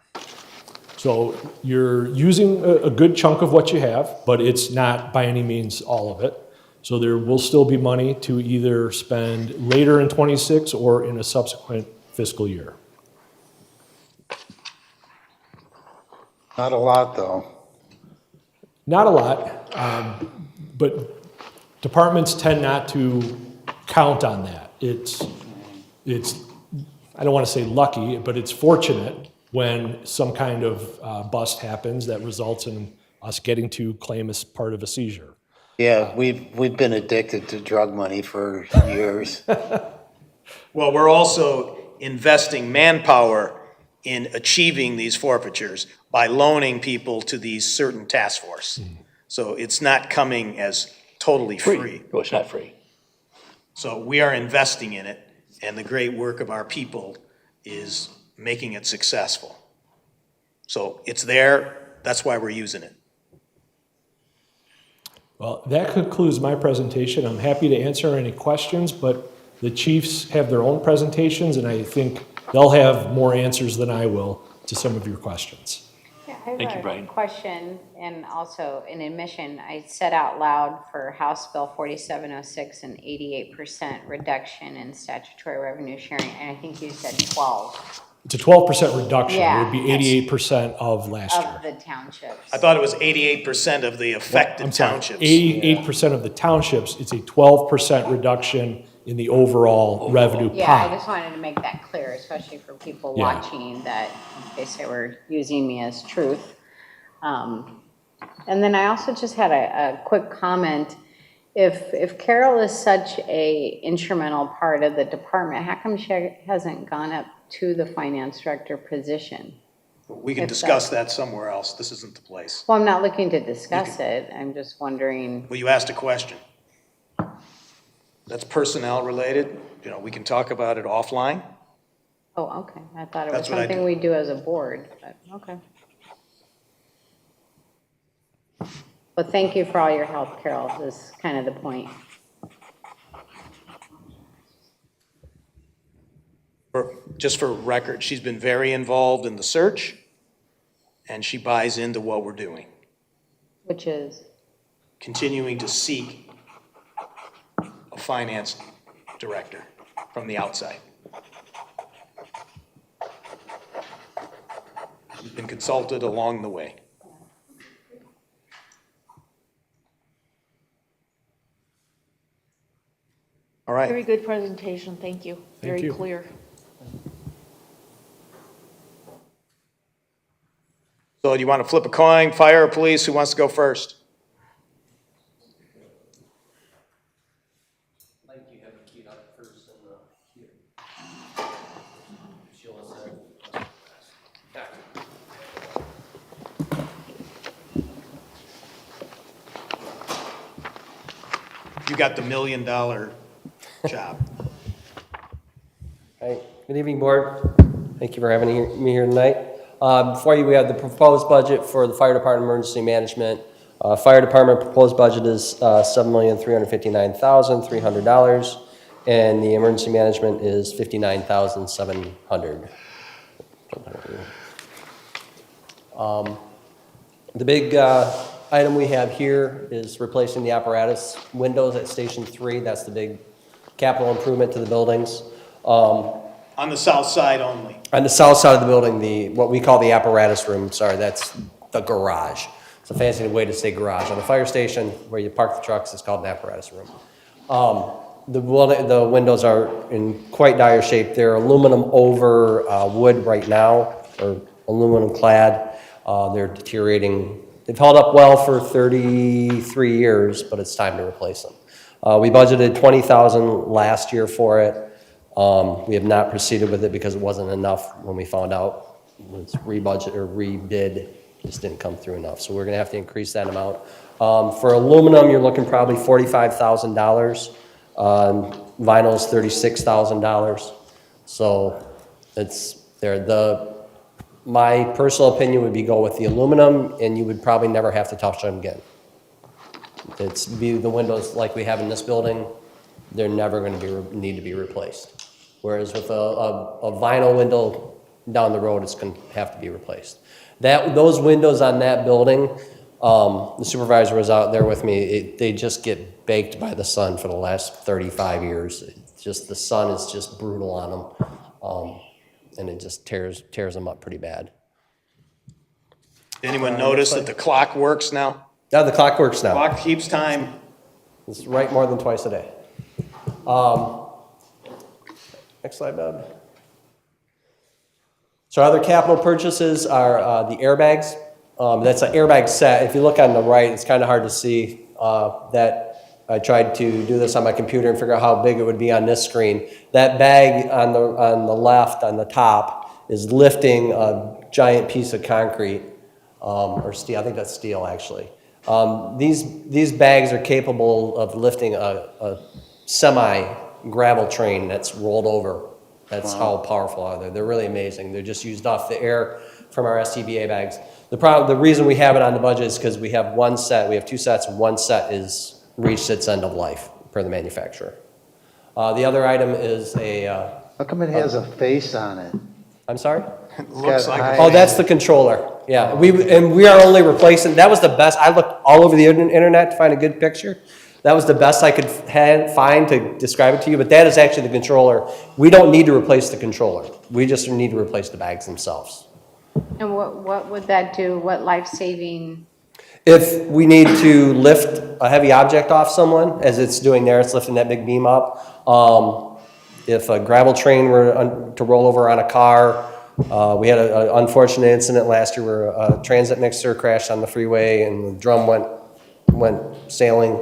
So you're using a good chunk of what you have, but it's not by any means all of it. So there will still be money to either spend later in 26 or in a subsequent fiscal year. Not a lot, though. Not a lot, but departments tend not to count on that. It's, I don't want to say lucky, but it's fortunate when some kind of bust happens that results in us getting to claim as part of a seizure. Yeah, we've been addicted to drug money for years. Well, we're also investing manpower in achieving these forfeitures by loaning people to these certain task force. So it's not coming as totally free. No, it's not free. So we are investing in it, and the great work of our people is making it successful. So it's there, that's why we're using it. Well, that concludes my presentation. I'm happy to answer any questions, but the chiefs have their own presentations, and I think they'll have more answers than I will to some of your questions. Yeah, I Thank you, have a Brian. question, and also in admission, I said out loud for House Bill 4706 an 88% reduction in statutory revenue sharing, and I think you said 12 It's a 12% reduction. It would be Yeah. 88% of last year. of the townships. I thought it was 88% of the affected I'm sorry, townships. 88% of the townships. It's a 12% reduction in the overall revenue Yeah, pot. I just wanted to make that clear, especially for people Yeah. watching, that in case they were using me as truth. And then I also just had a quick comment. If Carol is such a instrumental part of the department, how come she hasn't gone up to the finance director position? We can If discuss that somewhere else. This isn't the place. Well, I'm not looking to discuss it. I'm just wondering. Well, you asked a question. That's personnel related. You know, we can talk about it offline. Oh, okay. I thought it was That's what I something do. we do as a board, but okay. Well, thank you for all your help, Carol. This is kind of the point. Just for record, she's been very involved in the search, and she buys into what we're doing, Which is, continuing to seek a finance director from the outside. She's been consulted along the way. All right. Very good presentation, thank you. Very you. clear. So do you want to flip a coin, fire or police? Who wants to go first? You got the $1 million job. Hi, good evening, board. Thank you for having me here tonight. Before you, we have the proposed budget for the fire department emergency management. Fire department proposed budget is $7,359,300, and the emergency management is $59,700. The big item we have here is replacing the apparatus windows at Station 3. That's the big capital improvement to the buildings. On the south side only. On the south side of the building, what we call the apparatus room, sorry, that's the garage. It's a fancy way to say garage. On the fire station, where you park the trucks, it's called an apparatus room. The windows are in quite dire shape. They're aluminum over wood right now, or aluminum clad. They're deteriorating. They've held up well for 33 years, but it's time to replace them. We budgeted $20,000 last year for it. We have not proceeded with it because it wasn't enough when we found out. It's rebudget or rebid, just didn't come through enough. So we're gonna have to increase that amount. For aluminum, you're looking probably $45,000. Vinyl's $36,000. So it's there. My personal opinion would be go with the aluminum, and you would probably never have to touch them again. The windows like we have in this building, they're never going to need to be replaced. Whereas with a vinyl window down the road, it's going to have to be replaced. Those windows on that building, the supervisor was out there with me. They just get baked by the sun for the last 35 years. The sun is just brutal on them, and it just tears them up pretty bad. Anyone notice that the clock works now? Yeah, the clock works now. Clock keeps time. It's right more than twice a day. Next slide, Bob. So other capital purchases are the airbags. That's an airbag set. If you look on the right, it's kind of hard to see that. I tried to do this on my computer and figure out how big it would be on this screen. That bag on the left, on the top, is lifting a giant piece of concrete, or steel. I think that's steel, actually. These bags are capable of lifting a semi-gravel train that's rolled over. That's how powerful are they. They're really amazing. They're just used off the air from our SCBA bags. The reason we have it on the budget is because we have one set. We have two sets, and one set is reached its end of life per the manufacturer. The other item is a... How come it has a face on it? I'm sorry? Looks like. Oh, that's the controller. Yeah, we are only replacing. That was the best. I looked all over the internet to find a good picture. That was the best I could find to describe it to you. But that is actually the controller. We don't need to replace the controller. We just need to replace the bags themselves. And what would that do? What life-saving? If we need to lift a heavy object off someone, as it's doing there, it's lifting that big beam up. If a gravel train were to roll over on a car, we had an unfortunate incident last year where a transit mixer crashed on the freeway and the drum went sailing.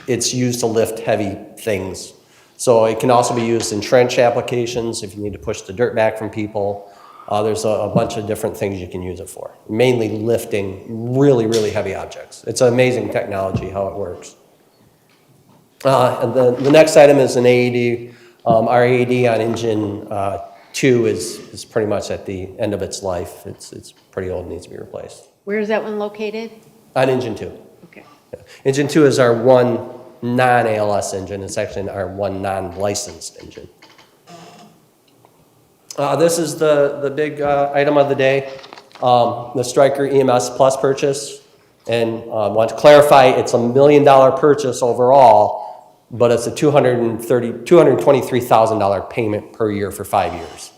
It's used to lift heavy things. So it can also be used in trench applications if you need to push the dirt back from people. There's a bunch of different things you can use it for, mainly lifting really, really heavy objects. It's an amazing technology how it works. And the next item is an AED. Our AED on engine 2 is pretty much at the end of its life. It's pretty old and needs to be replaced. Where is that one located? On engine 2. Okay. Yeah. Engine 2 is our one non-ALS engine. It's actually our one non-licensed engine. This is the big item of the day, the Stryker EMS Plus purchase. And I want to clarify, it's $1 million purchase overall, but it's a $223,000 payment per year for 5 years.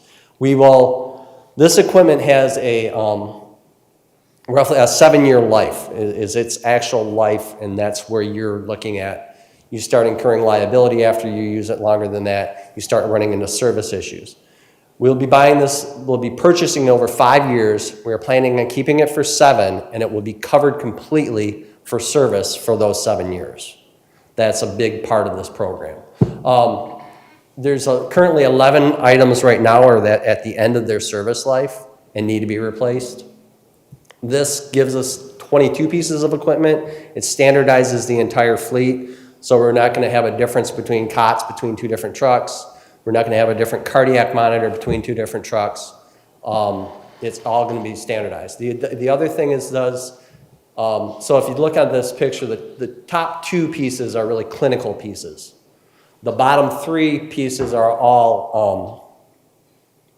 This equipment has a roughly a 7-year life is its actual life, and that's where you're looking at. You start incurring liability after you use it longer than that. You start running into service issues. We'll be purchasing it over 5 years. We're planning on keeping it for 7, and it will be covered completely for service for those 7 years. That's a big part of this program. There's currently 11 items right now are that at the end of their service life and need to be replaced. This gives us 22 pieces of equipment. It standardizes the entire fleet, so we're not going to have a difference between cots between 2 different trucks. We're not going to have a different cardiac monitor between 2 different trucks. It's all going to be standardized. The other thing is so if you look at this picture, the top 2 pieces are really clinical pieces. The bottom 3 pieces are all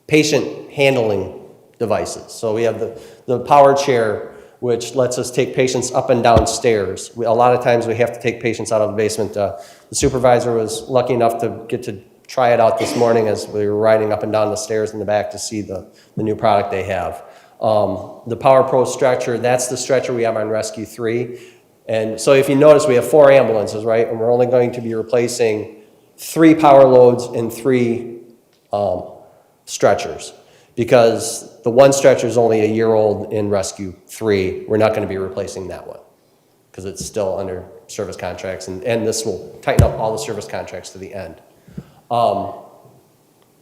patient handling devices. So we have the power chair which lets us take patients up and down stairs. A lot of times we have to take patients out of the basement. The supervisor was lucky enough to get to try it out this morning as we were riding up and down the stairs in the back to see the new product they have. The Power Pro stretcher, that's the stretcher we have on Rescue 3. And so if you notice, we have 4 ambulances, right? And we're only going to be replacing 3 power loads and 3 stretchers. Because the one stretcher is only a year old in Rescue 3. We're not going to be replacing that one because it's still under service contracts. And this will tighten up all the service contracts to the end.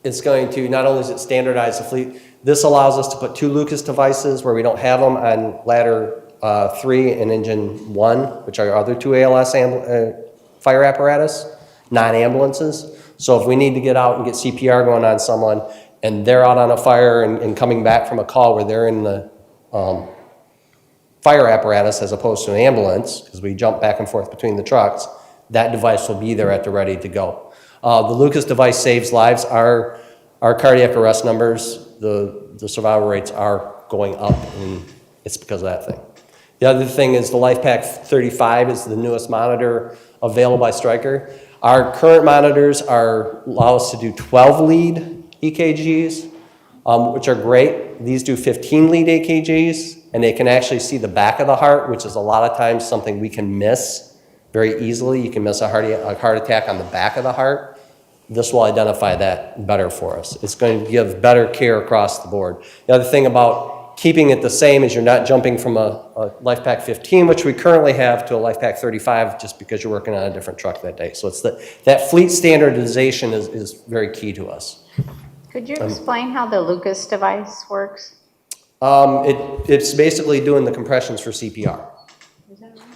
It's going to, not only is it standardize the fleet, this allows us to put 2 Lucas devices where we don't have them on ladder 3 and engine 1, which are our other 2 ALS fire apparatus, non-ambulances. So if we need to get out and get CPR going on someone and they're out on a fire and coming back from a call where they're in the fire apparatus as opposed to an ambulance, because we jump back and forth between the trucks, that device will be there at the ready to go. The Lucas device saves lives. Our cardiac arrest numbers, the survival rates are going up, and it's because of that thing. The other thing is the LifePak 35 is the newest monitor available by Stryker. Our current monitors allow us to do 12 lead EKGs, which are great. These do 15 lead EKGs, and they can actually see the back of the heart, which is a lot of times something we can miss very easily. You can miss a heart attack on the back of the heart. This will identify that better for us. It's going to give better care across the board. The other thing about keeping it the same is you're not jumping from a LifePak 15, which we currently have, to a LifePak 35 just because you're working on a different truck that day. So it's that fleet standardization is very key to us. Could you explain how the Lucas device works? It's basically doing the compressions for CPR.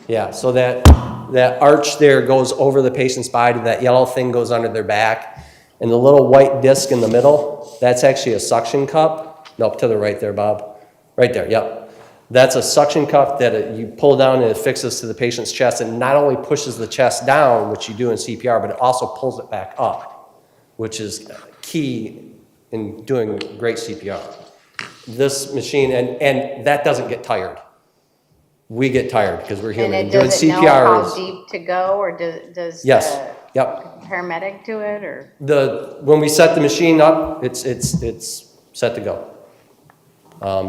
Yeah, so that arch there goes over the patient's body, that yellow thing goes under their back, and the little white disc in the middle, that's actually a suction cup. Nope, to the right there, Bob. Right there, yep. That's a suction cup that you pull down and it fixes to the patient's chest, and not only pushes the chest down, which you do in CPR, but it also pulls it back up, which is key in doing great CPR. This machine, and that doesn't get tired. We get tired because we're human. And does it know how deep to go, or does yes, the paramedic do it, or? When we set the machine up, it's set to go.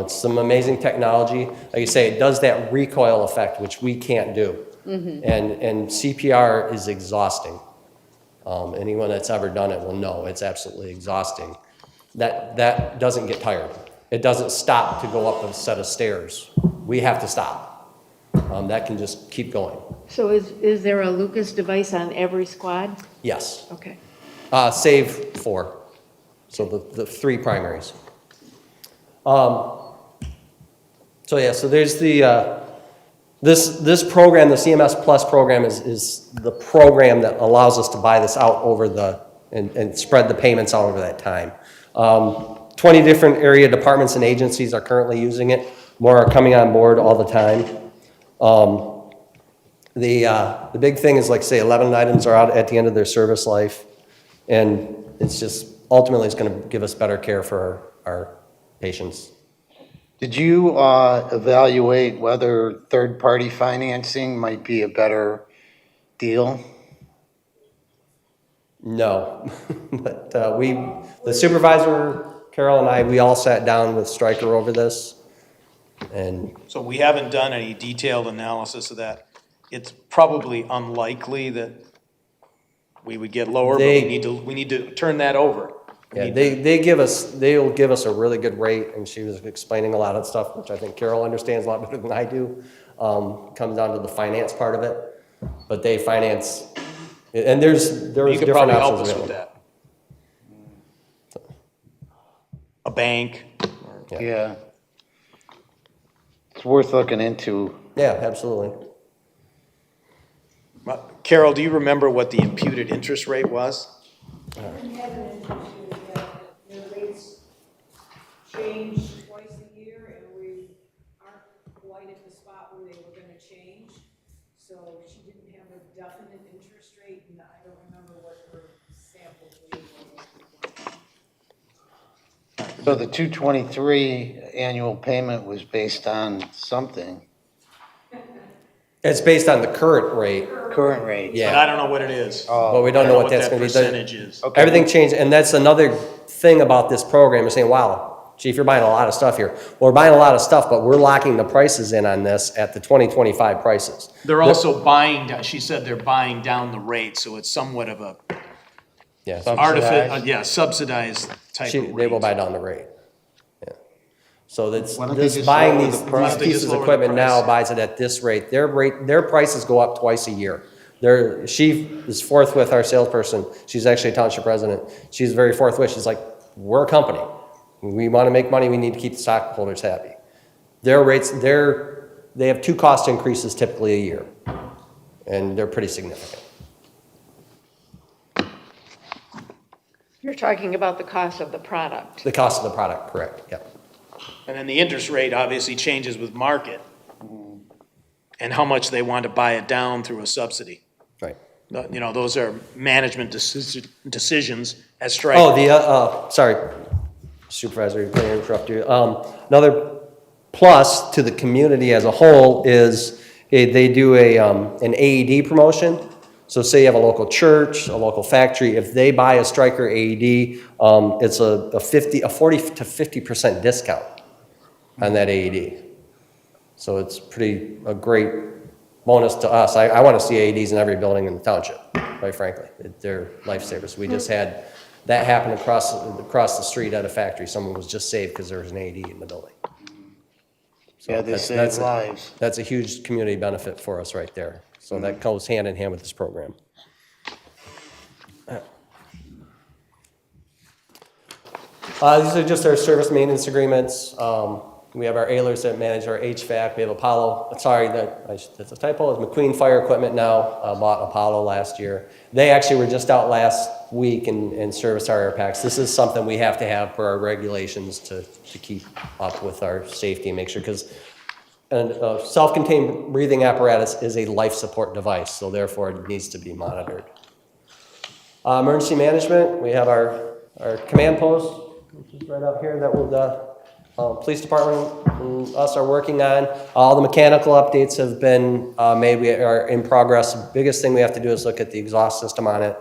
It's some amazing technology. Like you say, it does that recoil effect, which we can't do. Mm-hmm. And CPR is exhausting. Anyone that's ever done it will know it's absolutely exhausting. That doesn't get tired. It doesn't stop to go up a set of stairs. We have to stop. That can just keep going. So is there a Lucas device on every squad? Yes. Okay. Save 4. So the 3 primaries. So there's this program, the CMS Plus program is the program that allows us to buy this out over and spread the payments out over that time. 20 different area departments and agencies are currently using it. More are coming on board all the time. The big thing is, like say, 11 items are out at the end of their service life, and it's just ultimately it's going to give us better care for our patients. Did you evaluate whether third-party financing might be a better deal? No, but the supervisor, Carol, and I, we all sat down with Stryker over this. And so we haven't done any detailed analysis of that. It's probably unlikely that we would get lower, but we need to turn that over. Yeah, they'll give us a really good rate, and she was explaining a lot of stuff, which I think Carol understands a lot better than I do. Comes down to the finance part of it, but they finance, and there's different probably options help us with available. that. A bank. Yeah. It's worth looking into. Yeah, absolutely. Carol, do you remember what the imputed interest rate was? We have an interest rate that the rates change twice a year, and we aren't quite at the spot where they were going to change. So she didn't have a definite interest rate, and I don't remember what her sample rate was. So the 223 annual payment was based on something, It's based on the current rate. current rate. Yeah. But I don't know what it is. But we don't know what that's that gonna be. percentage is. Okay. Everything changed, and that's another thing about this program, is saying, wow, Chief, you're buying a lot of stuff here. Well, we're buying a lot of stuff, but we're locking the prices in on this at the 2025 prices. They're also buying, she said they're buying down the rate, so it's somewhat of a Yeah, subsidized type of rate. they will buy down the rate. Yeah. So that's, Why don't they this just buying lower these the price? pieces of lower the equipment now price? buys it at this rate. Their prices go up twice a year. She is forthwith, our salesperson. She's actually a township resident. She's very forthwith. She's like, we're a company. We want to make money. We need to keep the stockholders happy. Their rates, they have 2 cost increases typically a year, and they're pretty significant. You're talking about the cost of the product. The cost of the product, correct, yep. And then the interest rate obviously changes with market and how much they want to buy it down through a subsidy. Right. You know, those are management decisions as Stryker. Oh, sorry, Supervisor, can I interrupt you? Another plus to the community as a whole is they do an AED promotion. So say you have a local church, a local factory, if they buy a Stryker AED, it's a 40 to 50% discount on that AED. So it's a great bonus to us. I want to see AEDs in every building in the township, quite frankly. They're lifesavers. We just had that happen across the street at a factory. Someone was just saved because there was an AED in the building. So Yeah, they save lives. That's a huge community benefit for us right there. So that goes hand in hand with this program. These are just our service maintenance agreements. We have our Ehlers that manage our HVAC. We have Apollo. Sorry, that's a typo. It's McQueen Fire Equipment now. Bought Apollo last year. They actually were just out last week and serviced our air packs. This is something we have to have per our regulations to keep up with our safety and make sure, because a self-contained breathing apparatus is a life support device, so therefore it needs to be monitored. Emergency management, we have our command post, which is right up here, that the police department and us are working on. All the mechanical updates have been made. We are in progress. The biggest thing we have to do is look at the exhaust system on it.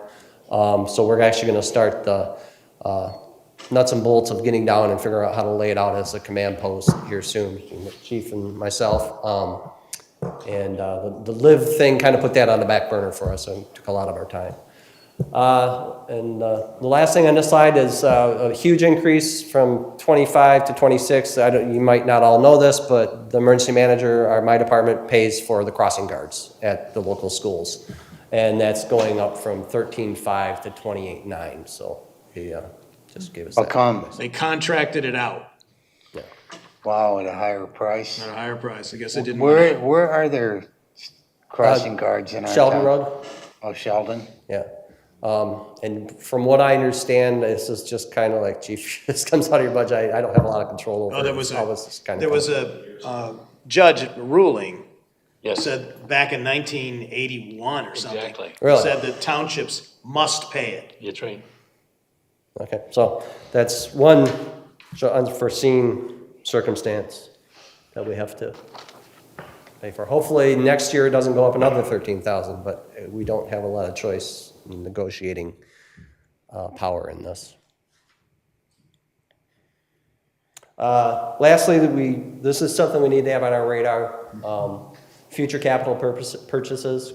So we're actually going to start the nuts and bolts of getting down and figure out how to lay it out as a command post here soon, the chief and myself. The live thing kind of put that on the back burner for us and took a lot of our time. The last thing on this slide is a huge increase from 25 to 26. You might not all know this, but the emergency manager, my department, pays for the crossing guards at the local schools. And that's going up from 13.5 to 28.9. So he just gave us that. How come? They contracted it out Yeah. Wow, at a higher price. at a higher price. I guess they didn't. Where are there crossing guards in our Sheldon town? Road. Oh, Sheldon? Yeah. And from what I understand, this is just kind of like, chief, this comes out of your budget. I don't have a lot of control over it. There was It's a judge ruling. Said back in 1981 or something. Exactly. Really? Said that townships must pay it. That's right. Okay, so that's one unforeseen circumstance that we have to pay for. Hopefully, next year it doesn't go up another 13,000, but we don't have a lot of choice in negotiating power in this. Lastly, this is something we need to have on our radar. Future capital purchases.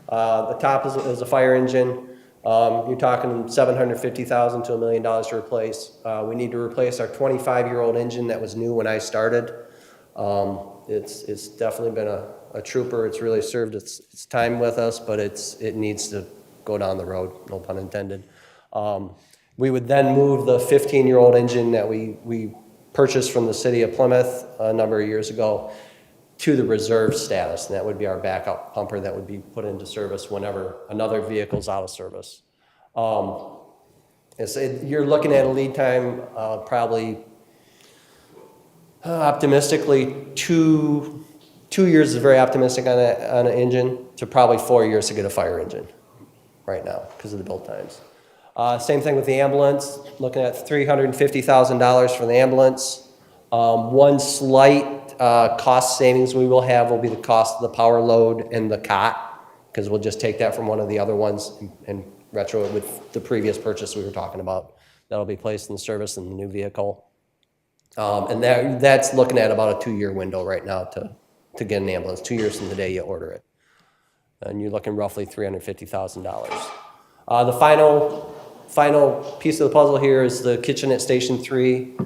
The top is a fire engine. You're talking $750,000 to $1 million to replace. We need to replace our 25-year-old engine that was new when I started. It's definitely been a trooper. It's really served its time with us, but it needs to go down the road, no pun intended. We would then move the 15-year-old engine that we purchased from the city of Plymouth a number of years ago to the reserve status, and that would be our backup pumper that would be put into service whenever another vehicle's out of service. You're looking at a lead time probably optimistically 2 years is very optimistic on an engine, to probably 4 years to get a fire engine right now because of the build times. Same thing with the ambulance, looking at $350,000 for the ambulance. One slight cost savings we will have will be the cost of the power load and the cot, because we'll just take that from one of the other ones and retro it with the previous purchase we were talking about. That'll be placed in service in the new vehicle. And that's looking at about a 2-year window right now to get an ambulance, 2 years from the day you order it. And you're looking roughly $350,000. The final piece of the puzzle here is the kitchen at Station 3.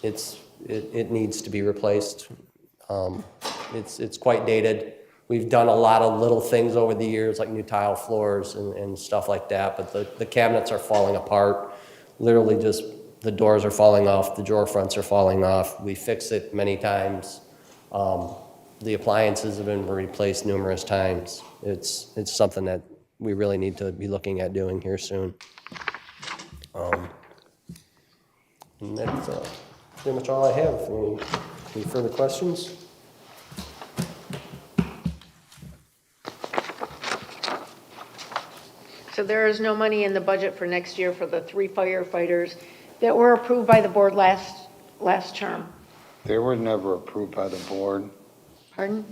It needs to be replaced. It's quite dated. We've done a lot of little things over the years, like new tile floors and stuff like that, but the cabinets are falling apart. Literally just the doors are falling off, the drawer fronts are falling off. We fixed it many times. The appliances have been replaced numerous times. It's something that we really need to be looking at doing here soon. And that's pretty much all I have. Any further questions? So there is no money in the budget for next year for the 3 firefighters that were approved by the board last term? They were never approved by the board. Pardon?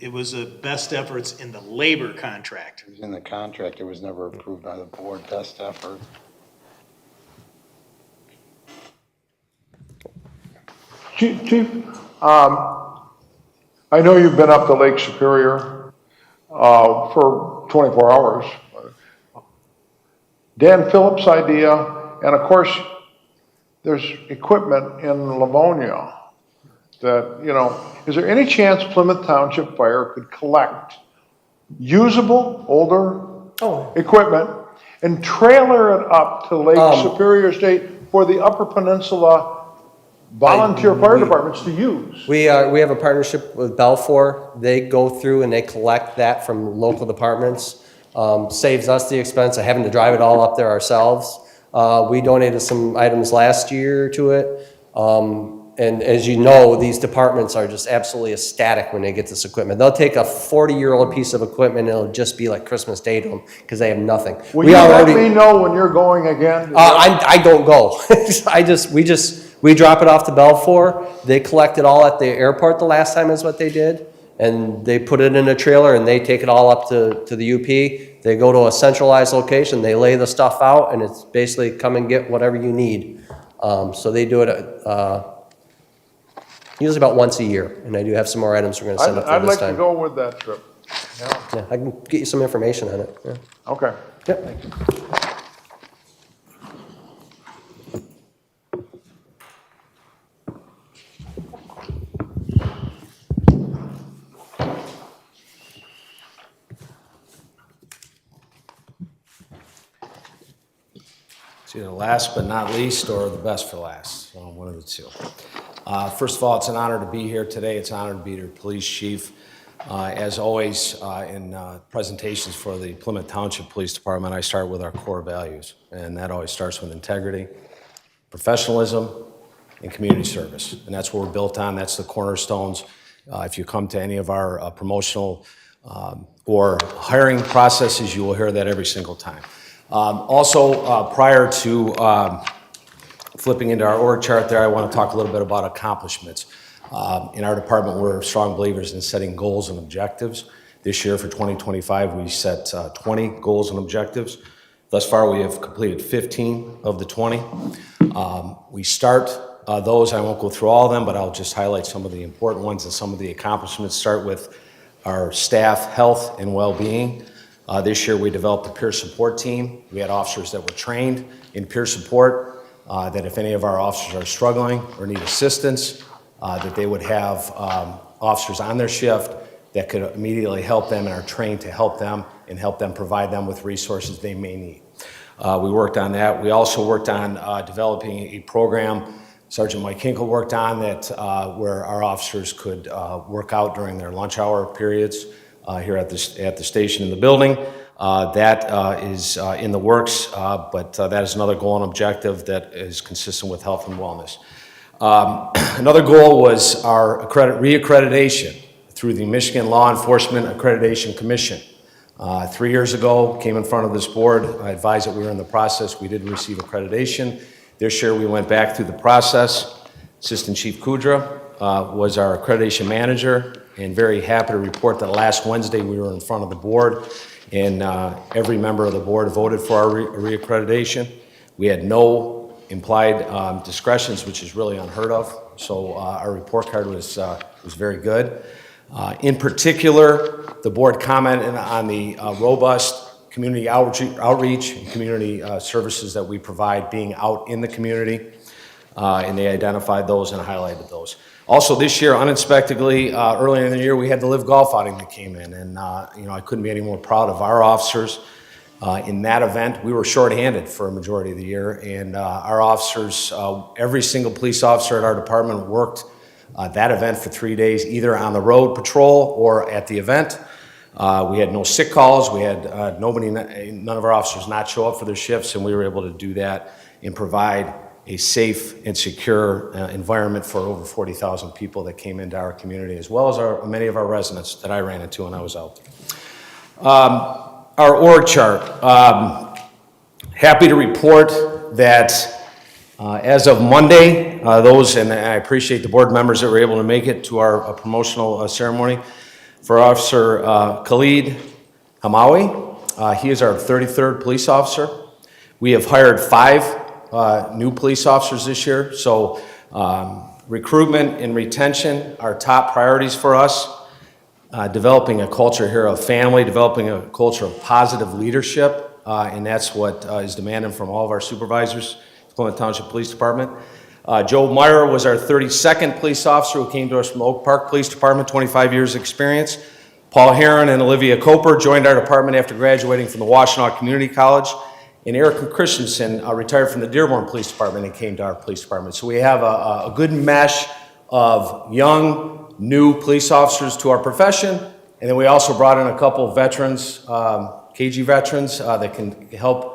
It was a best efforts in the labor contract. It was in the contract. It was never approved by the board. Best effort. Chief, I know you've been up to Lake Superior for 24 hours. Dan Phillips' idea, and of course, there's equipment in Livonia that, is there any chance Plymouth Township Fire could collect usable, older equipment and trailer it up to Lake Superior State for the Upper Peninsula volunteer fire departments to use? We have a partnership with Balfour. They go through and they collect that from local departments. Saves us the expense of having to drive it all up there ourselves. We donated some items last year to it. And as you know, these departments are just absolutely ecstatic when they get this equipment. They'll take a 40-year-old piece of equipment and it'll just be like Christmas Day to them because they have nothing. Will you let me know when you're going again? I don't go. We drop it off to Balfour. They collect it all at the airport the last time is what they did. And they put it in a trailer and they take it all up to the UP. They go to a centralized location, they lay the stuff out, and it's basically come and get whatever you need. So they do it usually about once a year, and I do have some more items we're gonna send up there this time. I'd like to go with that trip. Yeah, I can get you some information on it. Yeah. Okay. Yep. Thank you. It's either last but not least or the best for last, so one of the two. First of all, it's an honor to be here today. It's an honor to be your police chief. As always, in presentations for the Plymouth Township Police Department, I start with our core values, and that always starts with integrity, professionalism, and community service. And that's what we're built on. That's the cornerstones. If you come to any of our promotional or hiring processes, you will hear that every single time. Also, prior to flipping into our org chart there, I want to talk a little bit about accomplishments. In our department, we're strong believers in setting goals and objectives. This year for 2025, we set 20 goals and objectives. Thus far, we have completed 15 of the 20. We start those, I won't go through all of them, but I'll just highlight some of the important ones and some of the accomplishments. Start with our staff health and well-being. This year, we developed a peer support team. We had officers that were trained in peer support, that if any of our officers are struggling or need assistance, that they would have officers on their shift that could immediately help them and are trained to help them and help them provide them with resources they may need. We worked on that. We also worked on developing a program Sergeant Mike Hinkle worked on that where our officers could work out during their lunch hour periods here at the station in the building. That is in the works, but that is another goal and objective that is consistent with health and wellness. Another goal was our reaccreditation through the Michigan Law Enforcement Accreditation Commission. 3 years ago, came in front of this board. I advised that we were in the process. We did receive accreditation. This year, we went back through the process. Assistant Chief Kudra was our accreditation manager, and very happy to report that last Wednesday, we were in front of the board, and every member of the board voted for our reaccreditation. We had no implied discretions, which is really unheard of. So our report card was very good. In particular, the board commented on the robust community outreach and community services that we provide being out in the community, and they identified those and highlighted those. Also this year, unexpectedly, earlier in the year, we had the Live Golf outing that came in, and I couldn't be any more proud of our officers. In that event, we were shorthanded for a majority of the year, and our officers, every single police officer at our department worked that event for 3 days, either on the road patrol or at the event. We had no sick calls. We had none of our officers not show up for their shifts, and we were able to do that and provide a safe and secure environment for over 40,000 people that came into our community, as well as many of our residents that I ran into when I was out there. Our org chart. Happy to report that as of Monday, and I appreciate the board members that were able to make it to our promotional ceremony, for Officer Khalid Hamawi. He is our 33rd police officer. We have hired 5 new police officers this year, so recruitment and retention are top priorities for us. Developing a culture here of family, developing a culture of positive leadership, and that's what is demanded from all of our supervisors, Plymouth Township Police Department. Joe Meyer was our 32nd police officer who came to us from Oak Park Police Department, 25 years experience. Paul Heron and Olivia Coper joined our department after graduating from the Washtenaw Community College. And Erica Christensen retired from the Dearborn Police Department and came to our police department. So we have a good mesh of young, new police officers to our profession. And then we also brought in a couple of veterans, KG veterans, that can help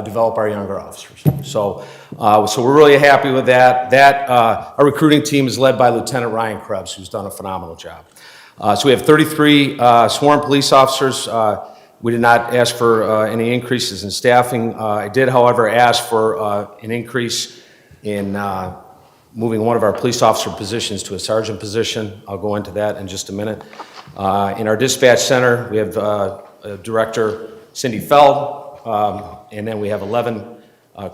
develop our younger officers. So we're really happy with that. Our recruiting team is led by Lieutenant Ryan Krebs, who's done a phenomenal job. So we have 33 sworn police officers. We did not ask for any increases in staffing. I did, however, ask for an increase in moving one of our police officer positions to a sergeant position. I'll go into that in just a minute. In our dispatch center, we have Director Cindy Feld, and then we have 11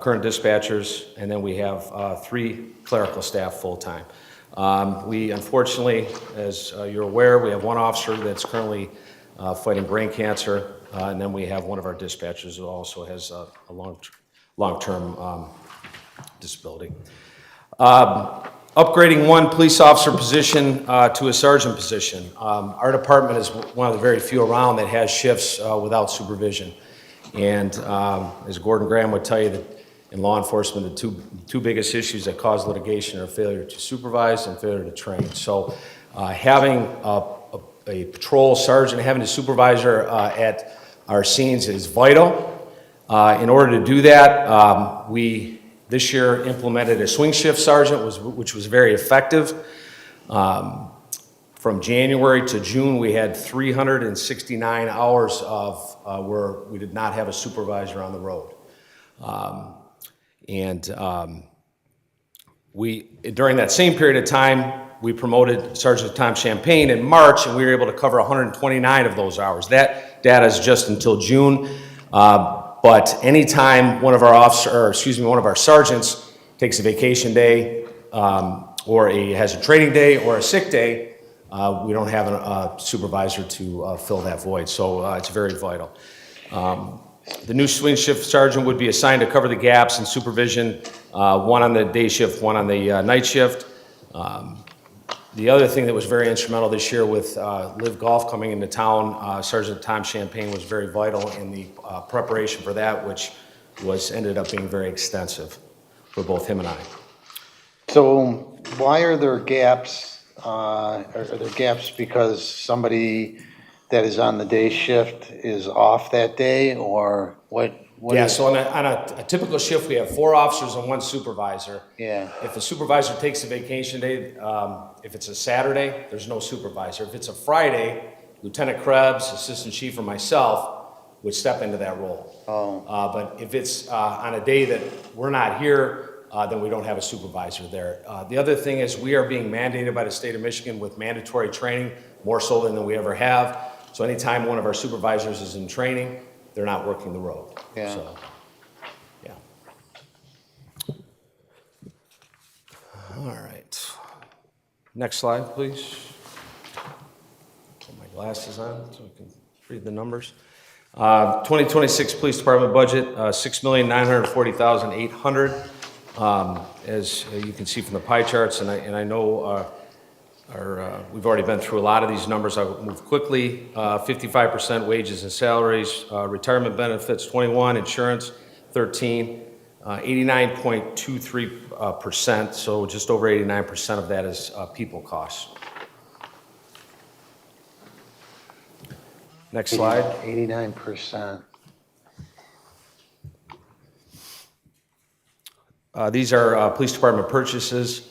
current dispatchers, and then we have 3 clerical staff full-time. We unfortunately, as you're aware, we have one officer that's currently fighting brain cancer, and then we have one of our dispatchers who also has a long-term disability. Upgrading one police officer position to a sergeant position. Our department is one of the very few around that has shifts without supervision. And as Gordon Graham would tell you, that in law enforcement, the two biggest issues that cause litigation are failure to supervise and failure to train. So having a patrol sergeant, having a supervisor at our scenes is vital. In order to do that, we this year implemented a swing shift sergeant, which was very effective. From January to June, we had 369 hours of where we did not have a supervisor on the road. During that same period of time, we promoted Sergeant Tom Champagne in March, and we were able to cover 129 of those hours. That data is just until June, but anytime one of our sergeants takes a vacation day, or has a training day or a sick day, we don't have a supervisor to fill that void. So it's very vital. The new swing shift sergeant would be assigned to cover the gaps in supervision, one on the day shift, one on the night shift. The other thing that was very instrumental this year with Live Golf coming into town, Sergeant Tom Champagne was very vital in the preparation for that, which ended up being very extensive for both him and I. So why are there gaps? Are there gaps because somebody that is on the day shift is off that day, or what? Yeah, so on a typical shift, we have 4 officers and 1 supervisor. Yeah. If a supervisor takes a vacation day, if it's a Saturday, there's no supervisor. If it's a Friday, Lieutenant Krebs, Assistant Chief, or myself would step into that role. But if it's on a day that we're not here, then we don't have a supervisor there. The other thing is we are being mandated by the state of Michigan with mandatory training, more so than we ever have. So anytime one of our supervisors is in training, they're not working the road. Yeah. So, yeah. All right. Next slide, please. Put my glasses on so I can read the numbers. 2026 Police Department budget, $6,940,800. As you can see from the pie charts, and I know we've already been through a lot of these numbers. I'll move quickly. 55% wages and salaries, retirement benefits 21, insurance 13, 89.23%. So just over 89% of that is people costs. Next slide. 89%. These are police department purchases.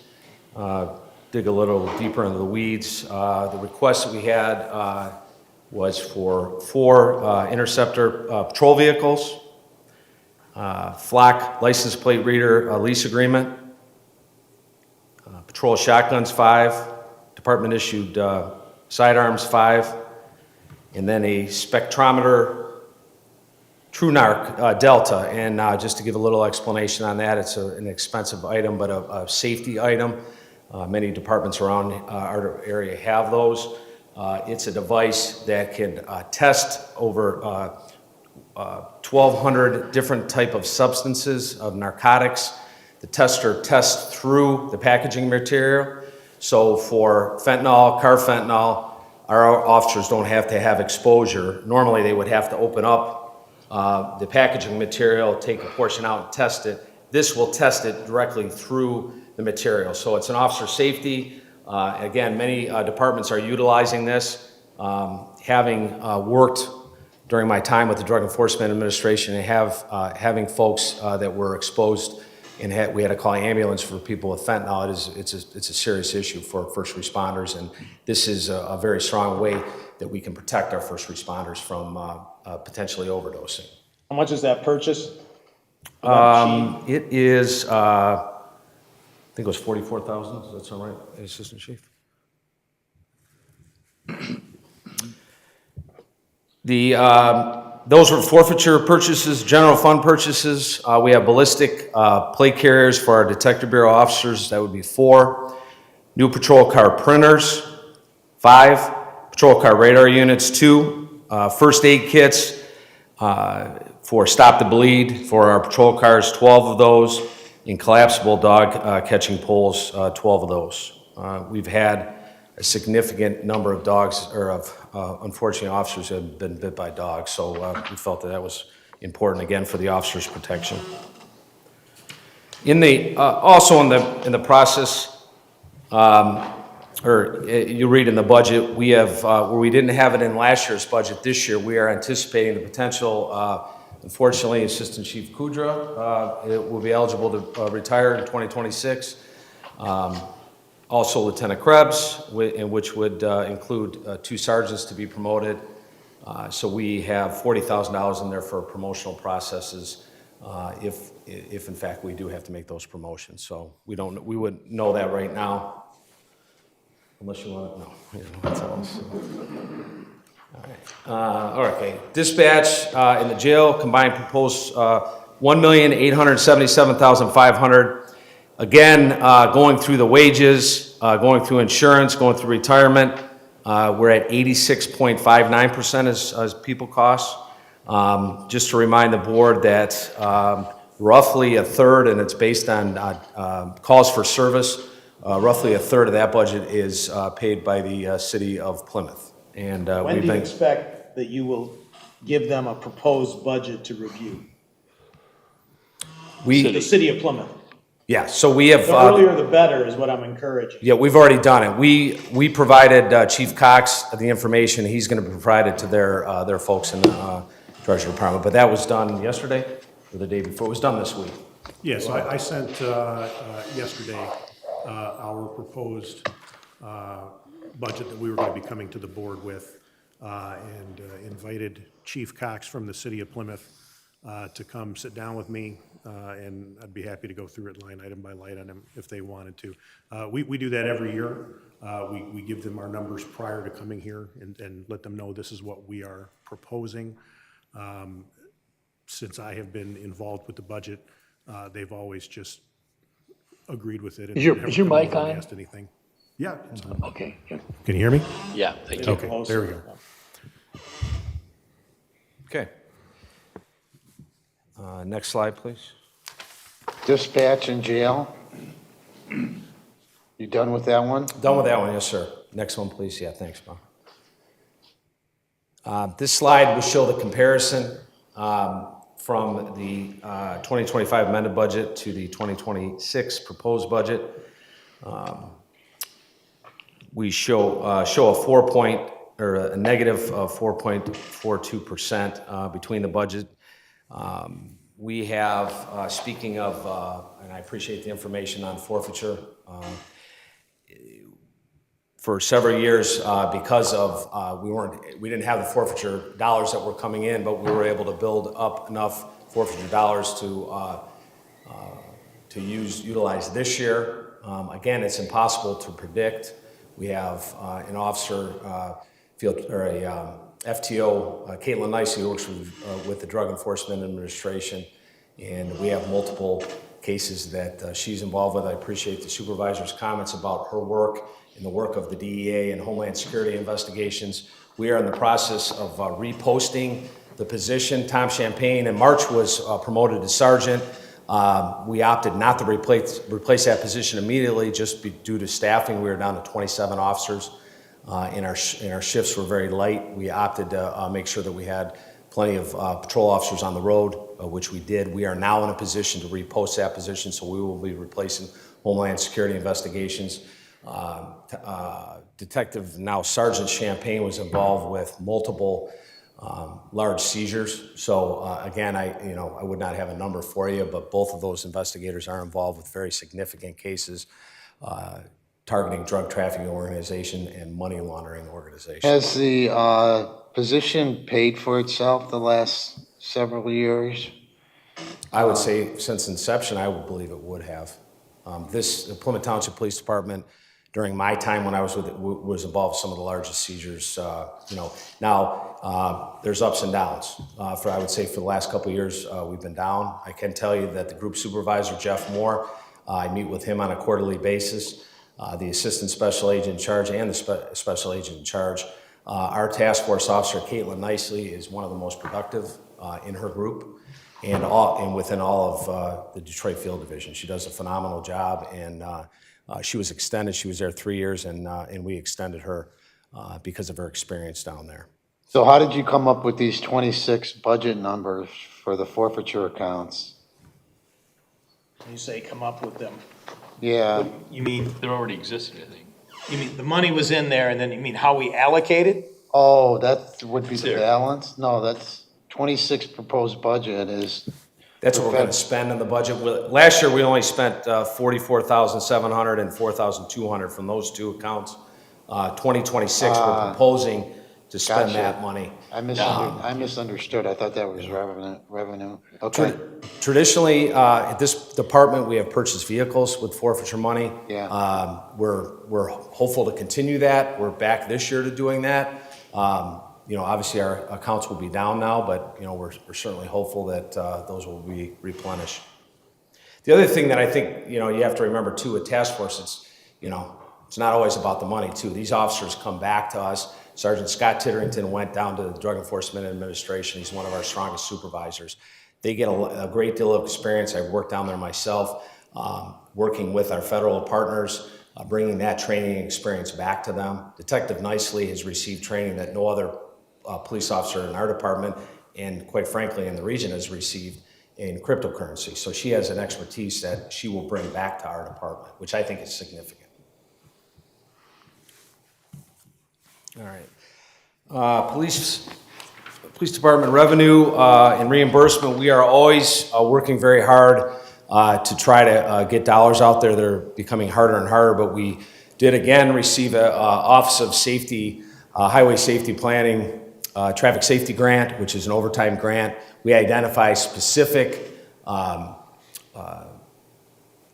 Dig a little deeper into the weeds. The request that we had was for 4 Interceptor patrol vehicles, flock license plate reader lease agreement, patrol shotguns 5, department issued sidearms 5, and then a spectrometer TrueNarc Delta. And just to give a little explanation on that, it's an expensive item, but a safety item. Many departments around our area have those. It's a device that can test over 1,200 different type of substances, of narcotics. The tester tests through the packaging material. So for fentanyl, carfentanil, our officers don't have to have exposure. Normally they would have to open up the packaging material, take a portion out and test it. This will test it directly through the material. So it's an officer safety. Again, many departments are utilizing this. Having worked during my time with the Drug Enforcement Administration and having folks that were exposed and we had to call an ambulance for people with fentanyl, it's a serious issue for first responders, and this is a very strong way that we can protect our first responders from potentially overdosing. How much is that purchase? It is, I think it was $44,000. Does that sound right, Assistant Chief? Those were forfeiture purchases, general fund purchases. We have ballistic plate carriers for our Detective Bureau officers. That would be 4. New patrol car printers, 5. Patrol car radar units, 2. First aid kits for Stop the Bleed for our patrol cars, 12 of those. And collapsible dog catching poles, 12 of those. We've had a significant number of dogs, or of unfortunately officers who have been bit by dogs, so we felt that was important again for the officers' protection. Also in the process, or you read in the budget, we have where we didn't have it in last year's budget. This year we are anticipating the potential. Unfortunately, Assistant Chief Kudra will be eligible to retire in 2026. Also, Lieutenant Krebs, which would include 2 sergeants to be promoted. So we have $40,000 in there for promotional processes if in fact we do have to make those promotions. So we wouldn't know that right now, unless you want to know. That's all. So. All right. Okay. Dispatch in the jail combined proposed $1,877,500. Again, going through the wages, going through insurance, going through retirement, we're at 86.59% as people costs. Just to remind the board that roughly a third, and it's based on calls for service, roughly a third of that budget is paid by the city of Plymouth. And when do you expect that you will give them a proposed budget to review? The city of Plymouth. Yeah, so we have... The earlier the better is what I'm encouraging. Yeah, we've already done it. We provided Chief Cox the information. He's going to provide it to their folks in the Treasury Department. But that was done yesterday or the day before. It was done this week. Yes, I sent yesterday our proposed budget that we were going to be coming to the board with. and invited Chief Cox from the city of Plymouth to come sit down with me, and I'd be happy to go through it line item by line item if they wanted to. We do that every year. We give them our numbers prior to coming here and let them know this is what we are proposing. Since I have been involved with the budget, they've always just agreed with it. And Is your haven't come mic over and on? asked anything. Yeah. It's on. Okay. Can you hear me? Yeah, thank you. Okay, there we go. Okay. Next slide, please. Dispatch and jail. You done with that one? Done with that one, yes, sir. Next one, please. Yeah, thanks, Bob. This slide will show the comparison from the 2025 amended budget to the 2026 proposed budget. We show a a negative 4.42% between the budget. We have, speaking of, and I appreciate the information on forfeiture, for several years, because of we didn't have the forfeiture dollars that were coming in, but we were able to build up enough forfeiture dollars to utilize this year. Again, it's impossible to predict. We have an officer, FTO, Caitlin Nicely, who works with the Drug Enforcement Administration, and we have multiple cases that she's involved with. I appreciate the supervisor's comments about her work and the work of the DEA and Homeland Security investigations. We are in the process of reposting the position. Tom Champagne in March was promoted to sergeant. We opted not to replace that position immediately just due to staffing. We were down to 27 officers. And our shifts were very light. We opted to make sure that we had plenty of patrol officers on the road, which we did. We are now in a position to repost that position, so we will be replacing Homeland Security investigations. Detective, now Sergeant Champagne, was involved with multiple large seizures. So again, I would not have a number for you, but both of those investigators are involved with very significant cases targeting drug trafficking organization and money laundering organization. Has the position paid for itself the last several years? I would say since inception, I would believe it would have. The Plymouth Township Police Department, during my time when I was with it, was involved with some of the largest seizures. Now there's ups and downs. I would say for the last couple of years, we've been down. I can tell you that the group supervisor, Jeff Moore, I meet with him on a quarterly basis. The assistant special agent in charge and the special agent in charge. Our task force officer, Caitlin Nicely, is one of the most productive in her group and within all of the Detroit Field Division. She does a phenomenal job, and she was extended. She was there 3 years, and we extended her because of her experience down there. So how did you come up with these 26 budget numbers for the forfeiture accounts? You say come up with them. Yeah. You mean, There already existed, I think. you mean the money was in there, and then you mean how we allocated? Oh, that would be the There. balance? No, that's 26 proposed budget is. That's what we're going to spend in the budget. Last year, we only spent $44,700 and $4,200 from those two accounts. 2026, we're proposing to spend Gotcha. that money. I misunderstood. I thought that was revenue. Okay. Traditionally, at this department, we have purchased vehicles with forfeiture money. Yeah. We're hopeful to continue that. We're back this year to doing that. Obviously our accounts will be down now, but we're certainly hopeful that those will be replenished. The other thing that I think you have to remember too, at task force, it's not always about the money too. These officers come back to us. Sergeant Scott Titterington went down to the Drug Enforcement Administration. He's one of our strongest supervisors. They get a great deal of experience. I've worked down there myself, working with our federal partners, bringing that training and experience back to them. Detective Nicely has received training that no other police officer in our department, and quite frankly in the region, has received in cryptocurrency. So she has an expertise that she will bring back to our department, which I think is significant. All right. Police Department revenue and reimbursement, we are always working very hard to try to get dollars out there. They're becoming harder and harder, but we did again receive an Office of Safety highway safety planning, traffic safety grant, which is an overtime grant. We identify specific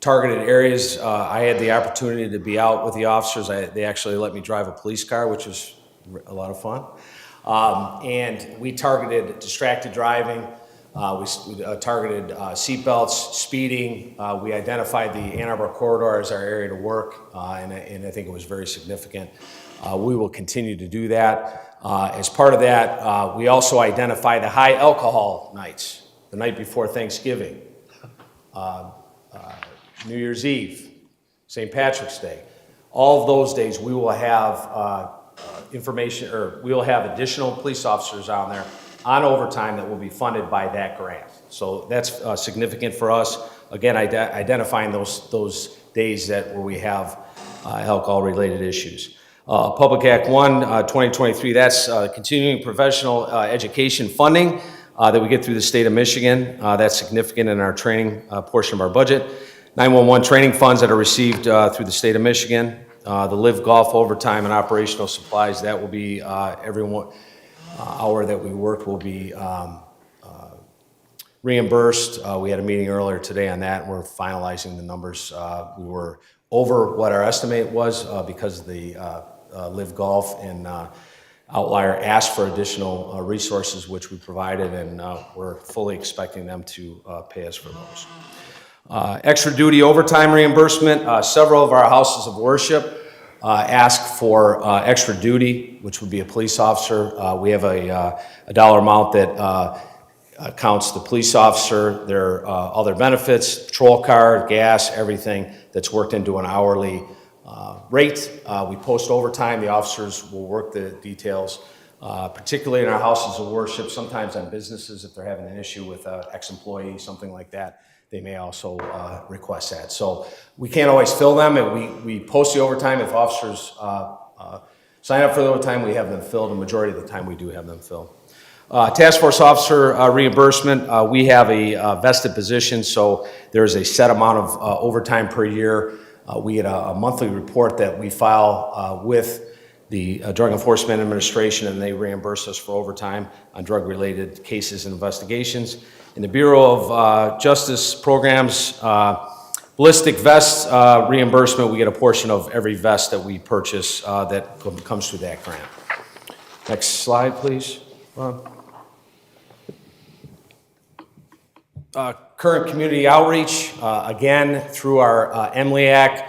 targeted areas. I had the opportunity to be out with the officers. They actually let me drive a police car, which was a lot of fun. And we targeted distracted driving. We targeted seatbelts, speeding. We identified the Ann Arbor corridor as our area to work, and I think it was very significant. We will continue to do that. As part of that, we also identify the high alcohol nights, the night before Thanksgiving, New Year's Eve, St. Patrick's Day. All of those days, we will have information, or we will have additional police officers on there on overtime that will be funded by that grant. So that's significant for us. Again, identifying those days where we have alcohol-related issues. Public Act 1, 2023, that's continuing professional education funding that we get through the state of Michigan. That's significant in our training portion of our budget. 911 training funds that are received through the state of Michigan. The Live Golf overtime and operational supplies, that will be every hour that we worked will be reimbursed. We had a meeting earlier today on that, and we're finalizing the numbers. We were over what our estimate was because of the Live Golf and Outlier asked for additional resources, which we provided, and we're fully expecting them to pay us for those. Extra duty overtime reimbursement. Several of our houses of worship ask for extra duty, which would be a police officer. We have a dollar amount that counts the police officer, all their benefits, patrol car, gas, everything that's worked into an hourly rate. We post overtime. The officers will work the details, particularly in our houses of worship, sometimes on businesses if they're having an issue with an ex-employee, something like that. They may also request that. So we can't always fill them, and we post the overtime. If officers sign up for the overtime, we have them filled. The majority of the time we do have them filled. Task force officer reimbursement, we have a vested position, so there's a set amount of overtime per year. We get a monthly report that we file with the Drug Enforcement Administration, and they reimburse us for overtime on drug-related cases and investigations. In the Bureau of Justice Programs, ballistic vest reimbursement, we get a portion of every vest that we purchase that comes through that grant. Next slide, please, Ron. Current community outreach, again, through our MLEAC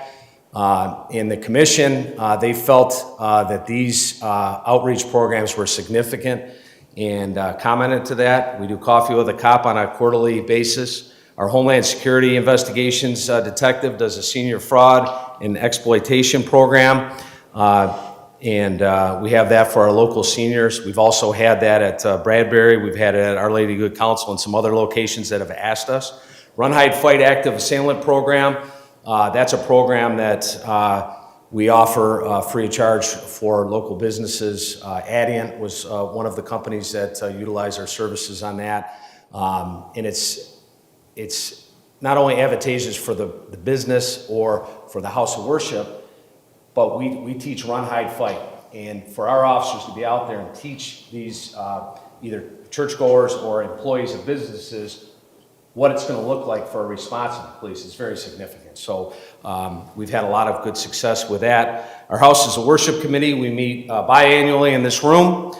and the commission, they felt that these outreach programs were significant and commented to that. We do Coffee with a Cop on a quarterly basis. Our Homeland Security Investigations detective does a senior fraud and exploitation program, and we have that for our local seniors. We've also had that at Bradbury. We've had it at Our Lady Good Counsel and some other locations that have asked us. Run, Hide, Fight Active Assailant Program. That's a program that we offer free of charge for local businesses. Adient was one of the companies that utilize our services on that. And it's not only advantageous for the business or for the house of worship, but we teach Run, Hide, Fight. And for our officers to be out there and teach these either churchgoers or employees of businesses what it's going to look like for a response to the police is very significant. So we've had a lot of good success with that. Our Houses of Worship Committee, we meet biannually in this room.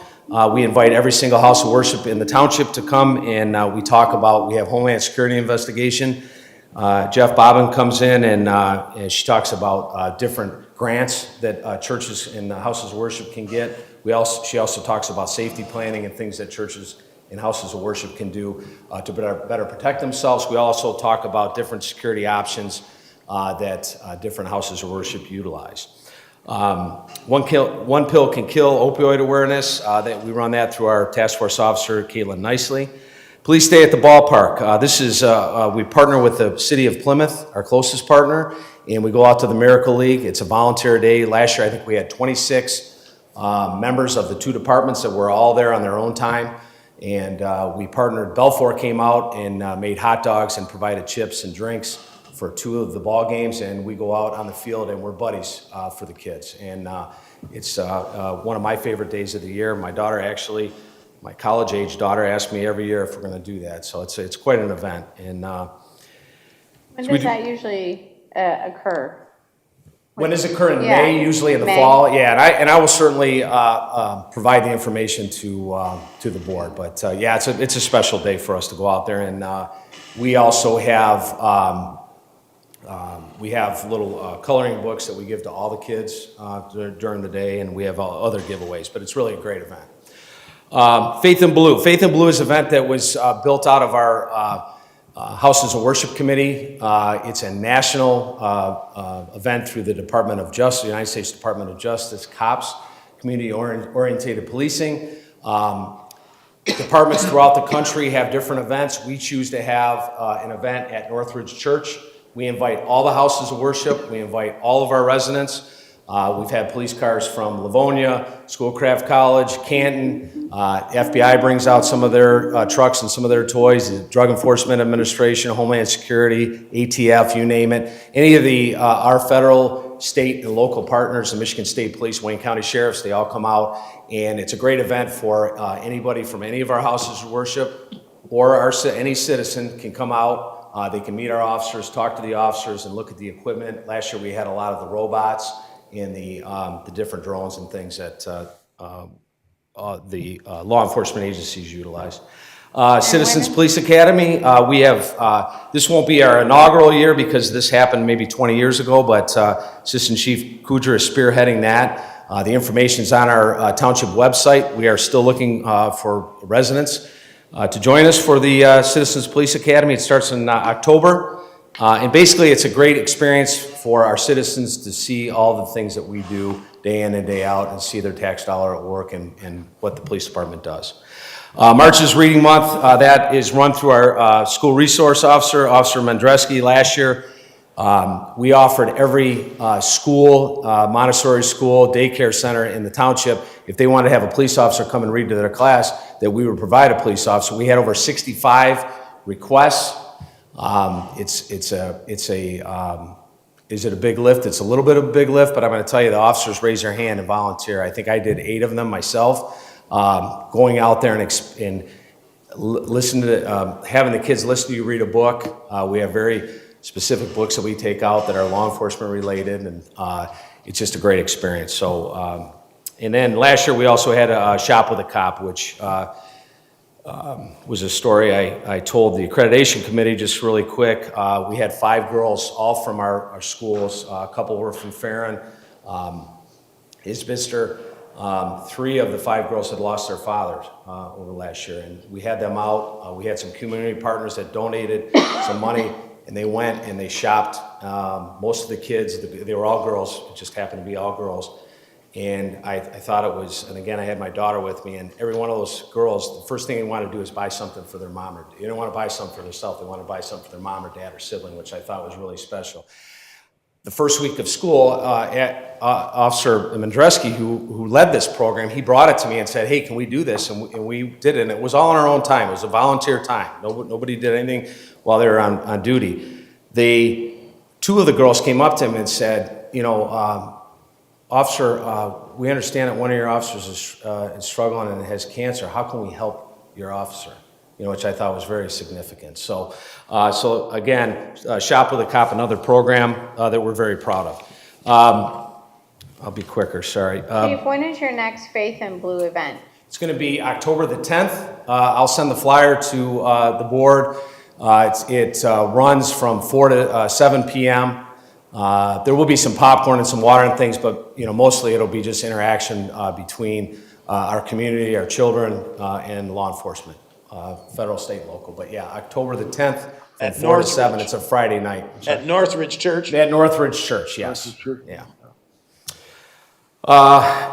We invite every single house of worship in the township to come, and we talk about, we have Homeland Security investigation. Jeff Bobbin comes in and she talks about different grants that churches and houses of worship can get. She also talks about safety planning and things that churches and houses of worship can do to better protect themselves. We also talk about different security options that different houses of worship utilize. One Pill Can Kill opioid awareness. That we run that through our task force officer, Caitlin Nicely. Please stay at the ballpark. This is, we partner with the city of Plymouth, our closest partner, and we go out to the Miracle League. It's a volunteer day. Last year, I think we had 26 members of the two departments that were all there on their own time. And we partnered, Belfour came out and made hot dogs and provided chips and drinks for 2 of the ball games, and we go out on the field and we're buddies for the kids. And it's one of my favorite days of the year. My daughter actually, my college-age daughter, asks me every year if we're going to do that. So it's quite an event. And When does that usually occur? when does it occur in Yeah, May? Usually in the May. fall. Yeah, and I will certainly provide the information to the board. But yeah, it's a special day for us to go out there, and we also have little coloring books that we give to all the kids during the day, and we have other giveaways. But it's really a great event. Faith in Blue. Faith in Blue is an event that was built out of our Houses of Worship Committee. It's a national event through the Department of Justice, the United States Department of Justice, COPS, Community Oriented Policing. Departments throughout the country have different events. We choose to have an event at Northridge Church. We invite all the houses of worship. We invite all of our residents. We've had police cars from Livonia, Schoolcraft College, Canton. FBI brings out some of their trucks and some of their toys. The Drug Enforcement Administration, Homeland Security, ATF, you name it. Any of our federal, state, and local partners, the Michigan State Police, Wayne County Sheriffs, they all come out. And it's a great event for anybody from any of our houses of worship, or any citizen can come out. They can meet our officers, talk to the officers, and look at the equipment. Last year we had a lot of the robots and the different drones and things that the law enforcement agencies utilize. Citizens Police Academy, we have, this won't be our inaugural year because this happened maybe 20 years ago, but Assistant Chief Kudra is spearheading that. The information is on our township website. We are still looking for residents to join us for the Citizens Police Academy. It starts in October. And basically, it's a great experience for our citizens to see all the things that we do day in and day out and see their tax dollar at work and what the police department does. March is Reading Month. That is run through our school resource officer, Officer Mendreski. Last year, we offered every school, Montessori school, daycare center in the township, if they wanted to have a police officer come and read to their class, that we would provide a police officer. We had over 65 requests. Is it a big lift? It's a little bit of a big lift, but I'm going to tell you, the officers raise their hand and volunteer. I think I did 8 of them myself. Going out there and listen to, having the kids listen to you read a book. We have very specific books that we take out that are law enforcement related, and it's just a great experience. So, and then last year we also had a Shop with a Cop, which was a story I told the accreditation committee just really quick. We had 5 girls, all from our schools. A couple were from Farron, Isbister. 3 of the 5 girls had lost their fathers over last year, and we had them out. We had some community partners that donated some money, and they went and they shopped. Most of the kids, they were all girls, it just happened to be all girls. And I thought it was, and again, I had my daughter with me, and every one of those girls, the first thing they want to do is buy something for their mom, or they don't want to buy something for themselves, they want to buy something for their mom or dad or sibling, which I thought was really special. The first week of school, Officer Mendreski, who led this program, he brought it to me and said, hey, can we do this? And we did it, and it was all in our own time. It was a volunteer time. Nobody did anything while they were on duty. 2 of the girls came up to him and said, you know, Officer, we understand that one of your officers is struggling and has cancer. How can we help your officer? You know, which I thought was very significant. So, again, Shop with a Cop, another program that we're very proud of. I'll be quicker, sorry. Chief, when is your next Faith in Blue event? It's going to be October the 10th. I'll send the flyer to the board. It runs from 4 to 7 p.m. There will be some popcorn and some water and things, but you know, mostly it'll be just interaction between our community, our children, and law enforcement, federal, state, and local. But yeah, October the 10th from 4 to 7. It's a Friday night. At Northridge Church? At Northridge Church, yes. Yeah.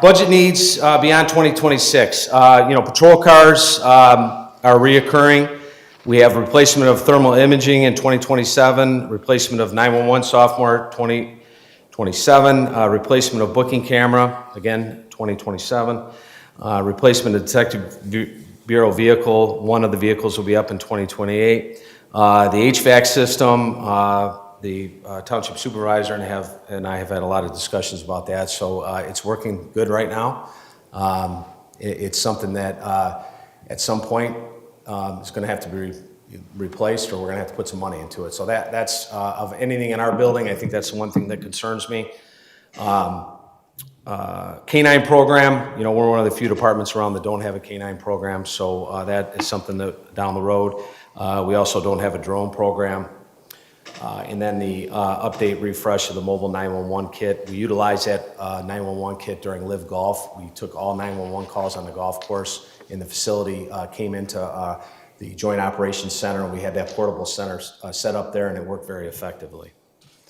Budget needs beyond 2026. Patrol cars are reoccurring. We have replacement of thermal imaging in 2027, replacement of 911 software 2027, replacement of booking camera, again, 2027, replacement of Detective Bureau vehicle. One of the vehicles will be up in 2028. The HVAC system, The township supervisor and I have had a lot of discussions about that, so it's working good right now. It's something that at some point is going to have to be replaced, or we're going to have to put some money into it. So that's of anything in our building, I think that's the one thing that concerns me. Canine program, we're one of the few departments around that don't have a canine program, so that is something that down the road. We also don't have a drone program. And then the update refresh of the mobile 911 kit. We utilized that 911 kit during Live Golf. We took all 911 calls on the golf course, and the facility came into the Joint Operations Center, and we had that portable center set up there, and it worked very effectively.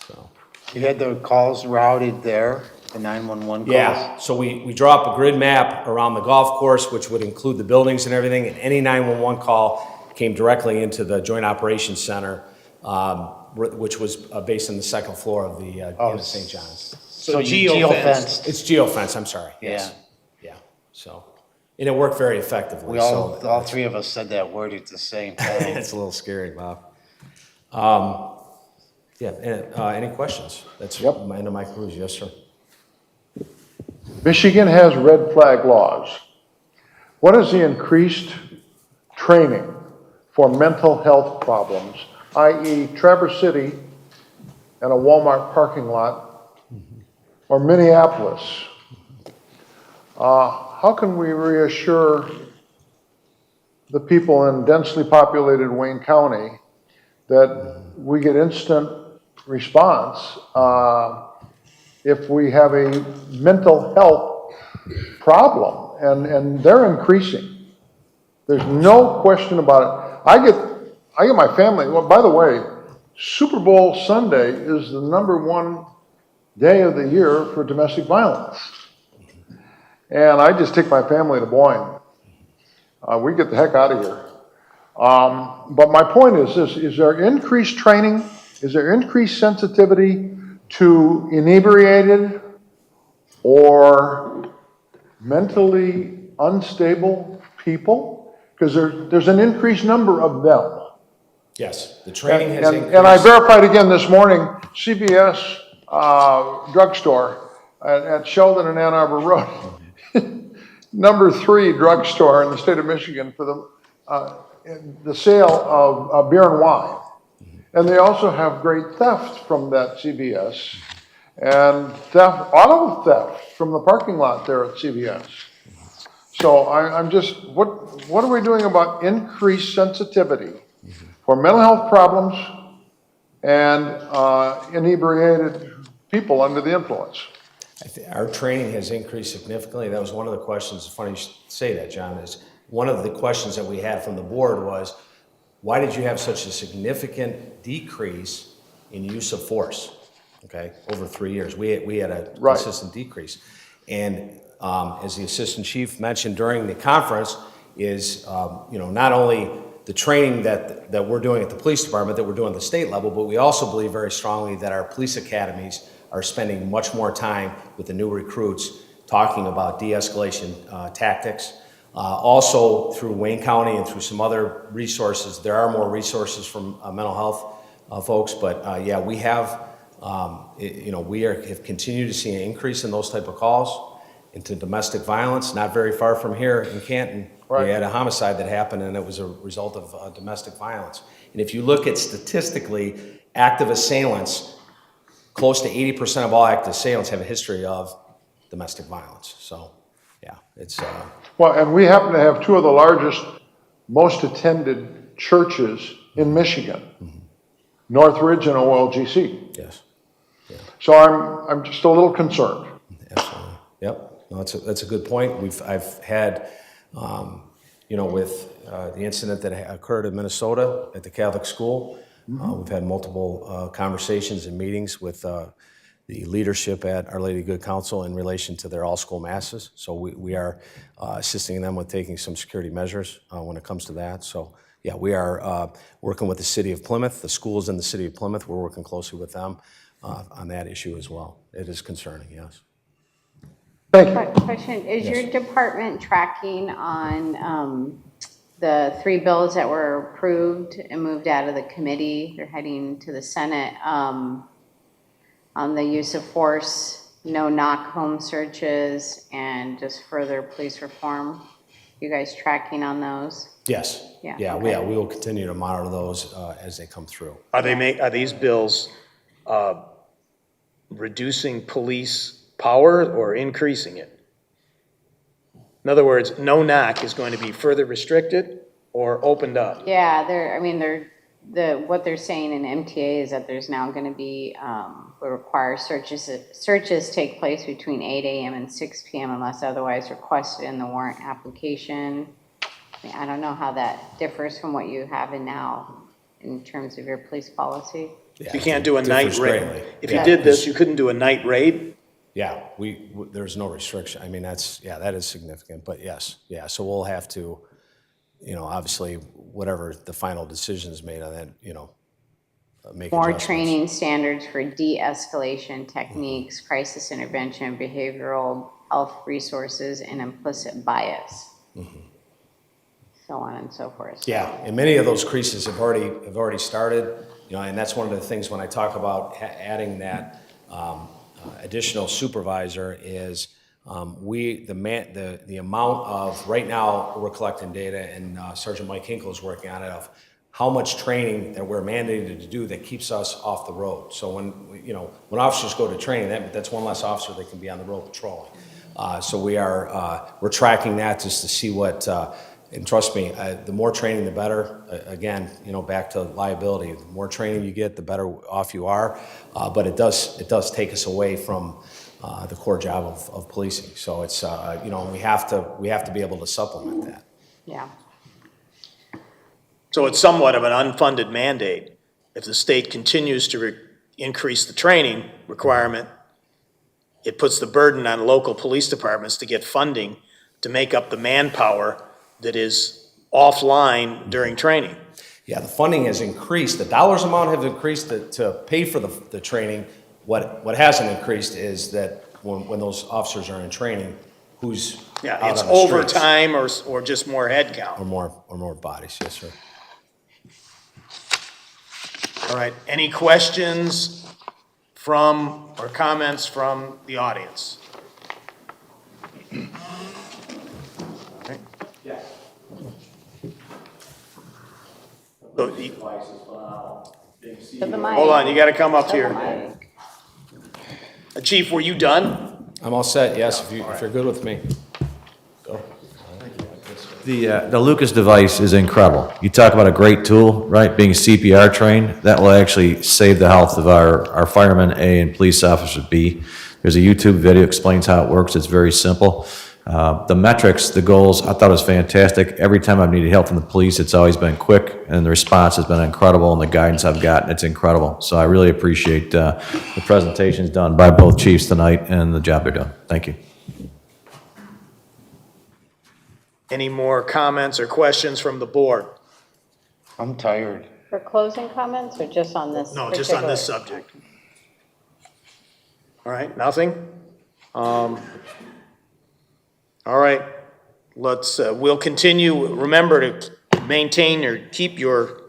So. You had the calls routed there, the 911 calls? Yeah, so we draw up a grid map around the golf course, which would include the buildings and everything, and any 911 call came directly into the Joint Operations Center, which was based on the second floor of the Inn of St. John's. So geofenced. It's geofenced, I'm sorry, yes. Yeah, so, and it worked very effectively. We all three of us said that word at the same time. It's a little scary, Bob. Yeah, any questions? That's my end of my cruise, yes, sir. Michigan has red flag laws. What is the increased training for mental health problems, i.e. Traverse City and a Walmart parking lot, or Minneapolis? How can we reassure the people in densely populated Wayne County that we get instant response if we have a mental health problem, and they're increasing? There's no question about it. I get my family, well, by the way, Super Bowl Sunday is the #1 day of the year for domestic violence. And I just take my family to Boyne. We get the heck out of here. But my point is this: is there increased training? Is there increased sensitivity to inebriated or mentally unstable people? Because there's an increased number of them. Yes, the training has increased. And I verified again this morning, CVS drugstore at Sheldon and Ann Arbor Road, #3 drugstore in the state of Michigan for the sale of beer and wine. And they also have great theft from that CVS, and auto theft from the parking lot there at CVS. So I'm just, what are we doing about increased sensitivity for mental health problems and inebriated people under the influence? Our training has increased significantly. That was one of the questions. It's funny you should say that, John, is one of the questions that we had from the board was, why did you have such a significant decrease in use of force, okay, over 3 years? We had a consistent decrease. And as the assistant chief mentioned during the conference, is not only the training that we're doing at the police department, that we're doing at the state level, but we also believe very strongly that our police academies are spending much more time with the new recruits talking about de-escalation tactics. Also through Wayne County and through some other resources, there are more resources from mental health folks, but yeah, we have, have continued to see an increase in those type of calls into domestic violence. Not very far from here in Canton, we had a homicide that happened, and it was a result of domestic violence. And if you look at statistically, active assailants, close to 80% of all active assailants have a history of domestic violence. So, yeah, it's... Well, and we happen to have two of the largest, most attended churches in Michigan, Northridge and OLGC. Yes. Yeah. So I'm just a little concerned. Absolutely. Yep. No, that's a good point. I've had, with the incident that occurred in Minnesota at the Catholic school, we've had multiple conversations and meetings with the leadership at Our Lady of Good Counsel in relation to their all-school masses. So we are assisting them with taking some security measures when it comes to that. So yeah, we are working with the city of Plymouth, the schools in the city of Plymouth. We're working closely with them on that issue as well. It is concerning, yes. Thank you. Question, is your department tracking on the 3 bills that were approved and moved out of the committee, they're heading to the Senate, on the use of force, no-knock home searches, and just further police reform. You guys tracking on those? Yes. Yeah, Yeah, okay. we will continue to monitor those as they come through. Are these bills reducing police power or increasing it? In other words, no knock is going to be further restricted or opened up? Yeah, what they're saying in MTA is that there's now gonna be, will require searches take place between 8 AM and 6 PM unless otherwise requested in the warrant application. I don't know how that differs from what you have in now in terms of your police policy. You can't do a night differs raid. greatly. If Yeah, you did this, 'cause- you couldn't do a night raid? Yeah, there's no restriction. I mean, that is significant, but yes, yeah. So we'll have to, obviously, whatever the final decision is made on that, make More adjustments. training standards for de-escalation techniques, crisis intervention, behavioral health resources, and implicit bias. So on and so forth. Yeah, and many of those creases have already started, and that's one of the things when I talk about adding that additional supervisor is the amount of, right now, we're collecting data, and Sergeant Mike Hinkle is working on it, of how much training that we're mandated to do that keeps us off the road. So when officers go to training, that's one less officer that can be on the road patrolling. So we're tracking that just to see what, and trust me, the more training, the better. Again, back to liability. The more training you get, the better off you are. But it does take us away from the core job of policing. So it's we have to be able to supplement that. Yeah. So it's somewhat of an unfunded mandate. If the state continues to increase the training requirement, it puts the burden on local police departments to get funding to make up the manpower that is offline during training. Yeah, the funding has increased. The dollars amount have increased to pay for the training. What hasn't increased is that when those officers are in training, who's Yeah, out it's on the streets. overtime or just more head count. Or more bodies, yes, sir. All right, any questions from, or comments from the audience? Okay. Yeah. So, To the mic. hold on, you gotta come up here. Chief, were you done? I'm all set, yes, if you're good with me. Go. The Lucas device is incredible. You talk about a great tool, right? Being CPR trained, that will actually save the health of our firemen A and police officers B. There's a YouTube video explains how it works. It's very simple. The metrics, the goals, I thought it was fantastic. Every time I've needed help from the police, it's always been quick, and the response has been incredible, and the guidance I've gotten, it's incredible. So I really appreciate the presentations done by both chiefs tonight and the job they're doing. Thank you. Any more comments or questions from the board? I'm tired. For closing comments or just on this? No, just on this particular- subject. All right, nothing? All right, we'll continue. Remember to maintain or keep your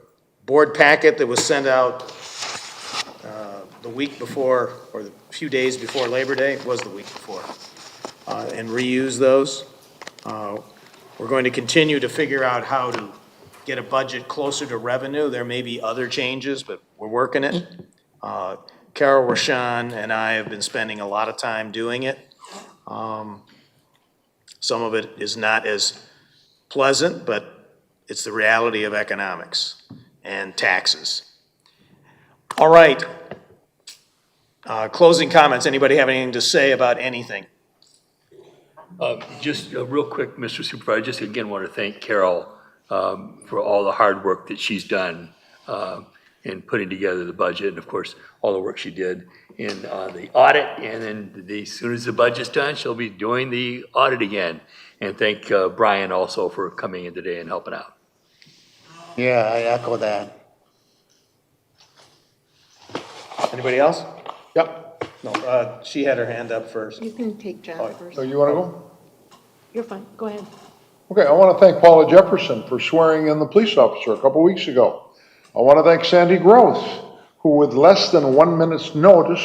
board packet that was sent out the week before, or the few days before Labor Day. It was the week before. And reuse those. We're going to continue to figure out how to get a budget closer to revenue. There may be other changes, but we're working it. Carol Rashan and I have been spending a lot of time doing it. Some of it is not as pleasant, but it's the reality of economics and taxes. All right. Closing comments. Anybody have anything to say about anything? Just real quick, Mr. Supervisor, just again want to thank Carol for all the hard work that she's done in putting together the budget, and of course, all the work she did in the audit, and then as soon as the budget's done, she'll be doing the audit again. And thank Brian also for coming in today and helping out. Yeah, I echo that. Anybody else? Yep. No, she had her hand up first. You can take John first. So you want to go? You're fine, go ahead. Okay, I want to thank Paula Jefferson for swearing in the police officer a couple weeks ago. I want to thank Sandy Gross, who with less than 1 minute's notice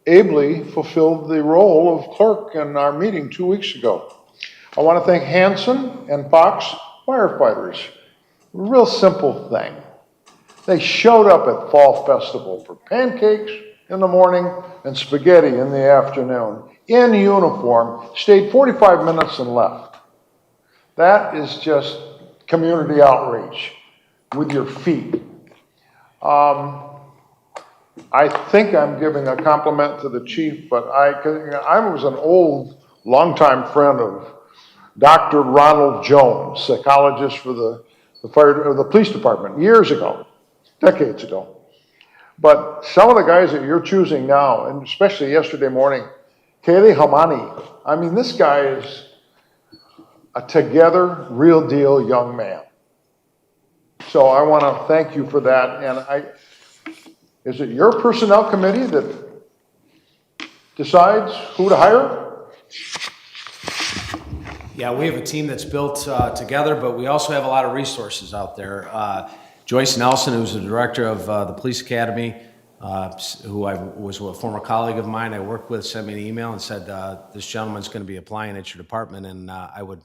ably fulfilled the role of clerk in our meeting 2 weeks ago. I want to thank Hanson and Fox firefighters. Real simple thing. They showed up at Fall Festival for pancakes in the morning and spaghetti in the afternoon, in uniform, stayed 45 minutes and left. That is just community outreach with your feet. I think I'm giving a compliment to the chief, but I was an old, longtime friend of Dr. Ronald Jones, psychologist for the police department years ago, decades ago. But some of the guys that you're choosing now, and especially yesterday morning, Kaylee Hamani, I mean, this guy is a together, real deal young man. So I want to thank you for that. And is it your personnel committee that decides who to hire? Yeah, we have a team that's built together, but we also have a lot of resources out there. Joyce Nelson, who's the director of the police academy, who was a former colleague of mine I worked with, sent me an email and said, this gentleman's going to be applying at your department, and I would,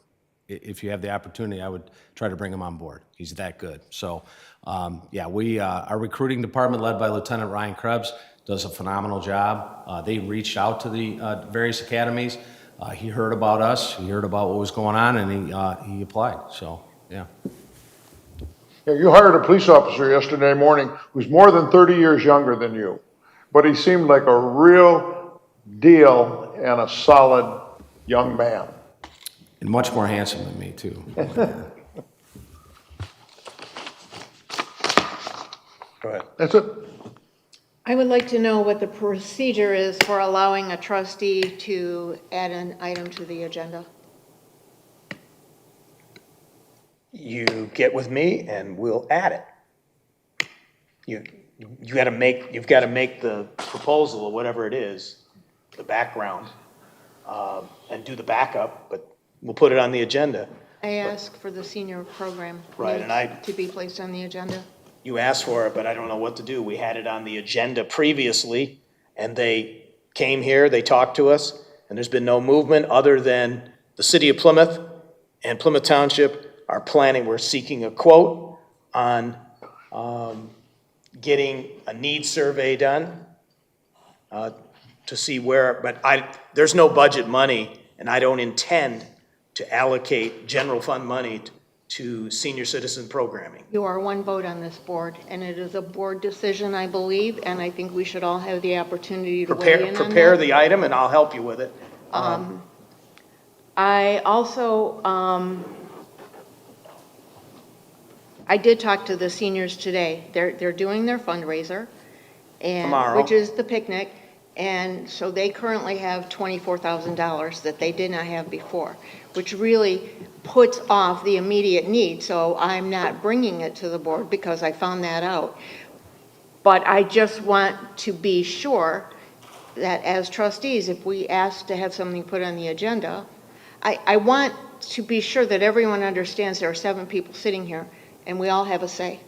if you have the opportunity, I would try to bring him on board. He's that good. So, yeah, our recruiting department, led by Lieutenant Ryan Krebs, does a phenomenal job. They reached out to the various academies. He heard about us. He heard about what was going on, and he applied. So, yeah. Yeah, you hired a police officer yesterday morning who's more than 30 years younger than you, but he seemed like a real deal and a solid young man. And much more handsome than me, too. Go ahead. That's it. I would like to know what the procedure is for allowing a trustee to add an item to the agenda. You get with me and we'll add it. You've got to make the proposal or whatever it is, the background, and do the backup, but we'll put it on the agenda. I asked for the senior program Right, and to be placed on the agenda. You asked for it, but I don't know what to do. We had it on the agenda previously, and they came here, they talked to us, and there's been no movement other than the city of Plymouth and Plymouth Township are planning, we're seeking a quote on getting a needs survey done to see where, but there's no budget money, and I don't intend to allocate general fund money to senior citizen programming. You are one vote on this board, and it is a board decision, I believe, and I think we should all have the opportunity to weigh in on that. Prepare the item, and I'll help you with it. I also, I did talk to the seniors today. They're doing their fundraiser, Tomorrow. which is the picnic, and so they currently have $24,000 that they did not have before, which really puts off the immediate need. So I'm not bringing it to the board because I found that out. But I just want to be sure that as trustees, if we ask to have something put on the agenda, I want to be sure that everyone understands there are 7 people sitting here and we all have a say.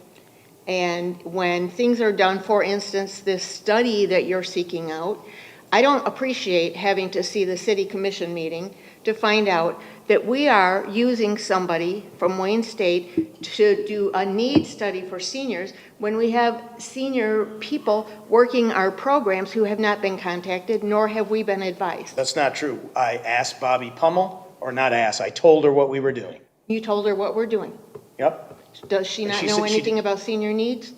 And when things are done, for instance, this study that you're seeking out, I don't appreciate having to see the city commission meeting to find out that we are using somebody from Wayne State to do a needs study for seniors when we have senior people working our programs who have not been contacted, nor have we been advised. That's not true. I asked Bobby Pummel, or not asked, I told her what we were doing. You told her what we're doing. Yep. Does she not She know said anything about senior needs?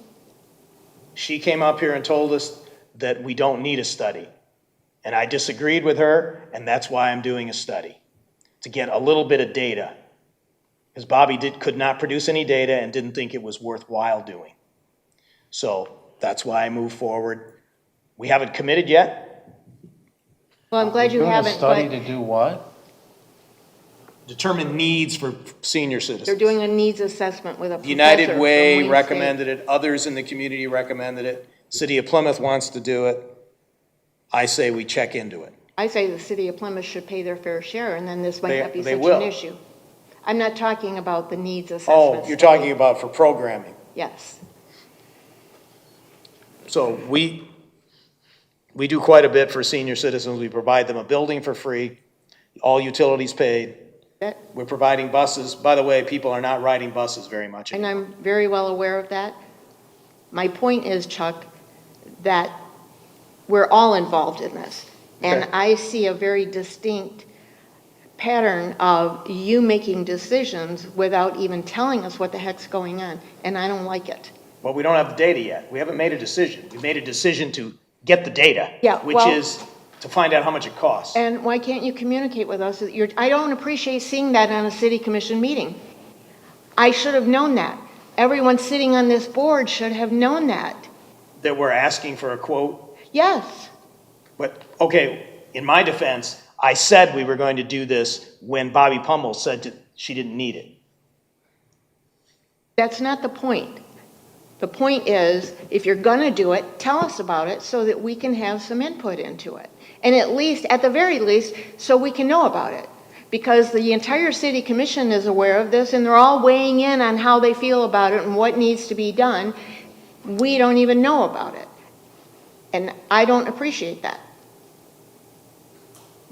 She came up here and told us that we don't need a study. And I disagreed with her, and that's why I'm doing a study, to get a little bit of data. Because Bobby could not produce any data and didn't think it was worthwhile doing. So that's why I moved forward. We haven't committed yet. Well, I'm glad you haven't, but Doing a study to do what? Determine needs for senior citizens. they're doing a needs assessment with a professor United from Way Wayne State. recommended it, others in the community recommended it, City of Plymouth wants to do it. I say we check into it. I say the city of Plymouth should pay their fair share, and then this might not be They such will. an issue. I'm not talking about the needs assessment. Oh, you're talking about for programming. Yes. So we do quite a bit for senior citizens. We provide them a building for free, all utilities paid. We're providing buses. By the way, people are not riding buses very much And anymore. I'm very well aware of that. My point is, Chuck, that we're all involved in this. And Okay. I see a very distinct pattern of you making decisions without even telling us what the heck's going on, and I don't like it. Well, we don't have the data yet. We haven't made a decision. We made a decision to get the data. Yeah, Which well- is to find out how much it costs. And why can't you communicate with us? I don't appreciate seeing that on a city commission meeting. I should have known that. Everyone sitting on this board should have known that. That we're asking for a quote. Yes. But, okay, in my defense, I said we were going to do this when Bobby Pummel said she didn't need it. That's not the point. The point is, if you're going to do it, tell us about it so that we can have some input into it. And at the very least, so we can know about it. Because the entire city commission is aware of this and they're all weighing in on how they feel about it and what needs to be done. We don't even know about it. And I don't appreciate that.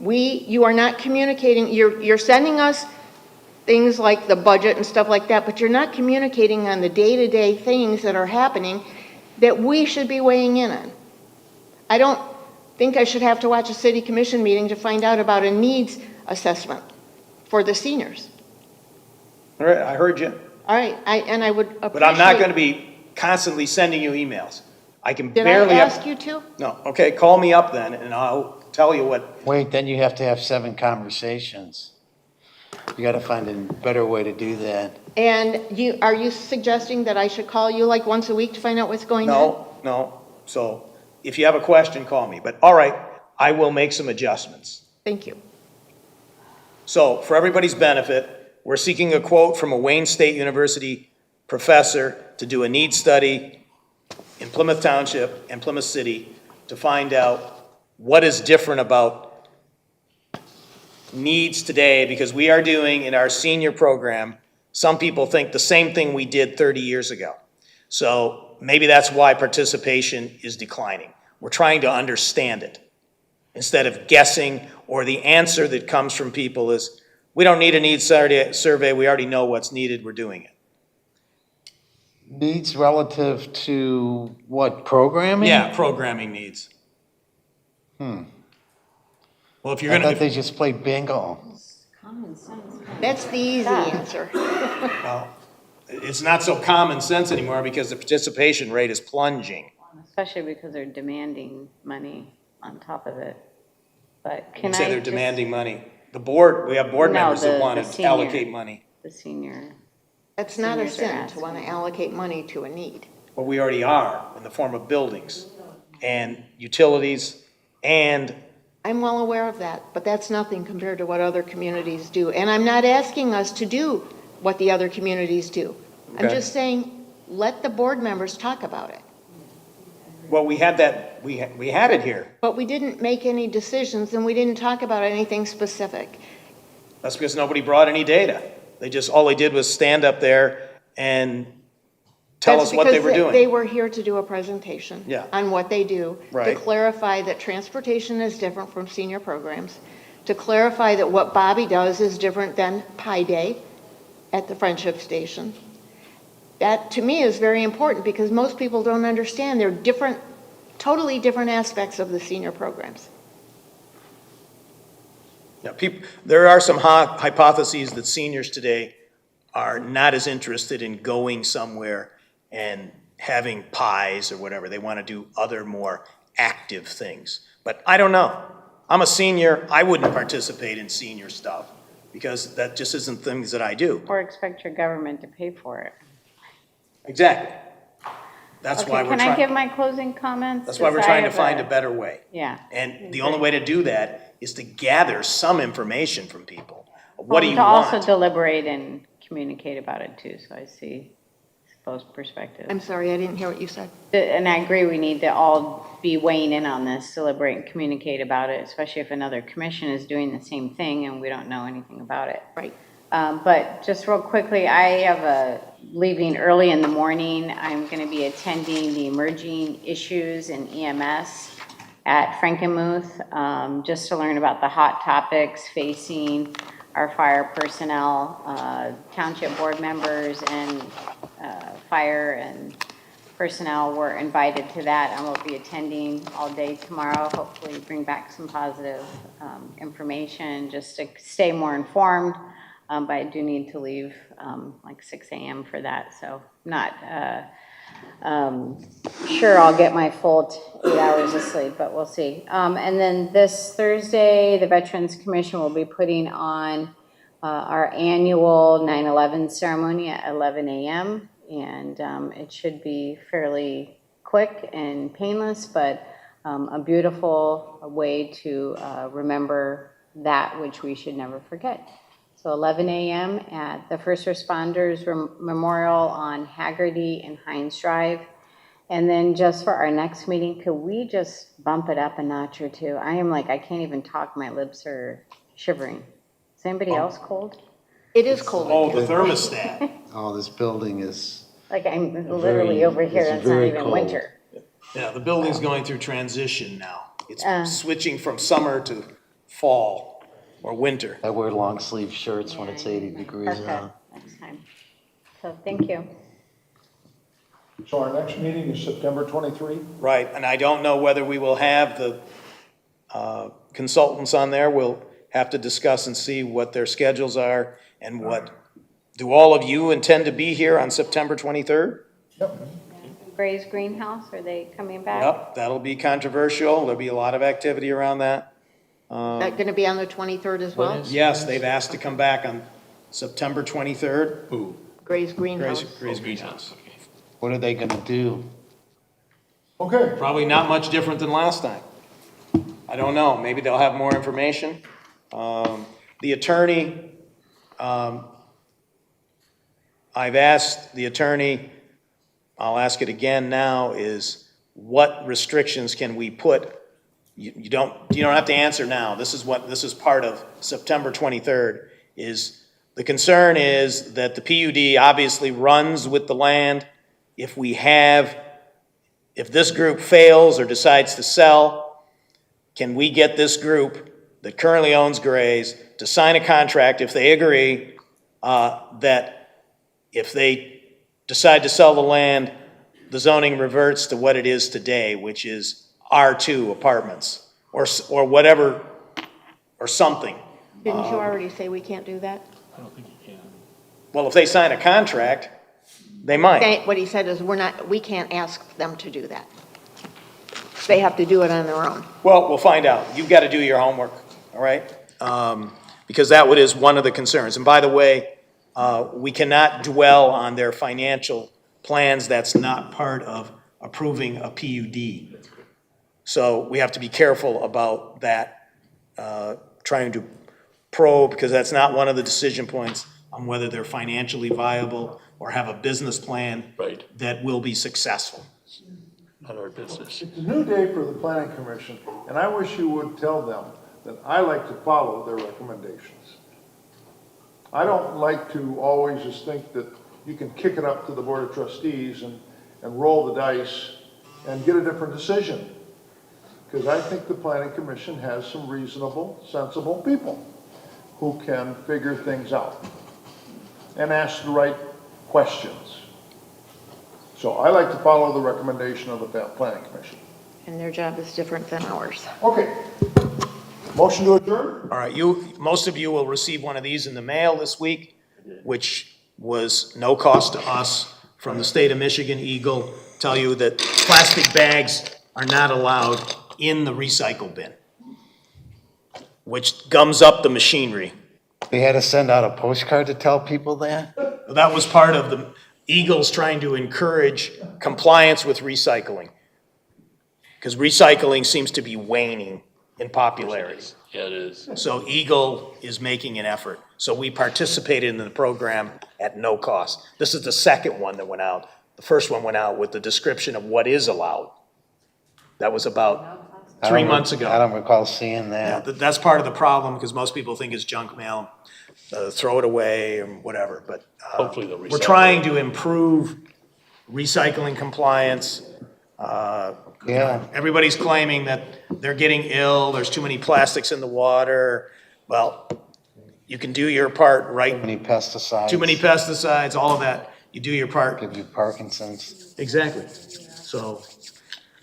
You are not communicating, you're sending us things like the budget and stuff like that, but you're not communicating on the day-to-day things that are happening that we should be weighing in on. I don't think I should have to watch a city commission meeting to find out about a needs assessment for the seniors. All right, I heard you. All right, I would appreciate. But I'm not going to be constantly sending you emails. I can Did barely. I ask you to? No, okay, call me up then and I'll tell you what. Wait, then you have to have 7 conversations. You got to find a better way to do that. And are you suggesting that I should call you like once a week to find out what's going on? No. So if you have a question, call me. But all right, I will make some adjustments. Thank you. So for everybody's benefit, we're seeking a quote from a Wayne State University professor to do a needs study in Plymouth Township and Plymouth City to find out what is different about needs today, because we are doing in our senior program, some people think the same thing we did 30 years ago. So maybe that's why participation is declining. We're trying to understand it instead of guessing, or the answer that comes from people is, we don't need a needs survey, we already know what's needed, we're doing it. Needs relative to what, programming? Yeah, programming needs. Well, if you're I gonna, thought they just played bingo. That's the easy answer. well, it's not so common sense anymore because the participation rate is plunging. Especially because they're demanding money on top of it. But can You I say they're just- demanding money. The board, we have board No, members that the want to senior. allocate money. The senior. That's not a Seniors are sin to asking. want to allocate money to a need. Well, we already are in the form of buildings and utilities and I'm well aware of that, but that's nothing compared to what other communities do. And I'm not asking us to do what the other communities do. I'm Okay. just saying, let the board members talk about it. well, we had that, we had it here. But we didn't make any decisions and we didn't talk about anything specific. That's because nobody brought any data. All they did was stand up there and tell That's us what they because were doing. They were here to do a presentation Yeah. on what they do, to Right. clarify that transportation is different from senior programs, to clarify that what Bobby does is different than Pi Day at the Friendship Station. That, to me, is very important because most people don't understand. They're different, totally different aspects of the senior programs. Yeah, there are some hypotheses that seniors today are not as interested in going somewhere and having pies or whatever. They want to do other more active things. But I don't know. I'm a senior. I wouldn't participate in senior stuff because that just isn't things that I do. Or expect your government to pay for it. Exactly. That's Okay, why we're can I give trying, my closing comments? that's why we're Since I trying to have find a better way. Yeah. And the only way to do that is to gather some information from people. What do you To also want? deliberate and communicate about it too, so I see both perspectives. I'm sorry, I didn't hear what you said. And I agree, we need to all be weighing in on this, deliberate and communicate about it, especially if another commission is doing the same thing and we don't know anything about it. Right. But just real quickly, I have leaving early in the morning. I'm going to be attending the Emerging Issues in EMS at Frankenmuth, just to learn about the hot topics facing our fire personnel, township board members, and fire and personnel were invited to that. I will be attending all day tomorrow, hopefully bring back some positive information just to stay more informed. But I do need to leave like 6 a.m. for that, so not sure I'll get my full 8 hours of sleep, but we'll see. And then this Thursday, the Veterans Commission will be putting on our annual 9/11 ceremony at 11 a.m. And it should be fairly quick and painless, but a beautiful way to remember that which we should never forget. So 11 a.m. at the First Responders Memorial on Haggerty and Hines Drive. And then just for our next meeting, could we just bump it up a notch or two? I am like, I can't even talk, my lips are shivering. Is anybody else cold? It is cold. Oh, the thermostat. Oh, this building is, Like I'm literally over here, it's and it's not very even cold. winter. Yeah, the building's going through transition now. It's switching from summer to fall or winter. I wear long sleeve shirts when it's 80 degrees Perfect, out. next time. So thank you. So our next meeting is September 23? Right, and I don't know whether we will have the consultants on there. We'll have to discuss and see what their schedules are and what, do all of you intend to be here on September 23rd? Gray's Greenhouse, are they coming back? Yep, that'll be controversial. There'll be a lot of activity around that. That going to be on the 23rd as well? Yes, they've asked to come back on September 23rd. Ooh. Gray's Greenhouse. Gray's Greenhouse. What are they gonna do? Okay. Probably not much different than last time. I don't know, maybe they'll have more information. The attorney, I've asked the attorney, I'll ask it again now, is what restrictions can we put? You don't have to answer now. This is part of September 23rd, is the concern is that the PUD obviously runs with the land. If this group fails or decides to sell, can we get this group that currently owns Gray's to sign a contract if they agree that if they decide to sell the land, the zoning reverts to what it is today, which is R2 apartments or whatever, or something. Didn't you already say we can't do that? Well, if they sign a contract, they might. What he said is we can't ask them to do that. They have to do it on their own. Well, we'll find out. You've got to do your homework, all right? Because that is one of the concerns. And by the way, we cannot dwell on their financial plans. That's not part of approving a PUD. So we have to be careful about that, trying to probe, because that's not one of the decision points on whether they're financially viable or have a business plan that will be successful. Not our business. It's a new day for the planning commission, and I wish you would tell them that I like to follow their recommendations. I don't like to always just think that you can kick it up to the board of trustees and roll the dice and get a different decision. Because I think the planning commission has some reasonable, sensible people who can figure things out and ask the right questions. So I like to follow the recommendation of the planning commission. And their job is different than ours. Okay. Motion to adjourn? All right, most of you will receive one of these in the mail this week, which was no cost to us from the state of Michigan. Eagle tell you that plastic bags are not allowed in the recycle bin, which gums up the machinery. They had to send out a postcard to tell people that? That was part of the Eagles trying to encourage compliance with recycling, because recycling seems to be waning in popularity. Yeah, it is. So Eagle is making an effort. So we participated in the program at no cost. This is the second one that went out. The first one went out with the description of what is allowed. That was about 3 months ago. I don't recall seeing Yeah, that. that's part of the problem, because most people think it's junk mail, throw it away or whatever, but Hopefully they'll we're recycle trying it. to improve recycling compliance. Yeah. Everybody's claiming that they're getting ill, there's too many plastics in the water. Well, you can do your part, right? Too many pesticides. Too many pesticides, all of that. You do your part. Give you Parkinson's. Exactly. So,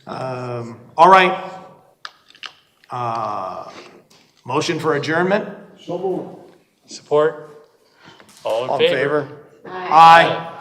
all right. Motion for adjournment? Support? All All in in favor? favor? Aye.